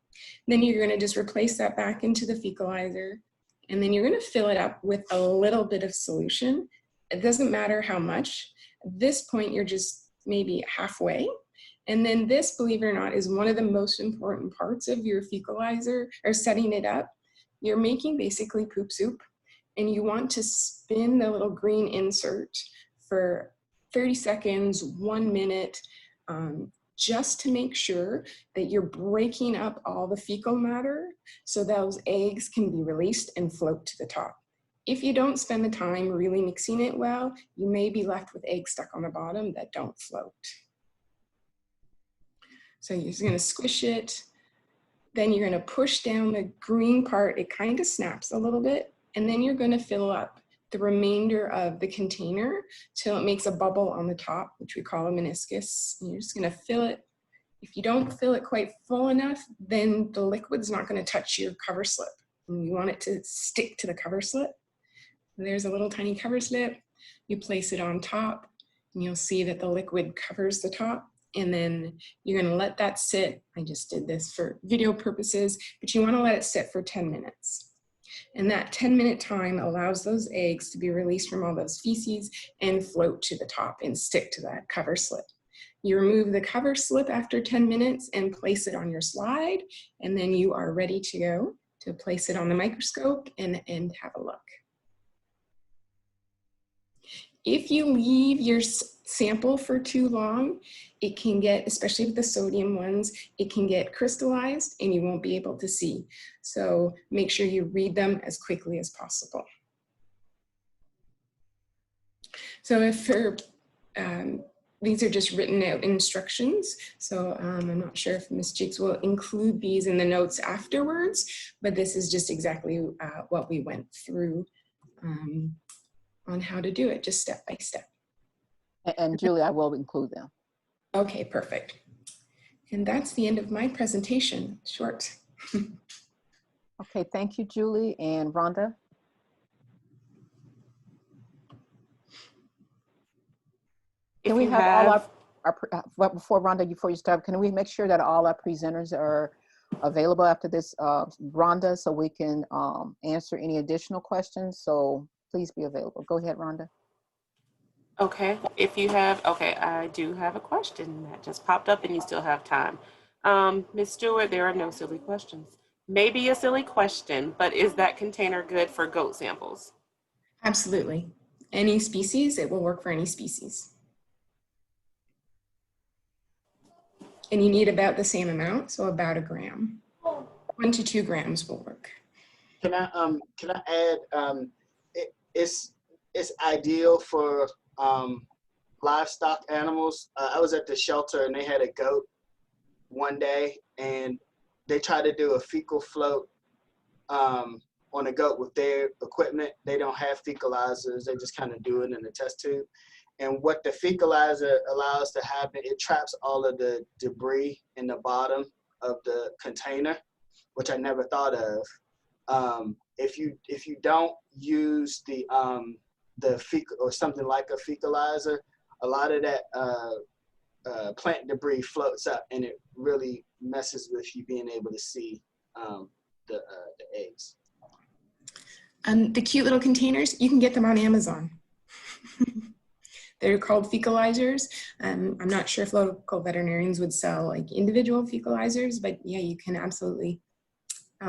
Then you're going to just replace that back into the fecalizer, and then you're going to fill it up with a little bit of solution. It doesn't matter how much. At this point, you're just maybe halfway. And then this, believe it or not, is one of the most important parts of your fecalizer or setting it up. You're making basically poop soup, and you want to spin the little green insert for 30 seconds, 1 minute, just to make sure that you're breaking up all the fecal matter so those eggs can be released and float to the top. If you don't spend the time really mixing it well, you may be left with eggs stuck on the bottom that don't float. So you're just gonna squish it, then you're gonna push down the green part, it kind of snaps a little bit, and then you're gonna fill up the remainder of the container till it makes a bubble on the top, which we call a meniscus. And you're just gonna fill it. If you don't fill it quite full enough, then the liquid's not gonna touch your cover slip. And you want it to stick to the cover slip. There's a little tiny cover slip. You place it on top, and you'll see that the liquid covers the top. And then you're gonna let that sit. I just did this for video purposes, but you wanna let it sit for 10 minutes. And that 10-minute time allows those eggs to be released from all those feces and float to the top and stick to that cover slip. You remove the cover slip after 10 minutes and place it on your slide, and then you are ready to go to place it on the microscope and have a look. If you leave your sample for too long, it can get, especially with the sodium ones, it can get crystallized and you won't be able to see. So make sure you read them as quickly as possible. So if for, these are just written out instructions. So I'm not sure if Ms. Jakes will include these in the notes afterwards, but this is just exactly what we went through on how to do it, just step by step. And Julie, I will include them. Okay, perfect. And that's the end of my presentation, short. Okay, thank you, Julie. And Rhonda? Can we have all our before Rhonda, before you start, can we make sure that all our presenters are available after this, Rhonda, so we can answer any additional questions? So please be available. Go ahead, Rhonda. Okay, if you have, okay, I do have a question that just popped up and you still have time. Ms. Stewart, there are no silly questions. Maybe a silly question, but is that container good for goat samples? Absolutely. Any species, it will work for any species. And you need about the same amount, so about 1 gram. 1 to 2 grams will work. Can I add? It's ideal for livestock animals. I was at the shelter and they had a goat one day, and they tried to do a fecal float on a goat with their equipment. They don't have fecalizers. They just kind of do it in a test tube. And what the fecalizer allows to happen, it traps all of the debris in the bottom of the container, which I never thought of. If you don't use the fecal or something like a fecalizer, a lot of that plant debris floats up, and it really messes with you being able to see the eggs. The cute little containers, you can get them on Amazon. They're called fecalizers. I'm not sure if local veterinarians would sell like individual fecalizers, but yeah, you can absolutely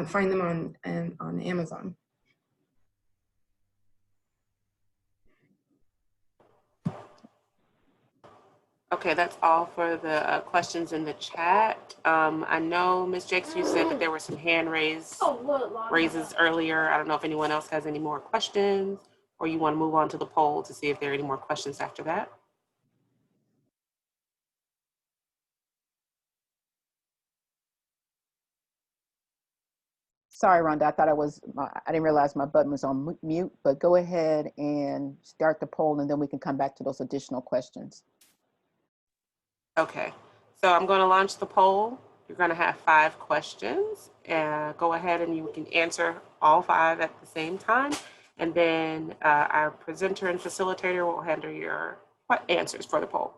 find them on Amazon. Okay, that's all for the questions in the chat. I know, Ms. Jakes, you said that there were some hand raises earlier. I don't know if anyone else has any more questions, or you want to move on to the poll to see if there are any more questions after that. Sorry, Rhonda, I thought I didn't realize my button was on mute, but go ahead and start the poll and then we can come back to those additional questions. Okay, so I'm going to launch the poll. You're going to have 5 questions. Go ahead and you can answer all 5 at the same time. And then our presenter and facilitator will handle your answers for the poll.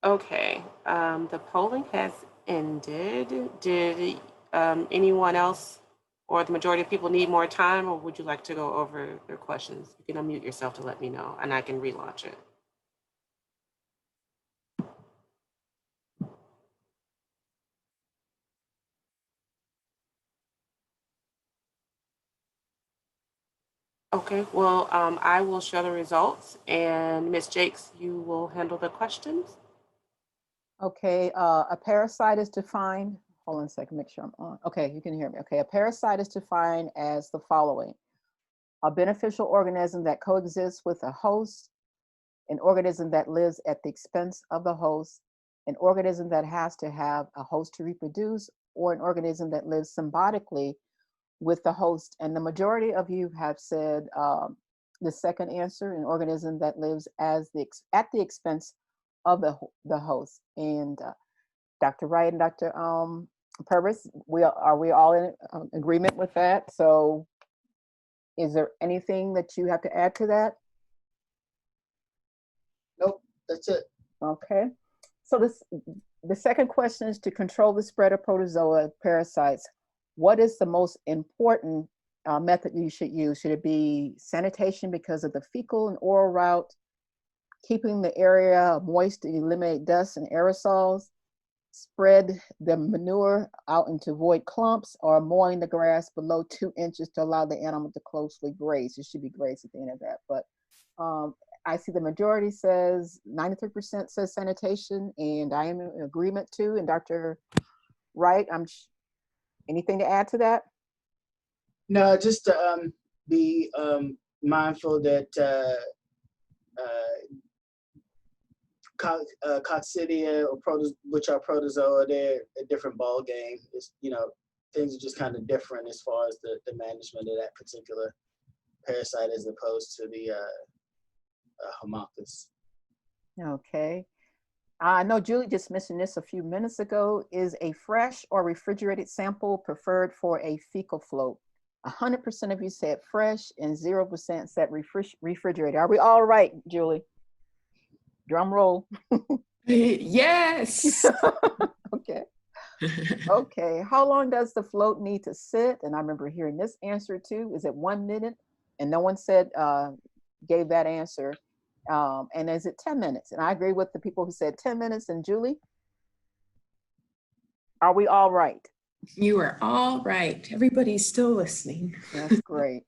Okay, the polling has ended. Did anyone else or the majority of people need more time, or would you like to go over your questions? You can unmute yourself to let me know, and I can relaunch it. Okay, well, I will share the results, and Ms. Jakes, you will handle the questions. Okay, a parasite is defined. Hold on a second, make sure I'm on. Okay, you can hear me. Okay, a parasite is defined as the following: a beneficial organism that coexists with a host, an organism that lives at the expense of the host, an organism that has to have a host to reproduce, or an organism that lives symbiotically with the host. And the majority of you have said the second answer, an organism that lives at the expense of the host. And Dr. Wright and Dr. Purvis, are we all in agreement with that? So is there anything that you have to add to that? Nope, that's it. Okay. So the second question is to control the spread of protozoa parasites. What is the most important method you should use? Should it be sanitation because of the fecal and oral route, keeping the area moist to eliminate dust and aerosols, spread the manure out into void clumps, or mowing the grass below 2 inches to allow the animal to closely graze? It should be graze at the end of that. But I see the majority says, 93% says sanitation, and I am in agreement too. And Dr. Wright, anything to add to that? No, just to be mindful that coccidia, or which are protozoa, they're a different ball game. It's, things are just kind of different as far as the management of that particular parasite as opposed to the Haemophilus. Okay. I know Julie just mentioned this a few minutes ago. Is a fresh or refrigerated sample preferred for a fecal float? 100% of you said fresh and 0% said refrigerated. Are we all right, Julie? Drum roll. Yes. Okay. Okay. How long does the float need to sit? And I remember hearing this answer too. Is it 1 minute? And no one said, gave that answer. And is it 10 minutes? And I agree with the people who said 10 minutes. And Julie, are we all right? You are all right. Everybody's still listening. That's great.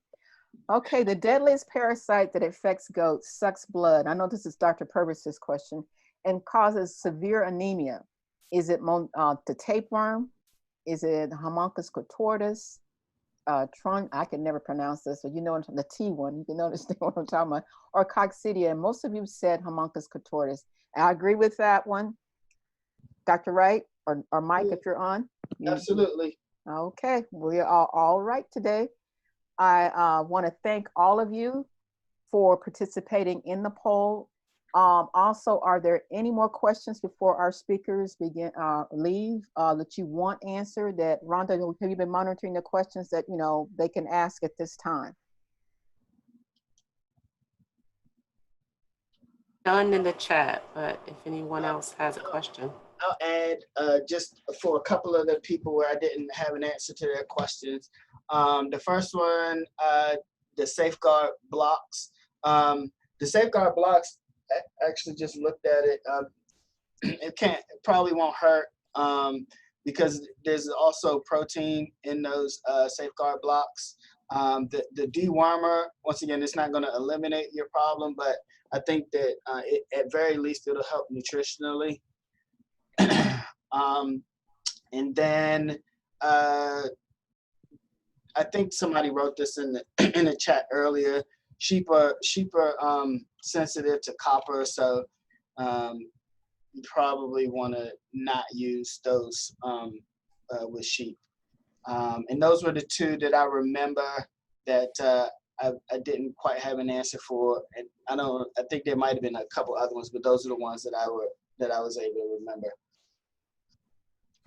Okay, the deadliest parasite that affects goats sucks blood. I know this is Dr. Purvis's question, and causes severe anemia. Is it the tapeworm? Is it Haemophilus contortus? I can never pronounce this, so you know the T one, you can understand what I'm talking about, or coccidia. And most of you said Haemophilus contortus. I agree with that one. Dr. Wright or Mike, if you're on. Absolutely. Okay, we are all right today. I want to thank all of you for participating in the poll. Also, are there any more questions before our speakers leave that you want answered? That Rhonda, have you been monitoring the questions that they can ask at this time? None in the chat, but if anyone else has a question. I'll add just for a couple of the people where I didn't have an answer to their questions. The first one, the safeguard blocks. The safeguard blocks, I actually just looked at it. It probably won't hurt because there's also protein in those safeguard blocks. The dewormer, once again, it's not going to eliminate your problem, but I think that at very least it'll help nutritionally. And then I think somebody wrote this in the chat earlier. Sheep are sensitive to copper, so you probably want to not use those with sheep. And those were the two that I remember that I didn't quite have an answer for. And I think there might have been a couple other ones, but those are the ones that I was able to remember.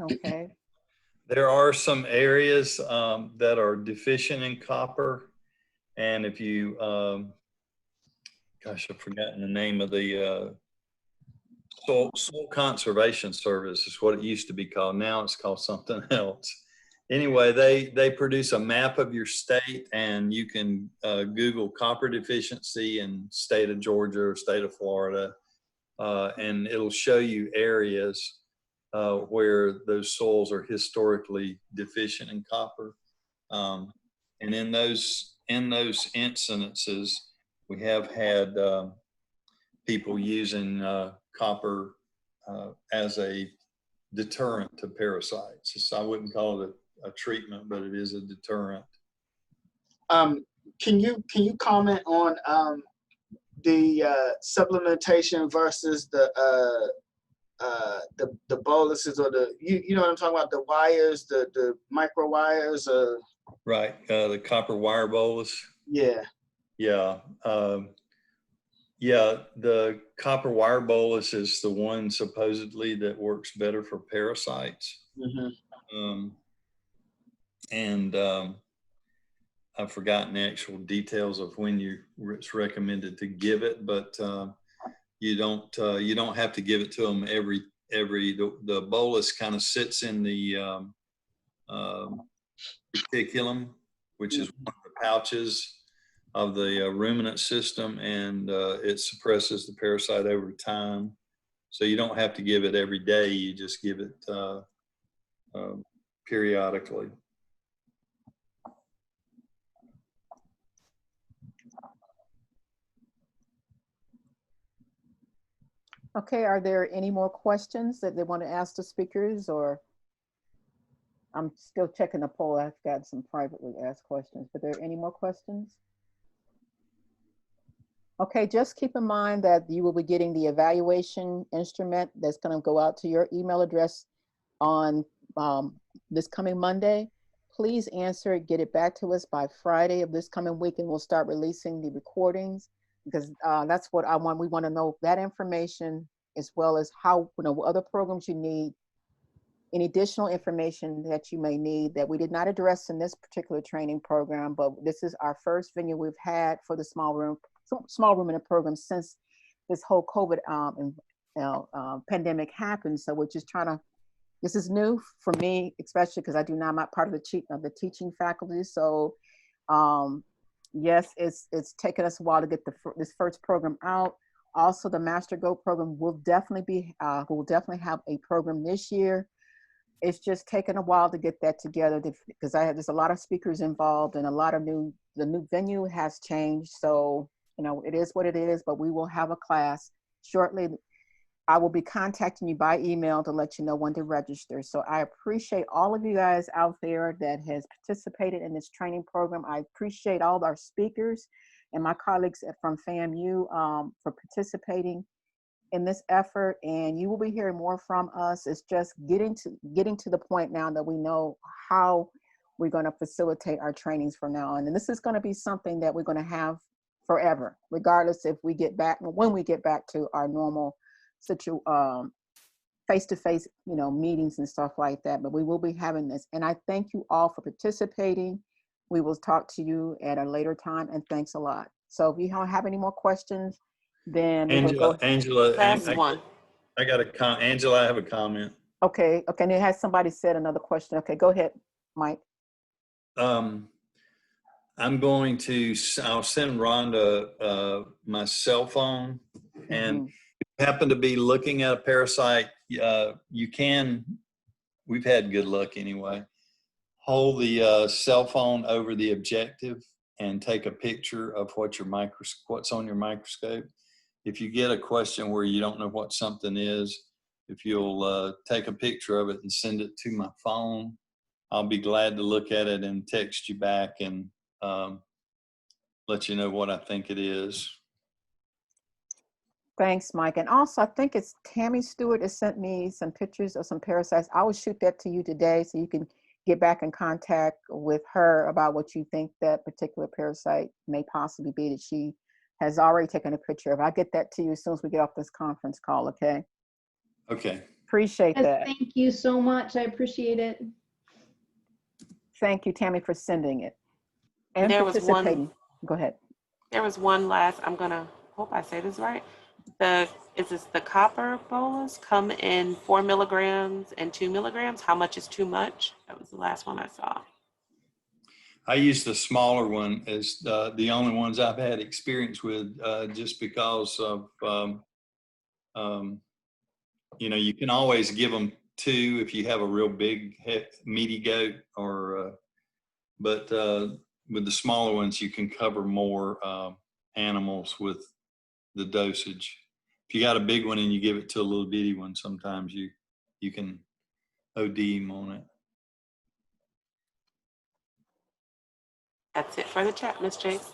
Okay. There are some areas that are deficient in copper. And if you, gosh, I've forgotten the name of the Soil Conservation Service is what it used to be called. Now it's called something else. Anyway, they produce a map of your state, and you can Google copper deficiency in state of Georgia or state of Florida, and it'll show you areas where those soils are historically deficient in copper. And in those incidences, we have had people using copper as a deterrent to parasites. So I wouldn't call it a treatment, but it is a deterrent. Can you comment on the supplementation versus the boluses, or the you know what I'm talking about, the wires, the micro wires? Right, the copper wire bolus. Yeah. Yeah. Yeah, the copper wire bolus is the one supposedly that works better for parasites. Mm-hmm. I've forgotten the actual details of when it's recommended to give it, but you don't have to give it to them the bolus kind of sits in the reticulum, which is one of the pouches of the ruminant system, and it suppresses the parasite over time. So you don't have to give it every day. You just give it periodically. Okay, are there any more questions that they want to ask the speakers, or I'm still checking the poll. I've got some privately asked questions, but are there any more questions? Okay, just keep in mind that you will be getting the evaluation instrument that's going to go out to your email address on this coming Monday. Please answer it, get it back to us by Friday of this coming week, and we'll start releasing the recordings, because that's what I want. We want to know that information, as well as how, what other programs you need, any additional information that you may need that we did not address in this particular training program, but this is our first venue we've had for the small ruminant program since this whole COVID pandemic happened. So we're just trying to, this is new for me, especially because I'm not part of the teaching faculty. So yes, it's taken us a while to get this first program out. Also, the Master Go program will definitely have a program this year. It's just taken a while to get that together, because there's a lot of speakers involved, and the new venue has changed. So, it is what it is, but we will have a class shortly. I will be contacting you by email to let you know when to register. So I appreciate all of you guys out there that has participated in this training program. I appreciate all our speakers and my colleagues from FAMU for participating in this effort, and you will be hearing more from us. It's just getting to the point now that we know how we're going to facilitate our trainings from now on. And this is going to be something that we're going to have forever, regardless when we get back to our normal face-to-face, meetings and stuff like that. But we will be having this, and I thank you all for participating. We will talk to you at a later time, and thanks a lot. So if you don't have any more questions, then Angela, one. I got a comment. Angela, I have a comment. Okay. And it has somebody said another question. Okay, go ahead, Mike. I'll send Rhonda my cell phone, and if you happen to be looking at a parasite, we've had good luck anyway. Hold the cell phone over the objective and take a picture of what's on your microscope. If you get a question where you don't know what something is, if you'll take a picture of it and send it to my phone, I'll be glad to look at it and text you back and let you know what I think it is. Thanks, Mike. And also, I think it's Tammy Stewart has sent me some pictures of some parasites. I will shoot that to you today so you can get back in contact with her about what you think that particular parasite may possibly be that she has already taken a picture of. I'll get that to you as soon as we get off this conference call, okay? Okay. Appreciate that. Thank you so much. I appreciate it. Thank you, Tammy, for sending it and There was participating. Go ahead. There was one last, I'm gonna hope I say this right. It is this the copper bolus come in 4 milligrams and 2 milligrams? How much is too much? That was the last one I saw. I use the smaller one as the only ones I've had experience with, just because of, you can always give them 2 if you have a real big, meaty goat, but with the smaller ones, you can cover more animals with the dosage. If you got a big one and you give it to a little bitty one, sometimes you can OD them on it. That's it for the chat, Ms. Chase.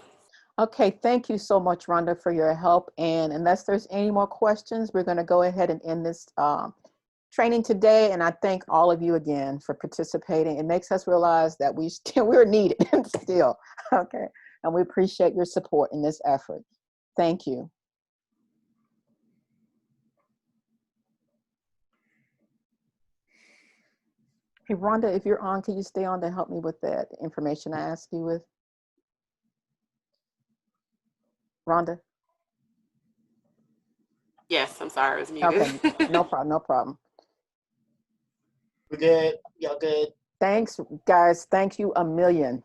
Okay, thank you so much, Rhonda, for your help. And unless there's any more questions, we're going to go ahead and end this training today. And I thank all of you again for participating. It makes us realize that we're needed still. Okay, and we appreciate your support in this effort. Thank you. Hey, Rhonda, if you're on, can you stay on to help me with that information I asked you with? Rhonda? Yes, I'm sorry, I was muted. Okay, no problem, no problem. We're good. Y'all good? Thanks, guys. Thank you a million.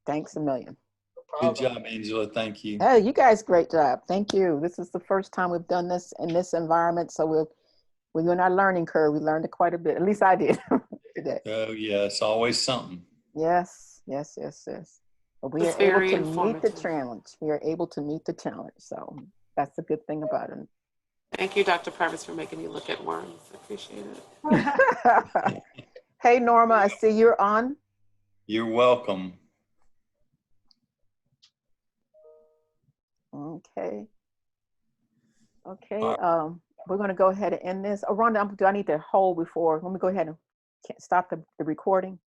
Thanks a million. No Good problem. job, Angela. Thank you. Hey, you guys, great job. Thank you. This is the first time we've done this in this environment, so we're in our learning curve. We learned quite a bit. At least I did today. Oh, yeah, it's always something. Yes, yes, yes, yes. But we It's are able very to meet the informative. challenge. We are able to meet the challenge. So that's the good thing about it. Thank you, Dr. Purvis, for making me look at worms. I appreciate it. Hey, Norma, I see you're on. You're welcome. Okay. Okay. All We're going to go ahead and end this. Oh, Rhonda, do I need to hold before? Let me go ahead and stop the recording.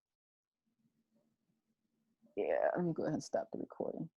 Yeah, let me go ahead and stop the recording.